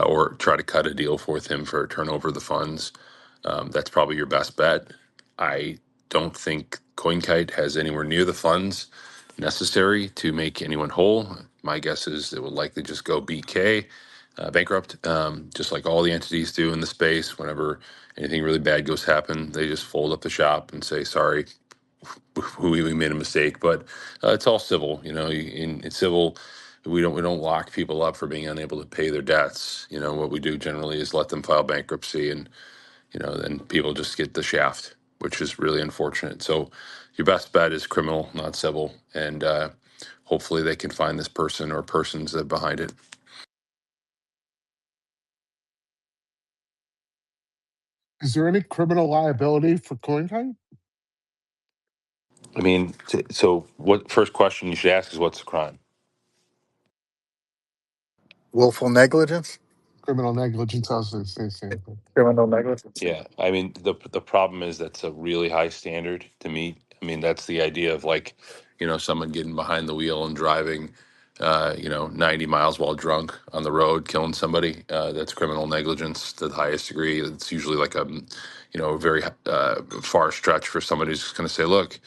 or try to cut a deal with him for turnover of the funds, that's probably your best bet. I don't think Coinkite has anywhere near the funds necessary to make anyone whole. My guess is it will likely just go BK, bankrupt, just like all the entities do in the space. Whenever anything really bad goes happen, they just fold up the shop and say, sorry, we made a mistake. But it's all civil, you know. In civil, we don't lock people up for being unable to pay their debts. You know, what we do generally is let them file bankruptcy, and then people just get the shaft, which is really unfortunate. So your best bet is criminal, not civil, and hopefully they can find this person or persons that behind it. Is there any criminal liability for CoinKite? I mean, so what? First question you should ask is, what's the crime? Willful negligence. Criminal negligence, I was going to say the same thing. Criminal negligence. Yeah, I mean, the problem is that's a really high standard to meet. I mean, that's the idea of, like, someone getting behind the wheel and driving 90 miles while drunk on the road, killing somebody. That's criminal negligence to the highest degree. It's usually like a very far stretch for somebody who's just going to say, look,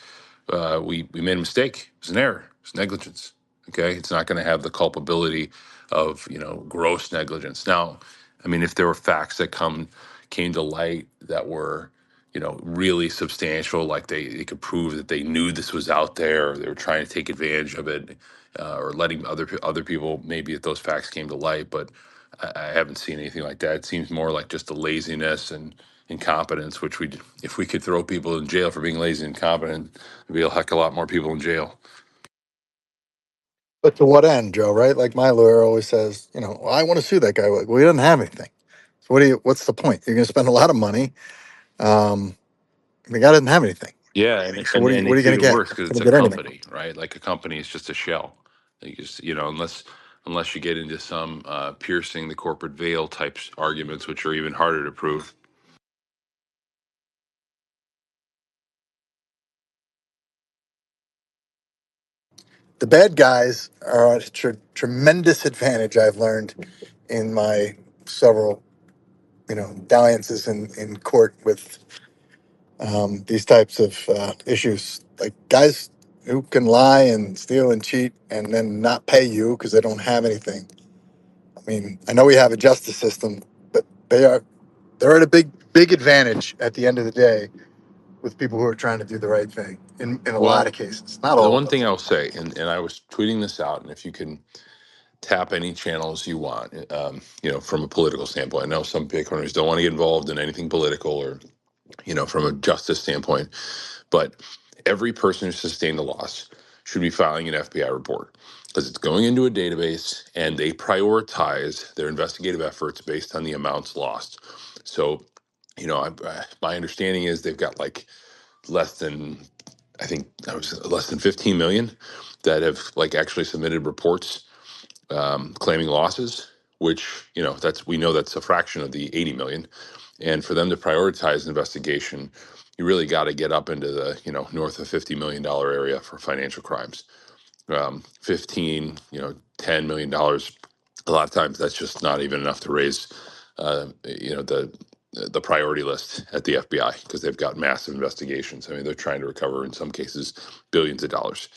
we made a mistake. It was an error. It's negligence. Okay, it's not going to have the culpability of gross negligence. Now, I mean, if there were facts that came to light that were really substantial, like they could prove that they knew this was out there, or they were trying to take advantage of it, or letting other people, maybe if those facts came to light. But I haven't seen anything like that. It seems more like just the laziness and incompetence, which if we could throw people in jail for being lazy and incompetent, there'd be a heck of a lot more people in jail. But to what end, Joe? Right? Like my lawyer always says, well, I want to sue that guy. Well, he doesn't have anything. So what's the point? You're going to spend a lot of money. The guy doesn't have anything. Yeah, and So and, what are you and what they are you going treat to it get? worse because You're it's going a to get anything. company, right? Like a company is just a shell. You just, unless you get into some piercing the corporate veil types arguments, which are even harder to prove. The bad guys are at a tremendous advantage. I've learned in my several, dalliances in court with these types of issues. Like guys who can lie and steal and cheat and then not pay you because they don't have anything. I mean, I know we have a justice system, but they're at a big advantage at the end of the day with people who are trying to do the right thing in a lot of Well, cases, not the all one of them. thing I'll say, and I was tweeting this out, and if you can tap any channels you want, from a political standpoint. I know some Bitcoiners don't want to get involved in anything political, or from a justice standpoint, but every person who sustained a loss should be filing an FBI report, because it's going into a database and they prioritize their investigative efforts based on the amounts lost. So, my understanding is they've got like less than, I think that was less than 15 million that have like actually submitted reports claiming losses, which we know that's a fraction of the 80 million. And for them to prioritize an investigation, you really got to get up into the north of $50 million area for financial crimes. 15, $10 million. A lot of times that's just not even enough to raise the priority list at the FBI, because they've got massive investigations. I mean, they're trying to recover in some cases billions of dollars.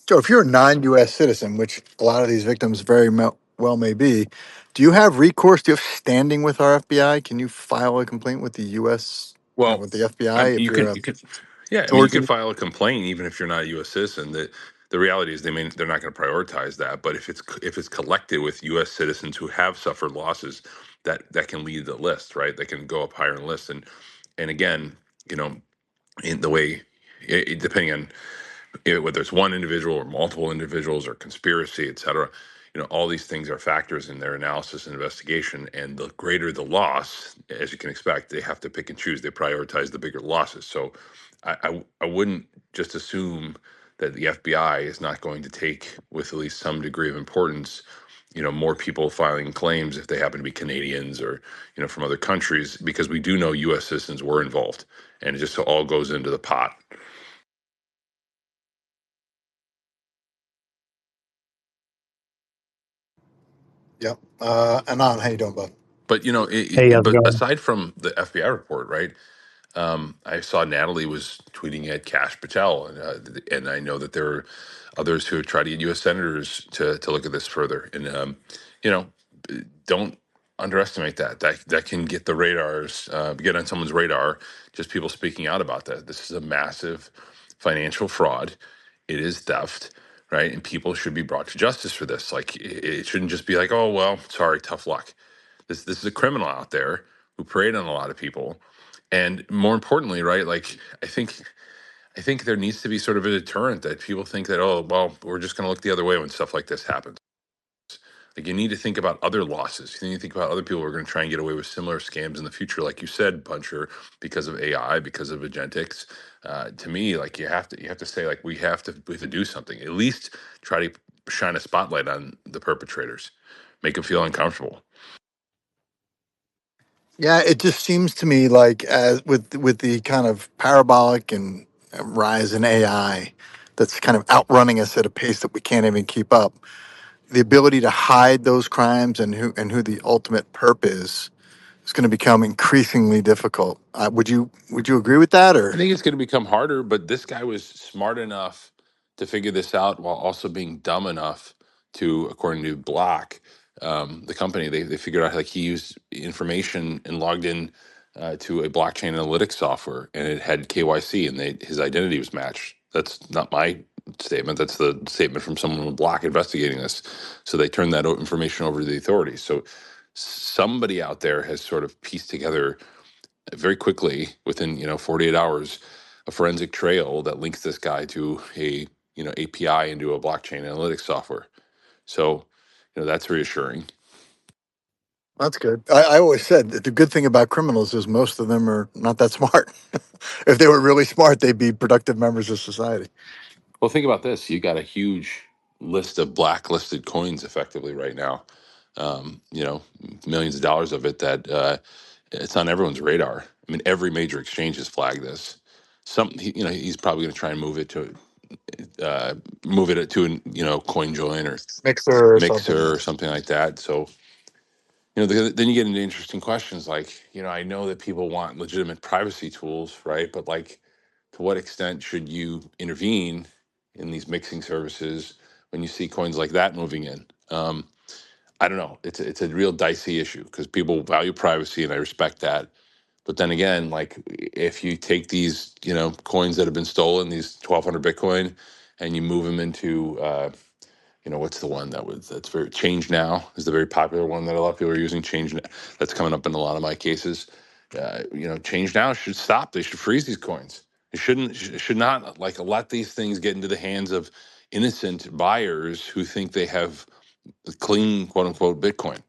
So if you're a non-U.S. citizen, which a lot of these victims very well may be, do you have recourse? Do you have standing with our FBI? Can you file a complaint with the U.S. Well, With the FBI if you you're can, a yeah. I mean, you can Georgian? file a complaint even if you're not a U.S. citizen. The reality is they're not going to prioritize that. But if it's collected with U.S. citizens who have suffered losses, that can lead the list, right? They can go up higher in the list, and again, in the way, depending on whether it's one individual or multiple individuals or conspiracy, et cetera. All these things are factors in their analysis and investigation. And the greater the loss, as you can expect, they have to pick and choose. They prioritize the bigger losses. So I wouldn't just assume that the FBI is not going to take with at least some degree of importance more people filing claims if they happen to be Canadians or from other countries, because we do know U.S. citizens were involved, and it just all goes into the pot. Yep. Anon, how you doing, bud? But Hey, how's it but going? aside from the FBI report, right? I saw Natalie was tweeting at Kash Patel, and I know that there are others who have tried to get U.S. senators to look at this further. And you know, don't underestimate that. That can get the radars, get on someone's radar. Just people speaking out about that. This is a massive financial fraud. It is theft, right? And people should be brought to justice for this. Like it shouldn't just be like, oh well, sorry, tough luck. This is a criminal out there who preyed on a lot of people, and more importantly, right? Like I think there needs to be sort of a deterrent that people think that, oh well, we're just going to look the other way when stuff like this happens. Like you need to think about other losses. You need to think about other people who are going to try and get away with similar scams in the future, like you said, Buncher, because of AI, because of agentics. To me, like you have to say like we have to do something. At least try to shine a spotlight on the perpetrators, make them feel uncomfortable. Yeah, it just seems to me like as with the kind of parabolic and rise in AI that's kind of outrunning us at a pace that we can't even keep up. The ability to hide those crimes and who the ultimate perp is going to become increasingly difficult. Would you agree with that I or? think it's going to become harder, but this guy was smart enough to figure this out while also being dumb enough to, according to Block, the company, they figured out like he used information and logged in to a blockchain analytics software, and it had KYC, and his identity was matched. That's not my statement. That's the statement from someone with Block investigating this. So they turned that information over to the authorities. So somebody out there has sort of pieced together very quickly, within 48 hours, a forensic trail that links this guy to a API into a blockchain analytics software. So that's reassuring. That's good. I always said that the good thing about criminals is most of them are not that smart. If they were really smart, they'd be productive members of society. Well, think about this: you got a huge list of blacklisted coins effectively right now. Millions of dollars of it that it's on everyone's radar. I mean, every major exchange has flagged this. He's probably going to try and move it to CoinJoin or Mixer or something. Mixer or something like that. So then you get into interesting questions like, I know that people want legitimate privacy tools, right? But like, to what extent should you intervene in these mixing services when you see coins like that moving in? I don't know. It's a real dicey issue because people value privacy, and I respect that. But then again, like if you take these, coins that have been stolen, these 1,200 Bitcoin, and you move them into what's the one that's very Change Now is the very popular one that a lot of people are using. That's coming up in a lot of my cases. Change Now should stop. They should freeze these coins. Should not like let these things get into the hands of innocent buyers who think they have clean, quote unquote, Bitcoin.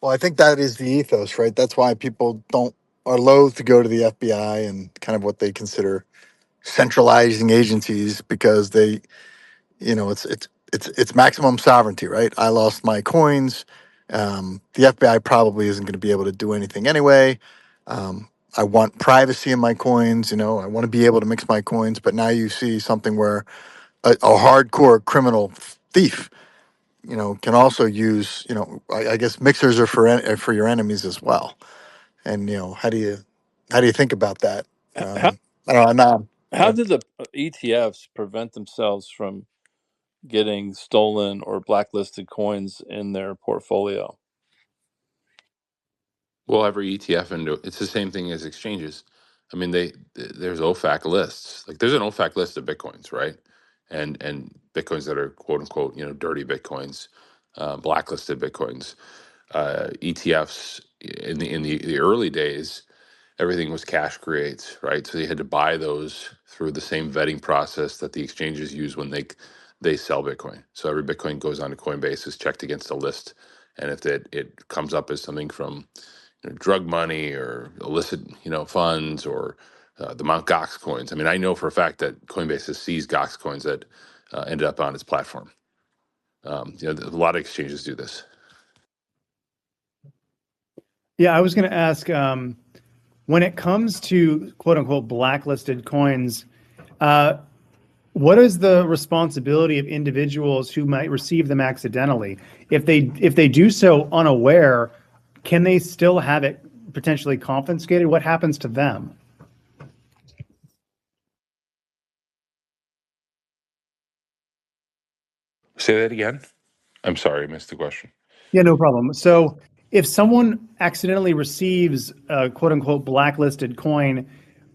Well, I think that is the ethos, right? That's why people don't are loath to go to the FBI and kind of what they consider centralizing agencies because they, it's maximum sovereignty, right? I lost my coins. The FBI probably isn't going to be able to do anything anyway. I want privacy in my coins. I want to be able to mix my coins. But now you see something where a hardcore criminal thief, can also use, I guess mixers are for your enemies as well. And how do you think about that? How I don't know. how did the ETFs prevent themselves from getting stolen or blacklisted coins in their portfolio? Well, every ETF it's the same thing as exchanges. I mean, there's OFAC lists. Like there's an OFAC list of Bitcoins, right? And Bitcoins that are quote unquote, dirty Bitcoins, blacklisted Bitcoins. ETFs in the early days, everything was cash creates, right? So you had to buy those through the same vetting process that the exchanges use when they sell Bitcoin. So every Bitcoin goes onto Coinbase, is checked against a list, and if it comes up as something from drug money or illicit funds or the Mt. Gox coins. I mean, I know for a fact that Coinbase has seized Gox coins that ended up on its platform. A lot of exchanges do this. Yeah, I was going to ask, when it comes to quote unquote blacklisted coins, what is the responsibility of individuals who might receive them accidentally? If they do so unaware, can they still have it potentially confiscated? What happens to them? Say that again. I'm sorry, I missed the question. Yeah, no problem. So if someone accidentally receives a quote unquote blacklisted coin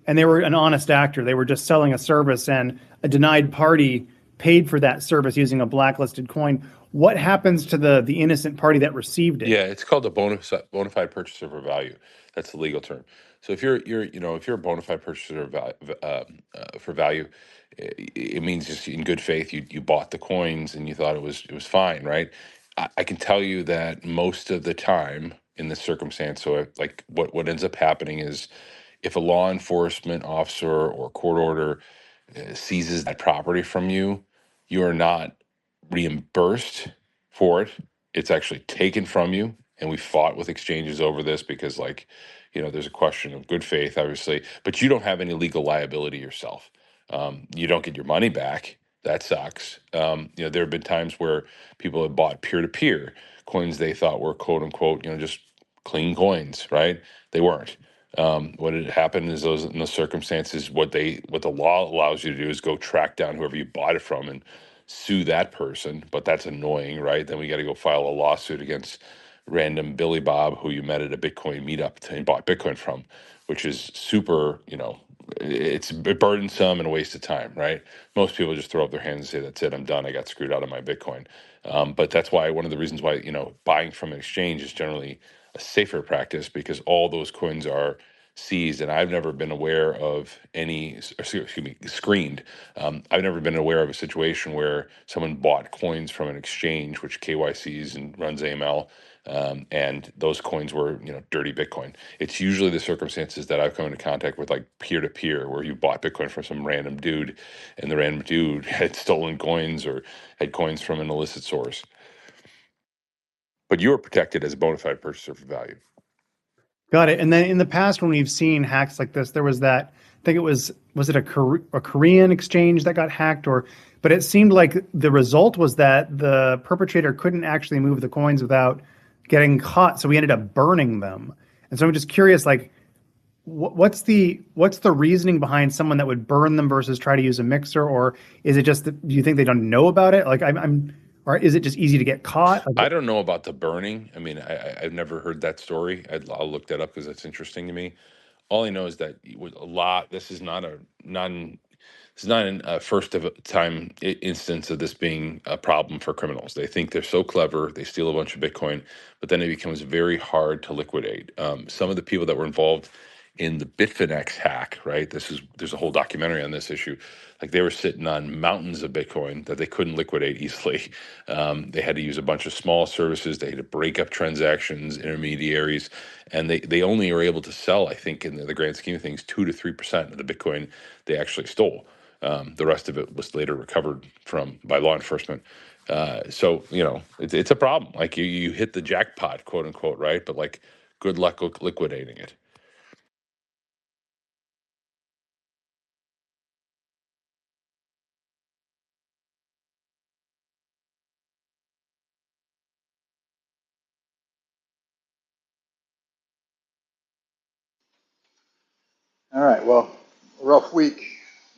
and they were an honest actor, they were just selling a service and a denied party paid for that service using a blacklisted coin, what happens to the innocent party that received it? Yeah, it's called a bona fide purchaser for value. That's the legal term. So if you're if you're a bona fide purchaser for value, it means just in good faith you bought the coins and you thought it was fine, right? I can tell you that most of the time in this circumstance, so like what ends up happening is if a law enforcement officer or court order seizes that property from you, you are not reimbursed for it. It's actually taken from you. And we fought with exchanges over this because, like, there's a question of good faith, obviously, but you don't have any legal liability yourself. You don't get your money back. That sucks. There have been times where people have bought peer to peer coins they thought were quote unquote, just clean coins, right? They weren't. What had happened is in those circumstances, what the law allows you to do is go track down whoever you bought it from and sue that person. But that's annoying, right? Then we got to go file a lawsuit against random Billy Bob who you met at a Bitcoin meetup and bought Bitcoin from, which is super, it's burdensome and a waste of time, right? Most people just throw up their hands and say, that's it, I'm done. I got screwed out of my Bitcoin. But that's why one of the reasons why, buying from an exchange is generally a safer practice because all those coins are seized, and I've never been aware of screened. I've never been aware of a situation where someone bought coins from an exchange, which KYCs and runs AML, and those coins were, dirty Bitcoin. It's usually the circumstances that I've come into contact with, like peer to peer, where you bought Bitcoin from some random dude, and the random dude had stolen coins or had coins from an illicit source. But you are protected as a bona fide purchaser for value. Got it. And then in the past, when we've seen hacks like this, there was that, I think it was it a Korean exchange that got hacked, but it seemed like the result was that the perpetrator couldn't actually move the coins without getting caught. So we ended up burning them. And so I'm just curious, like, what's the reasoning behind someone that would burn them versus try to use a mixer? Or is it just, do you think they don't know about it? Like or is it just easy to get caught? I don't know about the burning. I mean, I've never heard that story. I'll look that up because that's interesting to me. All I know is that with a lot, this is not a first of a time instance of this being a problem for criminals. They think they're so clever, they steal a bunch of Bitcoin, but then it becomes very hard to liquidate. Some of the people that were involved in the Bitfinex hack, right? There's a whole documentary on this issue. Like they were sitting on mountains of Bitcoin that they couldn't liquidate easily. They had to use a bunch of small services. They had to break up transactions, intermediaries, and they only were able to sell, I think, in the grand scheme of things, 2 to 3% of the Bitcoin they actually stole. The rest of it was later recovered by law enforcement. So it's a problem. Like you hit the jackpot, quote unquote, right? But like, good luck liquidating it. All right, well, rough week.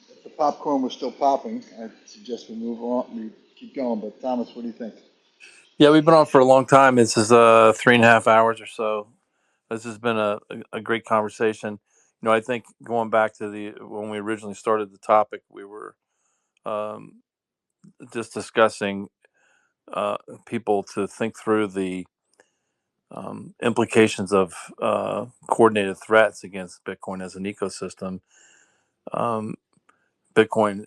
If the popcorn was still popping, I'd suggest we move on, we keep going, but Thomas, what do you think? Yeah, we've been on for a long time. This is 3.5 hours or so. This has been a great conversation. I think going back to when we originally started the topic, we were um, just discussing people to think through the implications of coordinated threats against Bitcoin as an ecosystem. Um, Bitcoin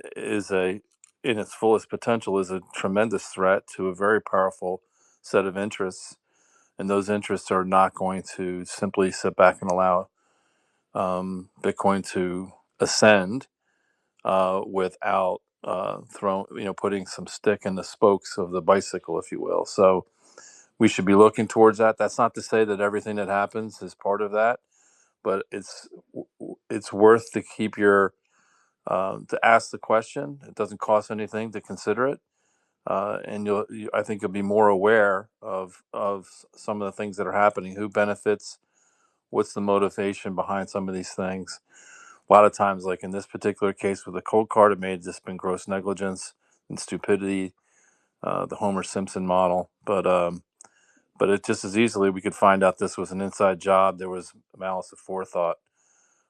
in its fullest potential, is a tremendous threat to a very powerful set of interests, and those interests are not going to simply sit back and allow Bitcoin to ascend without putting some stick in the spokes of the bicycle, if you will. So we should be looking towards that. That's not to say that everything that happens is part of that, but it's worth to keep your to ask the question. It doesn't cost anything to consider it, and I think you'll be more aware of some of the things that are happening. Who benefits? What's the motivation behind some of these things? A lot of times, like in this particular case with the Coldcard, it may have just been gross negligence and stupidity, the Homer Simpson model. But it just as easily we could find out this was an inside job. There was malice aforethought.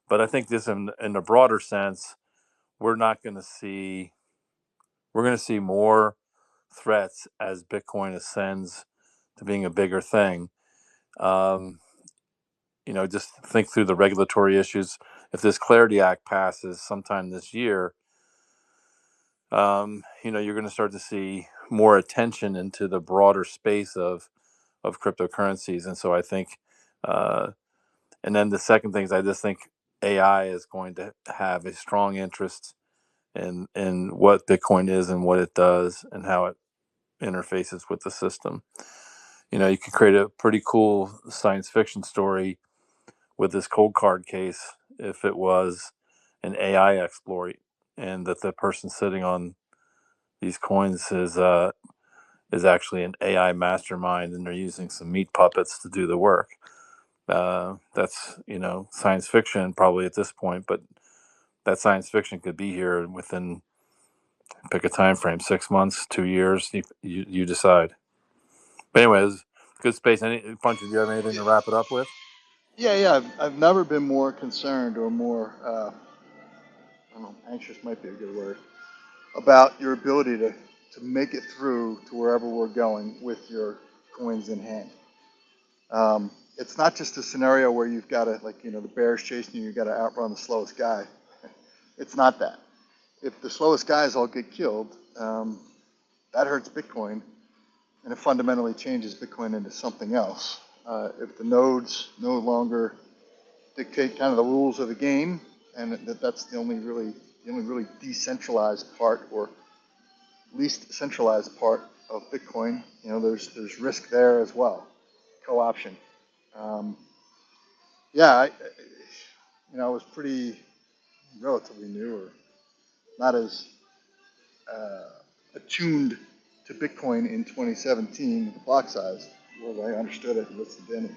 But I think this, in a broader sense, we're not going to see. We're going to see more threats as Bitcoin ascends to being a bigger thing. Um, just think through the regulatory issues. If this Clarity Act passes sometime this year, you're going to start to see more attention into the broader space of cryptocurrencies. And so I think, and then the second thing is I just think AI is going to have a strong interest in what Bitcoin is and what it does and how it interfaces with the system. You could create a pretty cool science fiction story with this Coldcard case if it was an AI exploit and that the person sitting on these coins is actually an AI mastermind and they're using some meat puppets to do the work. That's science fiction probably at this point, but that science fiction could be here within, pick a time frame, 6 months, 2 years. You decide. But anyways, good space. Punch, do you have anything to wrap it up with? Yeah. I've never been more concerned or more, I don't know, anxious might be a good word, about your ability to make it through to wherever we're going with your coins in hand. It's not just a scenario where you've got to, the bear's chasing you, you've got to outrun the slowest guy. It's not that. If the slowest guys all get killed, that hurts Bitcoin, and it fundamentally changes Bitcoin into something else. If the nodes no longer dictate kind of the rules of the game, and that's the only really decentralized part, or least centralized part of Bitcoin, there's risk there as well, co-option. I was pretty relatively new, or not as attuned to Bitcoin in 2017 with the block size, where I understood it and listened in and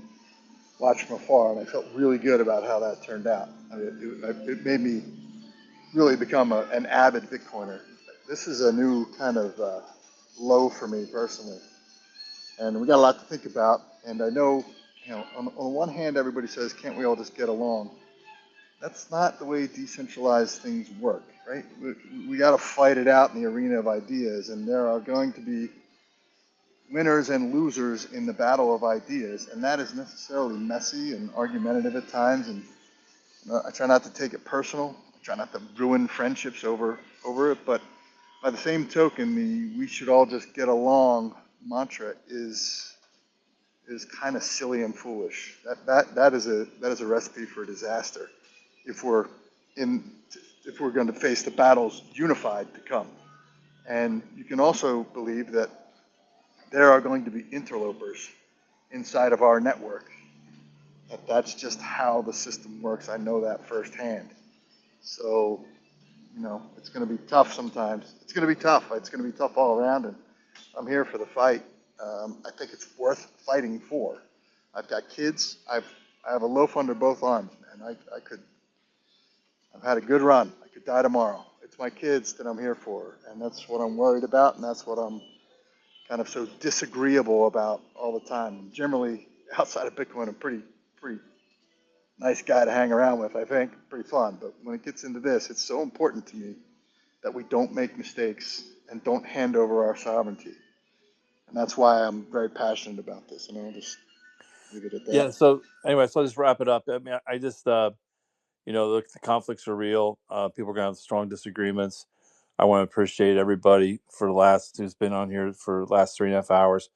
watched from afar, and I felt really good about how that turned out. It made me really become an avid Bitcoiner. This is a new kind of low for me personally, and we got a lot to think about. And I know, on the one hand, everybody says, "Can't we all just get along?" That's not the way decentralized things work, right? We got to fight it out in the arena of ideas, and there are going to be winners and losers in the battle of ideas, and that is necessarily messy and argumentative at times. And I try not to take it personal. I try not to ruin friendships over it. But by the same token, the "we should all just get along" mantra is kind of silly and foolish. That is a recipe for disaster if we're going to face the battles unified to come. And you can also believe that there are going to be interlopers inside of our network. That's just how the system works. I know that firsthand. So, it's going to be tough sometimes. It's going to be tough. It's going to be tough all around, and I'm here for the fight. I think it's worth fighting for. I've got kids. I have a loaf under both arms, man. I've had a good run. I could die tomorrow. It's my kids that I'm here for, and that's what I'm worried about, and that's what I'm kind of so disagreeable about all the time. Generally, outside of Bitcoin, I'm pretty nice guy to hang around with, I think. Pretty fun. But when it gets into this, it's so important to me that we don't make mistakes and don't hand over our sovereignty. And that's why I'm very passionate about this. And I'll just leave it at that. Yeah. So anyway, so I'll just wrap it up. I mean, I just, look, the conflicts are real. People are going to have strong disagreements. I want to appreciate everybody who's been on here for the last 3.5 hours.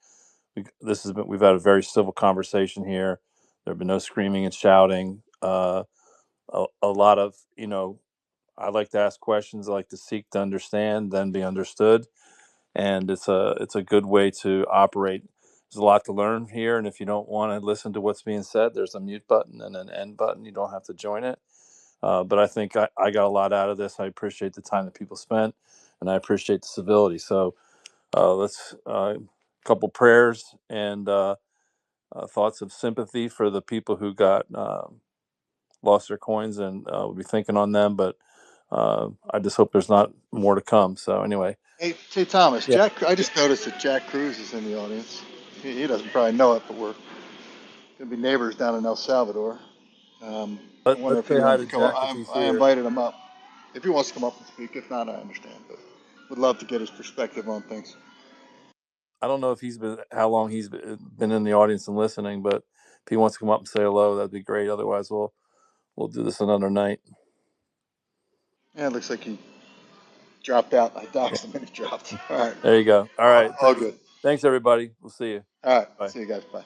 We've had a very civil conversation here. There have been no screaming and shouting. A lot of, I like to ask questions. I like to seek to understand, then be understood, and it's a good way to operate. There's a lot to learn here, and if you don't want to listen to what's being said, there's a mute button and an end button. You don't have to join it. But I think I got a lot out of this. I appreciate the time that people spent, and I appreciate the civility. So let's couple prayers and thoughts of sympathy for the people who got lost their coins, and we'll be thinking on them. But I just hope there's not more to come. So anyway, Hey, Thomas, yeah. I just noticed that Jack Cruz is in the audience. He doesn't probably know it, but we're going to be neighbors down in El Salvador. I wonder Let's if he say hi wanted to to come up. Jack if he's I here. invited him up. If he wants to come up and speak, if not, I understand. But would love to get his perspective on things. I don't know if how long he's been in the audience and listening, but if he wants to come up and say hello, that'd be great. Otherwise, we'll do this another night. Yeah, it looks like he dropped out. I Yeah. doxed him and he dropped. All right. There you go. All right. All good. Thanks, everybody. We'll see you. All right. Bye. See you guys. Bye.